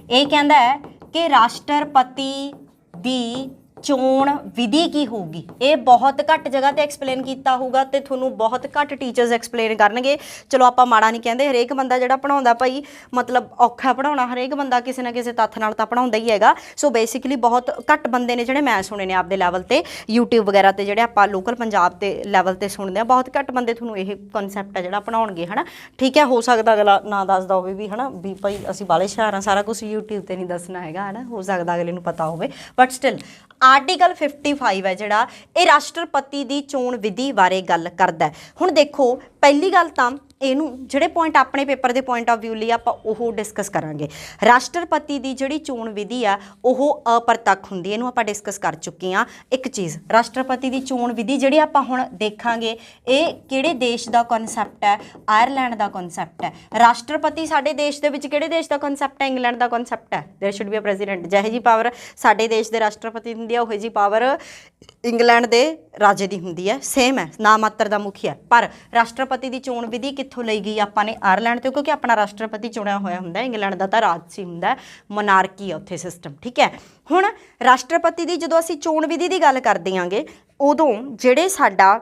ਇਹ ਕਹਿੰਦਾ ਹੈ ਕਿ ਰਾਸ਼ਟਰਪਤੀ ਦੀ ਚੋਣ ਵਿਧੀ ਕੀ ਹੋਊਗੀ। ਇਹ ਬਹੁਤ ਘੱਟ ਜਗ੍ਹਾ ਤੇ ਐਕਸਪਲੇਨ ਕੀਤਾ ਹੋਊਗਾ ਤੇ ਤੁਹਾਨੂੰ ਬਹੁਤ ਘੱਟ ਟੀਚਰਸ ਐਕਸਪਲੇਨ ਕਰਨਗੇ। ਚਲੋ ਆਪਾਂ ਮਾੜਾ ਨਹੀਂ ਕਹਿੰਦੇ, ਹਰੇਕ ਬੰਦਾ ਜਿਹੜਾ ਪੜਾਉਂਦਾ ਭਾਈ ਮਤਲਬ ਔਖਾ ਪੜਾਉਣਾ, ਹਰੇਕ ਬੰਦਾ ਕਿਸੇ ਨਾ ਕਿਸੇ ਤੱਥ ਨਾਲ ਤਾਂ ਪੜਾਉਂਦਾ ਹੀ ਹੈਗਾ। ਸੋ ਬੇਸਿਕਲੀ ਬਹੁਤ ਘੱਟ ਬੰਦੇ ਨੇ ਜਿਹੜੇ ਮੈਂ ਸੁਣੇ ਨੇ ਆਪਦੇ ਲੈਵਲ ਤੇ, YouTube ਵਗੈਰਾ ਤੇ ਜਿਹੜੇ ਆਪਾਂ ਲੋਕਲ ਪੰਜਾਬ ਤੇ ਲੈਵਲ ਤੇ ਸੁਣਦੇ ਆ, ਬਹੁਤ ਘੱਟ ਬੰਦੇ ਤੁਹਾਨੂੰ ਇਹ ਕਨਸੈਪਟ ਆ ਜਿਹੜਾ ਪੜਾਉਣਗੇ, ਹੈ ਨਾ। ਠੀਕ ਹੈ, ਹੋ ਸਕਦਾ ਅਗਲਾ ਨਾ ਦੱਸਦਾ ਹੋਵੇ ਵੀ, ਹੈ ਨਾ, ਵੀ ਭਾਈ ਅਸੀਂ ਬਾਲੇ ਹੁਸ਼ਿਆਰ ਹਾਂ, ਸਾਰਾ ਕੁਛ YouTube ਤੇ ਨਹੀਂ ਦੱਸਣਾ ਹੈਗਾ, ਹੈ ਨਾ। ਹੋ ਸਕਦਾ ਅਗਲੇ ਨੂੰ ਪਤਾ ਹੋਵੇ, ਬਟ ਸਟਿਲ ਆਰਟੀਕਲ 55 ਹੈ ਜਿਹੜਾ, ਇਹ ਰਾਸ਼ਟਰਪਤੀ ਦੀ ਚੋਣ ਵਿਧੀ ਬਾਰੇ ਗੱਲ ਕਰਦਾ। ਹੁਣ ਦੇਖੋ, ਪਹਿਲੀ ਗੱਲ ਤਾਂ ਇਹਨੂੰ ਜਿਹੜੇ ਪੁਆਇੰਟ ਆਪਣੇ ਪੇਪਰ ਦੇ ਪੁਆਇੰਟ ਆਫ ਵਿਊ ਲਈ ਆਪਾਂ ਉਹ ਡਿਸਕਸ ਕਰਾਂਗੇ। ਰਾਸ਼ਟਰਪਤੀ ਦੀ ਜਿਹੜੀ ਚੋਣ ਵਿਧੀ ਆ ਉਹ ਅਪ੍ਰਤੱਖ ਹੁੰਦੀ ਹੈ, ਇਹਨੂੰ ਆਪਾਂ ਡਿਸਕਸ ਕਰ ਚੁੱਕੇ ਹਾਂ। ਇੱਕ ਚੀਜ਼, ਰਾਸ਼ਟਰਪਤੀ ਦੀ ਚੋਣ ਵਿਧੀ ਜਿਹੜੀ ਆਪਾਂ ਹੁਣ ਦੇਖਾਂਗੇ, ਇਹ ਕਿਹੜੇ ਦੇਸ਼ ਦਾ ਕਨਸੈਪਟ ਹੈ, ਆਇਰਲੈਂਡ ਦਾ ਕਨਸੈਪਟ ਹੈ। ਰਾਸ਼ਟਰਪਤੀ ਸਾਡੇ ਦੇਸ਼ ਦੇ ਵਿੱਚ ਕਿਹੜੇ ਦੇਸ਼ ਦਾ ਕਨਸੈਪਟ ਹੈ, ਇੰਗਲੈਂਡ ਦਾ ਕਨਸੈਪਟ ਹੈ। ਦੇयर ਸ਼ੁੱਡ ਬੀ ਅ ਪ੍ਰੈਜ਼ੀਡੈਂਟ। ਜਿਹੋ ਜਿਹੀ ਪਾਵਰ ਸਾਡੇ ਦੇਸ਼ ਦੇ ਰਾਸ਼ਟਰਪਤੀ ਹੁੰਦੀ ਹੈ, ਉਹੋ ਜਿਹੀ ਪਾਵਰ ਇੰਗਲੈਂਡ ਦੇ ਰਾਜੇ ਦੀ ਹੁੰਦੀ ਹੈ, ਸੇਮ ਹੈ, ਨਾ ਮਾਤਰ ਦਾ ਮੁਖੀ ਹੈ। ਪਰ ਰਾਸ਼ਟਰਪਤੀ ਦੀ ਚੋਣ ਵਿਧੀ ਕਿੱਥੋਂ ਲਈ ਗਈ ਆਪਾਂ ਨੇ, ਆਇਰਲੈਂਡ ਤੋਂ, ਕਿਉਂਕਿ ਆਪਣਾ ਰਾਸ਼ਟਰਪਤੀ ਚੁਣਿਆ ਹੋਇਆ ਹੁੰਦਾ। ਇੰਗਲੈਂਡ ਦਾ ਤਾਂ ਰਾਜਸੀ ਹੁੰਦਾ, ਮੋਨਾਰਕੀ ਆ ਉੱਥੇ ਸਿਸਟਮ, ਠੀਕ ਹੈ। ਹੁਣ ਰਾਸ਼ਟਰਪਤੀ ਦੀ ਜਦੋਂ ਅਸੀਂ ਚੋਣ ਵਿਧੀ ਦੀ ਗੱਲ ਕਰਦੇ ਆਂਗੇ, ਉਦੋਂ ਜਿਹੜੇ ਸਾਡਾ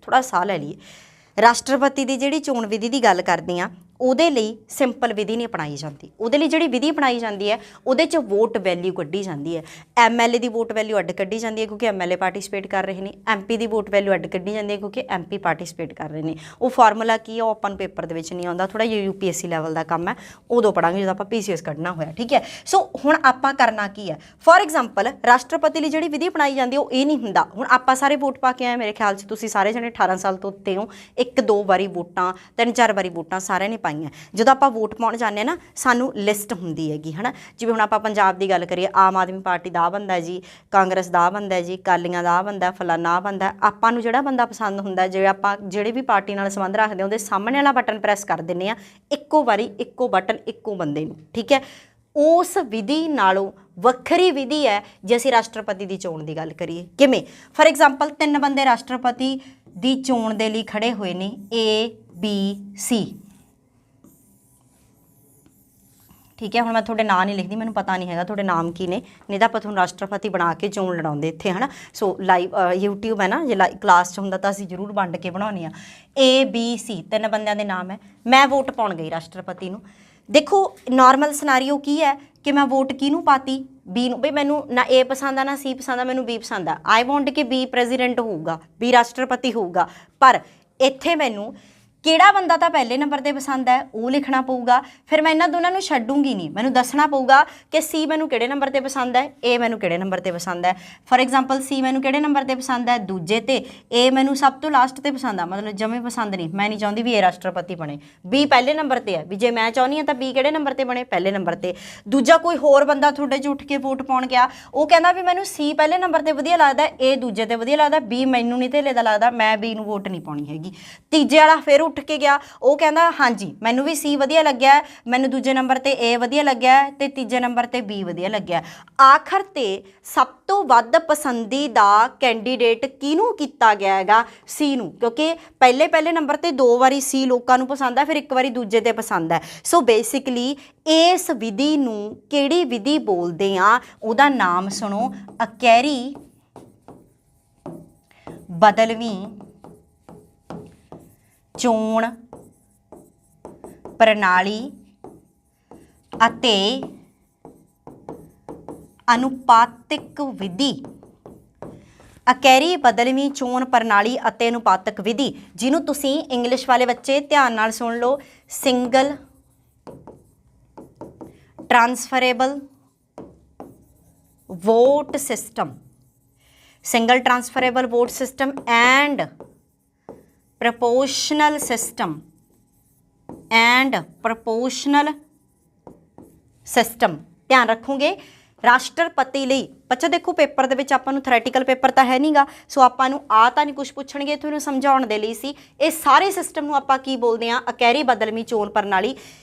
ਥੋੜਾ ਸਾਹ ਲੈ ਲਈਏ। ਰਾਸ਼ਟਰਪਤੀ ਦੀ ਜਿਹੜੀ ਚੋਣ ਵਿਧੀ ਦੀ ਗੱਲ ਕਰਦੇ ਹਾਂ, ਉਹਦੇ ਲਈ ਸਿੰਪਲ ਵਿਧੀ ਨਹੀਂ ਅਪਣਾਈ ਜਾਂਦੀ। ਉਹਦੇ ਲਈ ਜਿਹੜੀ ਵਿਧੀ ਅਪਣਾਈ ਜਾਂਦੀ ਹੈ, ਉਹਦੇ 'ਚ ਵੋਟ ਵੈਲਿਊ ਕੱਢੀ ਜਾਂਦੀ ਹੈ। MLA ਦੀ ਵੋਟ ਵੈਲਿਊ ਅੱਡ ਕੱਢੀ ਜਾਂਦੀ ਹੈ, ਕਿਉਂਕਿ MLA ਪਾਰਟੀਸਪੇਟ ਕਰ ਰਹੇ ਨੇ। MP ਦੀ ਵੋਟ ਵੈਲਿਊ ਅੱਡ ਕੱਢੀ ਜਾਂਦੀ ਹੈ, ਕਿਉਂਕਿ MP ਪਾਰਟੀਸਪੇਟ ਕਰ ਰਹੇ ਨੇ। ਉਹ ਫਾਰਮੂਲਾ ਕੀ ਹੈ, ਉਹ ਆਪਾਂ ਨੂੰ ਪੇਪਰ ਦੇ ਵਿੱਚ ਨਹੀਂ ਆਉਂਦਾ, ਥੋੜ੍ਹਾ ਜਿਹਾ UPSC ਲੈਵਲ ਦਾ ਕੰਮ ਹੈ, ਉਦੋਂ ਪੜ੍ਹਾਂਗੇ ਜਦੋਂ ਆਪਾਂ PCS ਕੱਢਣਾ ਹੋਇਆ, ਠੀਕ ਹੈ। ਸੋ ਹੁਣ ਆਪਾਂ ਕਰਨਾ ਕੀ ਹੈ, ਫੋਰ ਐਗਜ਼ਾਮਪਲ ਰਾਸ਼ਟਰਪਤੀ ਲਈ ਜਿਹੜੀ ਵਿਧੀ ਅਪਣਾਈ ਜਾਂਦੀ ਹੈ ਉਹ ਇਹ ਨਹੀਂ ਹੁੰਦਾ। ਹੁਣ ਆਪਾਂ ਸਾਰੇ ਵੋਟ ਪਾ ਕੇ ਆਏ, ਮੇਰੇ ਖਿਆਲ 'ਚ ਤੁਸੀਂ ਸਾਰੇ ਜਣੇ 18 ਸਾਲ ਤੋਂ ਉੱਤੇ ਹੋ, 1-2 ਵਾਰੀ ਵੋਟਾਂ, 3-4 ਵਾਰੀ ਵੋਟਾਂ ਸਾਰਿਆਂ ਨੇ ਪਾਈਆਂ। ਜਦੋਂ ਆਪਾਂ ਵੋਟ ਪਾਉਣ ਜਾਂਦੇ ਹਾਂ ਨਾ, ਸਾਨੂੰ ਲਿਸਟ ਹੁੰਦੀ ਹੈਗੀ, ਹੈ ਨਾ। ਜਿਵੇਂ ਹੁਣ ਆਪਾਂ ਪੰਜਾਬ ਦੀ ਗੱਲ ਕਰੀਏ, ਆਮ ਆਦਮੀ ਪਾਰਟੀ ਦਾ ਬੰਦਾ ਜੀ, ਕਾਂਗਰਸ ਦਾ ਬੰਦਾ ਜੀ, ਅਕਾਲੀਆਂ ਦਾ ਬੰਦਾ, ਫਲਾਨਾ ਬੰਦਾ। ਆਪਾਂ ਨੂੰ ਜਿਹੜਾ ਬੰਦਾ ਪਸੰਦ ਹੁੰਦਾ, ਜੇ ਆਪਾਂ ਜਿਹੜੇ ਵੀ ਪਾਰਟੀ ਨਾਲ ਸੰਬੰਧ ਰੱਖਦੇ ਹਾਂ, ਉਹਦੇ ਸਾਹਮਣੇ ਵਾਲਾ ਬਟਨ ਪ੍ਰੈਸ ਕਰ ਦਿੰਦੇ ਹਾਂ, ਇੱਕੋ ਵਾਰੀ ਇੱਕੋ ਬਟਨ ਇੱਕੋ ਬੰਦੇ ਨੂੰ, ਠੀਕ ਹੈ। ਉਸ ਵਿਧੀ ਨਾਲੋਂ ਵੱਖਰੀ ਵਿਧੀ ਹੈ ਜੇ ਅਸੀਂ ਰਾਸ਼ਟਰਪਤੀ ਦੀ ਚੋਣ ਦੀ ਗੱਲ ਕਰੀਏ। ਕਿਵੇਂ? ਫਾਰ ਐਗਜ਼ਾਮਪਲ 3 ਬੰਦੇ ਰਾਸ਼ਟਰਪਤੀ ਦੀ ਚੋਣ ਦੇ ਲਈ ਖੜੇ ਹੋਏ ਨੇ, A B C, ਠੀਕ ਹੈ। ਹੁਣ ਮੈਂ ਤੁਹਾਡੇ ਨਾਂ ਨਹੀਂ ਲਿਖਦੀ, ਮੈਨੂੰ ਪਤਾ ਨਹੀਂ ਹੈਗਾ ਤੁਹਾਡੇ ਨਾਮ ਕੀ ਨੇ, ਨਹੀਂ ਤਾਂ ਆਪਾਂ ਤੁਹਾਨੂੰ ਰਾਸ਼ਟਰਪਤੀ ਬਣਾ ਕੇ ਚੋਣ ਲੜਾਉਂਦੇ ਇੱਥੇ, ਹੈ ਨਾ। ਸੋ ਲਾਈਵ YouTube ਹੈ ਨਾ, ਜੇ ਕਲਾਸ 'ਚ ਹੁੰਦਾ ਤਾਂ ਅਸੀਂ ਜ਼ਰੂਰ ਵੰਡ ਕੇ ਬਣਾਉਂਦੇ ਹਾਂ। A B C 3 ਬੰਦਿਆਂ ਦੇ ਨਾਮ ਹੈ। ਮੈਂ ਵੋਟ ਪਾਉਣ ਗਈ ਰਾਸ਼ਟਰਪਤੀ ਨੂੰ। ਦੇਖੋ ਨਾਰਮਲ ਸਿਨਾਰੀਓ ਕੀ ਹੈ ਕਿ ਮੈਂ ਵੋਟ ਕਿਹਨੂੰ ਪਾਤੀ, B ਨੂੰ। ਬਈ ਮੈਨੂੰ ਨਾ A ਪਸੰਦ ਆ ਨਾ C ਪਸੰਦ ਆ, ਮੈਨੂੰ B ਪਸੰਦ ਆ। ਆਈ ਵਾਂਟ ਕਿ B ਪ੍ਰੈਜ਼ੀਡੈਂਟ ਹੋਊਗਾ, B ਰਾਸ਼ਟਰਪਤੀ ਹੋਊਗਾ। ਪਰ ਇੱਥੇ ਮੈਨੂੰ ਕਿਹੜਾ ਬੰਦਾ ਤਾਂ ਪਹਿਲੇ ਨੰਬਰ ਤੇ ਪਸੰਦ ਹੈ ਉਹ ਲਿਖਣਾ ਪਊਗਾ। ਫਿਰ ਮੈਂ ਇਹਨਾਂ ਦੋਨਾਂ ਨੂੰ ਛੱਡੂੰਗੀ ਨਹੀਂ, ਮੈਨੂੰ ਦੱਸਣਾ ਪਊਗਾ ਕਿ ਸੀ ਮੈਨੂੰ ਕਿਹੜੇ ਨੰਬਰ ਤੇ ਪਸੰਦ ਹੈ, ਏ ਮੈਨੂੰ ਕਿਹੜੇ ਨੰਬਰ ਤੇ ਪਸੰਦ ਹੈ। ਫॉर एग्जांपल ਸੀ ਮੈਨੂੰ ਕਿਹੜੇ ਨੰਬਰ ਤੇ ਪਸੰਦ ਹੈ, ਦੂਜੇ ਤੇ। ਏ ਮੈਨੂੰ ਸਭ ਤੋਂ ਲਾਸਟ ਤੇ ਪਸੰਦ ਆ, ਮਤਲਬ ਜਮੇ ਪਸੰਦ ਨਹੀਂ, ਮੈਂ ਨਹੀਂ ਚਾਹੁੰਦੀ ਵੀ ਇਹ ਰਾਸ਼ਟਰਪਤੀ ਬਣੇ। ਬੀ ਪਹਿਲੇ ਨੰਬਰ ਤੇ ਹੈ, ਵੀ ਜੇ ਮੈਂ ਚਾਹੁੰਦੀ ਹਾਂ ਤਾਂ ਬੀ ਕਿਹੜੇ ਨੰਬਰ ਤੇ ਬਣੇ, ਪਹਿਲੇ ਨੰਬਰ ਤੇ। ਦੂਜਾ ਕੋਈ ਹੋਰ ਬੰਦਾ ਤੁਹਾਡੇ 'ਚ ਉੱਠ ਕੇ ਵੋਟ ਪਾਉਣ ਗਿਆ, ਉਹ ਕਹਿੰਦਾ ਵੀ ਮੈਨੂੰ ਸੀ ਪਹਿਲੇ ਨੰਬਰ ਤੇ ਵਧੀਆ ਲੱਗਦਾ, ਏ ਦੂਜੇ ਤੇ ਵਧੀਆ ਲੱਗਦਾ, ਬੀ ਮੈਨੂੰ ਨਹੀਂ ਧੇਲੇ ਦਾ ਲੱਗਦਾ, ਮੈਂ ਬੀ ਨੂੰ ਵੋਟ ਨਹੀਂ ਪਾਉਣੀ ਹੈਗੀ। ਤੀਜੇ ਵਾਲਾ ਫਿਰ ਉੱਠ ਕੇ ਗਿਆ, ਉਹ ਕਹਿੰਦਾ ਹਾਂਜੀ ਮੈਨੂੰ ਵੀ ਸੀ ਵਧੀਆ ਲੱਗਿਆ, ਮੈਨੂੰ ਦੂਜੇ ਨੰਬਰ ਤੇ ਏ ਵਧੀਆ ਲੱਗਿਆ ਤੇ ਤੀਜੇ ਨੰਬਰ ਤੇ ਬੀ ਵਧੀਆ ਲੱਗਿਆ। ਆਖਰ ਤੇ ਸਭ ਤੋਂ ਵੱਧ ਪਸੰਦੀਦਾ ਕੈਂਡੀਡੇਟ ਕਿਹਨੂੰ ਕੀਤਾ ਗਿਆ ਹੈਗਾ, ਸੀ ਨੂੰ, ਕਿਉਂਕਿ ਪਹਿਲੇ ਨੰਬਰ ਤੇ 2 ਵਾਰੀ ਸੀ ਲੋਕਾਂ ਨੂੰ ਪਸੰਦ ਹੈ, ਫਿਰ 1 ਵਾਰੀ ਦੂਜੇ ਤੇ ਪਸੰਦ ਹੈ। ਸੋ ਬੇਸਿਕਲੀ ਇਸ ਵਿਧੀ ਨੂੰ ਕਿਹੜੀ ਵਿਧੀ ਬੋਲਦੇ ਆ, ਉਹਦਾ ਨਾਮ ਸੁਣੋ, ਅਕੈਰੀ ਬਦਲਵੀਂ ਚੋਣ ਪ੍ਰਣਾਲੀ ਅਤੇ ਅਨੁਪਾਤਿਕ ਵਿਧੀ। ਅਕੈਰੀ ਬਦਲਵੀਂ ਚੋਣ ਪ੍ਰਣਾਲੀ ਅਤੇ ਅਨੁਪਾਤਕ ਵਿਧੀ, ਜਿਹਨੂੰ ਤੁਸੀਂ ਇੰਗਲਿਸ਼ ਵਾਲੇ ਬੱਚੇ ਧਿਆਨ ਨਾਲ ਸੁਣ ਲਓ, single transferable vote system, single transferable vote system and proportional system ਧਿਆਨ ਰੱਖੋਗੇ। ਰਾਸ਼ਟਰਪਤੀ ਲਈ ਬੱਚਾ ਦੇਖੋ ਪੇਪਰ ਦੇ ਵਿੱਚ ਆਪਾਂ ਨੂੰ ਥਿਓਰੈਟੀਕਲ ਪੇਪਰ ਤਾਂ ਹੈ ਨਹੀਂਗਾ, ਸੋ ਆਪਾਂ ਨੂੰ ਤਾਂ ਨਹੀਂ ਕੁਝ ਪੁੱਛਣਗੇ, ਤੁਹਾਨੂੰ ਸਮਝਾਉਣ ਦੇ ਲਈ ਸੀ। ਇਹ ਸਾਰੇ ਸਿਸਟਮ ਨੂੰ ਆਪਾਂ ਕੀ ਬੋਲਦੇ ਹਾਂ, ਅਕੈਰੀ ਬਦਲਵੀਂ ਚੋਣ ਪ੍ਰਣਾਲੀ।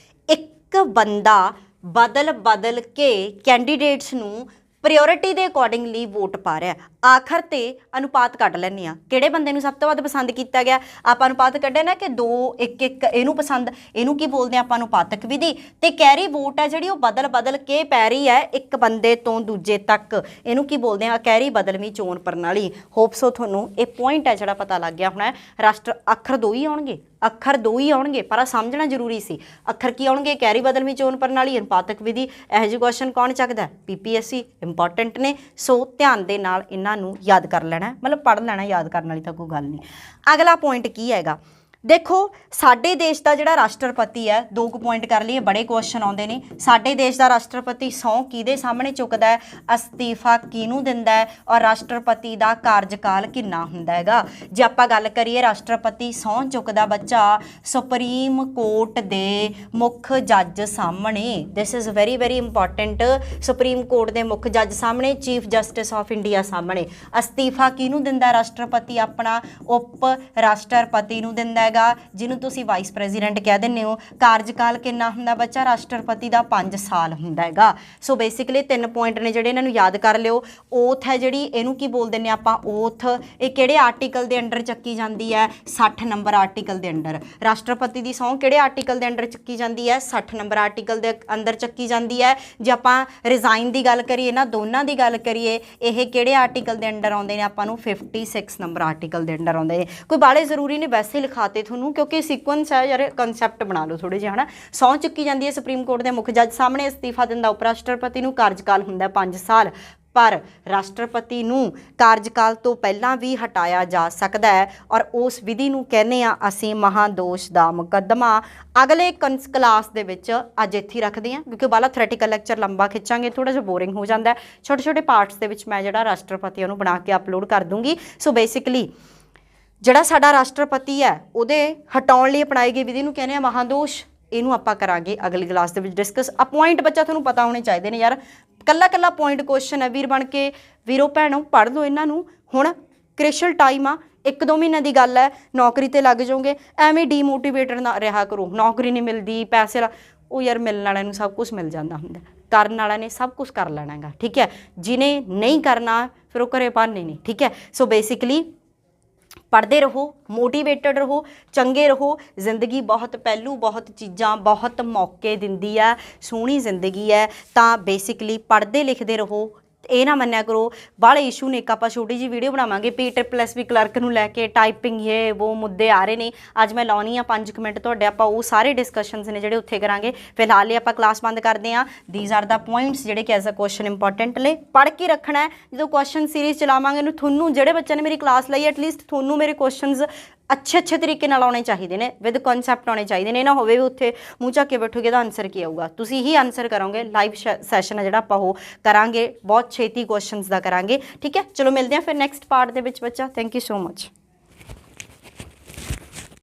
ਇੱਕ ਬੰਦਾ ਬਦਲ ਕੇ ਕੈਂਡੀਡੇਟਸ ਨੂੰ ਪ੍ਰਾਇਓਰਿਟੀ ਦੇ ਅਕੋਰਡਿੰਗਲੀ ਵੋਟ ਪਾ ਰਿਹਾ। ਆਖਰ ਤੇ ਅਨੁਪਾਤ ਕੱਢ ਲੈਂਦੇ ਆ, ਕਿਹੜੇ ਬੰਦੇ ਨੂੰ ਸਭ ਤੋਂ ਵੱਧ ਪਸੰਦ ਕੀਤਾ ਗਿਆ, ਆਪਾਂ ਅਨੁਪਾਤ ਕੱਢਿਆ ਨਾ ਕਿ 2 1 1 ਇਹਨੂੰ ਪਸੰਦ, ਇਹਨੂੰ ਕੀ ਬੋਲਦੇ ਆ ਆਪਾਂ, ਅਨੁਪਾਤਕ ਵਿਧੀ। ਤੇ ਕੈਰੀ ਵੋਟ ਹੈ ਜਿਹੜੀ ਉਹ ਬਦਲ ਕੇ ਪੈ ਰਹੀ ਹੈ ਇੱਕ ਬੰਦੇ ਤੋਂ ਦੂਜੇ ਤੱਕ, ਇਹਨੂੰ ਕੀ ਬੋਲਦੇ ਆ, ਅਕੈਰੀ ਬਦਲਵੀਂ ਚੋਣ ਪ੍ਰਣਾਲੀ। ਹੋਪ ਸੋ ਤੁਹਾਨੂੰ ਇਹ ਪੁਆਇੰਟ ਹੈ ਜਿਹੜਾ ਪਤਾ ਲੱਗ ਗਿਆ ਹੋਣਾ। ਅੱਖਰ 2 ਹੀ ਆਉਣਗੇ, ਪਰ ਸਮਝਣਾ ਜ਼ਰੂਰੀ ਸੀ। ਅੱਖਰ ਕੀ ਆਉਣਗੇ, ਕੈਰੀ ਬਦਲਵੀਂ ਚੋਣ ਪ੍ਰਣਾਲੀ, ਅਨੁਪਾਤਕ ਵਿਧੀ। ਇਹੋ ਜਿਹੇ ਕੁਐਸਚਨ ਕੌਣ ਚੱਕਦਾ, PPSC, ਇੰਪੋਰਟੈਂਟ ਨੇ। ਸੋ ਧਿਆਨ ਦੇ ਨਾਲ ਇਹਨਾਂ ਨੂੰ ਯਾਦ ਕਰ ਲੈਣਾ, ਮਤਲਬ ਪੜ੍ਹ ਲੈਣਾ, ਯਾਦ ਕਰਨ ਵਾਲੀ ਤਾਂ ਕੋਈ ਗੱਲ ਨਹੀਂ। ਅਗਲਾ ਪੁਆਇੰਟ ਕੀ ਹੈਗਾ, ਦੇਖੋ ਸਾਡੇ ਦੇਸ਼ ਦਾ ਜਿਹੜਾ ਰਾਸ਼ਟਰਪਤੀ ਹੈ, 2 ਪੁਆਇੰਟ ਕਰ ਲਈਏ, ਬੜੇ ਕੁਐਸਚਨ ਆਉਂਦੇ ਨੇ। ਸਾਡੇ ਦੇਸ਼ ਦਾ ਰਾਸ਼ਟਰਪਤੀ ਸਹੁੰ ਕਿਹਦੇ ਸਾਹਮਣੇ ਚੁੱਕਦਾ ਹੈ, ਅਸਤੀਫਾ ਕਿਹਨੂੰ ਦਿੰਦਾ ਹੈ, ਔਰ ਰਾਸ਼ਟਰਪਤੀ ਦਾ ਕਾਰਜਕਾਲ ਕਿੰਨਾ ਹੁੰਦਾ ਹੈਗਾ। ਜੇ ਆਪਾਂ ਗੱਲ ਕਰੀਏ ਰਾਸ਼ਟਰਪਤੀ ਸਹੁੰ ਚੁੱਕਦਾ ਬੱਚਾ ਸੁਪਰੀਮ ਕੋਰਟ ਦੇ ਮੁੱਖ ਜੱਜ ਸਾਹਮਣੇ, this is very important, supreme court ਦੇ ਮੁੱਖ ਜੱਜ ਸਾਹਮਣੇ, ਚੀਫ ਜਸਟਿਸ ਆਫ ਇੰਡੀਆ ਸਾਹਮਣੇ। ਅਸਤੀਫਾ ਕਿਹਨੂੰ ਦਿੰਦਾ ਰਾਸ਼ਟਰਪਤੀ, ਆਪਣਾ ਉਪ ਰਾਸ਼ਟਰਪਤੀ ਨੂੰ ਦਿੰਦਾ, ਜਿਹਨੂੰ ਤੁਸੀਂ ਵਾਈਸ ਪ੍ਰੈਜ਼ੀਡੈਂਟ ਕਹਿ ਦਿੰਦੇ ਹੋ। ਕਾਰਜਕਾਲ ਕਿੰਨਾ ਹੁੰਦਾ ਬੱਚਾ ਰਾਸ਼ਟਰਪਤੀ ਦਾ, 5 ਸਾਲ ਹੁੰਦਾ ਹੈਗਾ। ਸੋ ਬੇਸਿਕਲੀ 3 ਪੁਆਇੰਟ ਨੇ ਜਿਹੜੇ, ਇਹਨਾਂ ਨੂੰ ਯਾਦ ਕਰ ਲਿਓ। ਓਥ ਹੈ ਜਿਹੜੀ, ਇਹਨੂੰ ਕੀ ਬੋਲ ਦਿੰਦੇ ਆਪਾਂ, ਓਥ। ਇਹ ਕਿਹੜੇ ਆਰਟੀਕਲ ਦੇ ਅੰਡਰ ਚੱਕੀ ਜਾਂਦੀ ਹੈ, 60 ਨੰਬਰ ਆਰਟੀਕਲ ਦੇ ਅੰਡਰ। ਰਾਸ਼ਟਰਪਤੀ ਦੀ ਸਹੁੰ ਕਿਹੜੇ ਆਰਟੀਕਲ ਦੇ ਅੰਡਰ ਚੱਕੀ ਜਾਂਦੀ ਹੈ, 60 ਨੰਬਰ ਆਰਟੀਕਲ ਦੇ ਅੰਦਰ ਚੱਕੀ ਜਾਂਦੀ ਹੈ। ਜੇ ਆਪਾਂ ਰਿਜ਼ਾਈਨ ਦੀ ਗੱਲ ਕਰੀਏ, ਇਹਨਾਂ ਦੋਨਾਂ ਦੀ ਗੱਲ ਕਰੀਏ, ਇਹ ਕਿਹੜੇ ਆਰਟੀਕਲ ਦੇ ਅੰਡਰ ਆਉਂਦੇ ਨੇ, ਆਪਾਂ ਨੂੰ 56 ਨੰਬਰ ਆਰਟੀਕਲ ਦੇ ਅੰਡਰ ਆਉਂਦੇ ਨੇ। ਕੋਈ ਬਾਲੇ ਜ਼ਰੂਰੀ ਨੇ, ਵੈਸੇ ਲਿਖਾਤੇ ਤੁਹਾਨੂੰ, ਕਿਉਂਕਿ ਸੀਕੁਐਂਸ ਹੈ ਯਾਰ, ਕੰਸੈਪਟ ਬਣਾ ਲਓ ਥੋੜੇ ਜਿਹਾ, ਹੈ ਨਾ। ਸਹੁੰ ਚੁੱਕੀ ਜਾਂਦੀ ਹੈ ਸੁਪਰੀਮ ਕੋਰਟ ਦੇ ਮੁੱਖ ਜੱਜ ਸਾਹਮਣੇ, ਅਸਤੀਫਾ ਦਿੰਦਾ ਉਪ ਰਾਸ਼ਟਰਪਤੀ ਨੂੰ, ਕਾਰਜਕਾਲ ਹੁੰਦਾ 5 ਸਾਲ। ਪਰ ਰਾਸ਼ਟਰਪਤੀ ਨੂੰ ਕਾਰਜਕਾਲ ਤੋਂ ਪਹਿਲਾਂ ਵੀ ਹਟਾਇਆ ਜਾ ਸਕਦਾ ਹੈ, ਔਰ ਉਸ ਵਿਧੀ ਨੂੰ ਕਹਿੰਦੇ ਆ ਅਸੀਂ ਮਹਾਦੋਸ਼ ਦਾ ਮੁਕੱਦਮਾ। ਅਗਲੇ ਕਲਾਸ ਦੇ ਵਿੱਚ ਅੱਜ ਇੱਥੇ ਰੱਖਦੇ ਹਾਂ, ਕਿਉਂਕਿ ਬਾਲਾ ਥਿਓਰੈਟੀਕਲ ਲੈਕਚਰ ਲੰਬਾ ਖਿੱਚਾਂਗੇ, ਥੋੜਾ ਜਿਹਾ ਬੋਰਿੰਗ ਹੋ ਜਾਂਦਾ। ਛੋਟੇ ਪਾਰਟਸ ਦੇ ਵਿੱਚ ਮੈਂ ਜਿਹੜਾ ਰਾਸ਼ਟਰਪਤੀ ਉਹਨੂੰ ਬਣਾ ਕੇ ਅਪਲੋਡ ਕਰ ਦੂੰਗੀ। ਸੋ ਬੇਸਿਕਲੀ ਜਿਹੜਾ ਸਾਡਾ ਰਾਸ਼ਟਰਪਤੀ ਹੈ ਉਹਦੇ ਹਟਾਉਣ ਲਈ ਅਪਣਾਈ ਗਈ ਵਿਧੀ ਨੂੰ ਕਹਿੰਦੇ ਆ ਮਹਾਦੋਸ਼। ਇਹਨੂੰ ਆਪਾਂ ਕਰਾਂਗੇ ਅਗਲੀ ਕਲਾਸ ਦੇ ਵਿੱਚ ਡਿਸਕਸ। ਆ ਪੁਆਇੰਟ ਬੱਚਾ ਤੁਹਾਨੂੰ ਪਤਾ ਹੋਣੇ ਚਾਹੀਦੇ ਨੇ ਯਾਰ, ਕੱਲਾ ਪੁਆਇੰਟ ਕੁਐਸਚਨ ਹੈ। ਵੀਰ ਬਣ ਕੇ ਵੀਰੋ ਭੈਣੋ ਪੜ੍ਹ ਲਓ ਇਹਨਾਂ ਨੂੰ। ਹੁਣ ਕ੍ਰਿਸ਼ਲ ਟਾਈਮ ਆ, 1-2 ਮਹੀਨੇ ਦੀ ਗੱਲ ਹੈ, ਨੌਕਰੀ ਤੇ ਲੱਗ ਜਾਓਗੇ। ਐਵੇਂ ਡੀਮੋਟੀਵੇਟਡ ਨਾ ਰਿਹਾ ਕਰੋ, ਨੌਕਰੀ ਨਹੀਂ ਮਿਲਦੀ, ਪੈਸੇ ਉਹ ਯਾਰ ਮਿਲਣ ਵਾਲਿਆਂ ਨੂੰ ਸਭ ਕੁਛ ਮਿਲ ਜਾਂਦਾ ਹੁੰਦਾ, ਕਰਨ ਵਾਲਿਆਂ ਨੇ ਸਭ ਕੁਛ ਕਰ ਲੈਣਾ ਹੈਗਾ, ਠੀਕ ਹੈ। ਜਿਹਨੇ ਨਹੀਂ ਕਰਨਾ ਫਿਰ ਉਹ ਘਰੇ ਭਾਨੇ ਨਹੀਂ, ਠੀਕ ਹੈ। ਸੋ ਬੇਸਿਕਲੀ ਪੜ੍ਹਦੇ ਰਹੋ, ਮੋਟੀਵੇਟਡ ਰਹੋ, ਚੰਗੇ ਰਹੋ। ਜ਼ਿੰਦਗੀ ਬਹੁਤ ਪਹਿਲੂ, ਬਹੁਤ ਚੀਜ਼ਾਂ, ਬਹੁਤ ਮੌਕੇ ਦਿੰਦੀ ਹੈ, ਸੋਹਣੀ ਜ਼ਿੰਦਗੀ ਹੈ। ਤਾਂ ਬੇਸਿਕਲੀ ਪੜ੍ਹਦੇ ਲਿਖਦੇ ਰਹੋ। ਇਹ ਨਾ ਮੰਨਿਆ ਕਰੋ ਬਾਹਲੇ ਇਸ਼ੂ ਨੇ। ਇੱਕ ਆਪਾਂ ਛੋਟੀ ਜਿਹੀ ਵੀਡੀਓ ਬਣਾਵਾਂਗੇ PSSB ਕਲਰਕ ਨੂੰ ਲੈ ਕੇ, ਟਾਈਪਿੰਗ ਇਹ ਉਹ ਮੁੱਦੇ ਆ ਰਹੇ ਨੇ। ਅੱਜ ਮੈਂ ਲਾਉਣੀ ਆ 5 ਮਿੰਟ ਤੁਹਾਡੇ, ਆਪਾਂ ਉਹ ਸਾਰੇ ਡਿਸਕਸ਼ਨਸ ਨੇ ਜਿਹੜੇ ਉੱਥੇ ਕਰਾਂਗੇ। ਫਿਲਹਾਲ ਇਹ ਆਪਾਂ ਕਲਾਸ ਬੰਦ ਕਰਦੇ ਹਾਂ। ਦੀਜ਼ ਆਰ ਦਾ ਪੁਆਇੰਟਸ ਜਿਹੜੇ ਕਿ ਐਜ਼ ਅ ਕੁਐਸਚਨ ਇੰਪੋਰਟੈਂਟ ਨੇ, ਪੜ੍ਹ ਕੇ ਰੱਖਣਾ ਹੈ। ਜਦੋਂ ਕੁਐਸਚਨ ਸੀਰੀਜ਼ ਚਲਾਵਾਂਗੇ ਨੂੰ ਤੁਹਾਨੂੰ ਜਿਹੜੇ ਬੱਚਿਆਂ ਨੇ ਮੇਰੀ ਕਲਾਸ ਲਈ ਐਟਲੀਸਟ ਤੁਹਾਨੂੰ ਮੇਰੇ ਕੁਐਸਚਨਸ ਅੱਛੇ ਤਰੀਕੇ ਨਾਲ ਆਉਣੇ ਚਾਹੀਦੇ ਨੇ, ਵਿਦ ਕਨਸੈਪਟ ਆਉਣੇ ਚਾਹੀਦੇ ਨੇ। ਇਹ ਨਾ ਹੋਵੇ ਵੀ ਉੱਥੇ ਮੂੰਹ ਚੱਕ ਕੇ ਬੈਠੋਗੇ ਤਾਂ ਆਨਸਰ ਕੀ ਆਊਗਾ, ਤੁਸੀਂ ਹੀ ਆਨਸਰ ਕਰੋਗੇ। ਲਾਈਵ ਸੈਸ਼ਨ ਹੈ ਜਿਹੜਾ ਆਪਾਂ ਉਹ ਕਰਾਂਗੇ, ਬਹੁਤ ਛੇਤੀ ਕੁਐਸਚਨਸ ਦਾ ਕਰਾਂਗੇ, ਠੀਕ ਹੈ। ਚਲੋ ਮਿਲਦੇ ਹਾਂ ਫਿਰ ਨੈਕਸਟ ਪਾਰਟ ਦੇ ਵਿੱਚ ਬੱਚਾ। Thank you so much.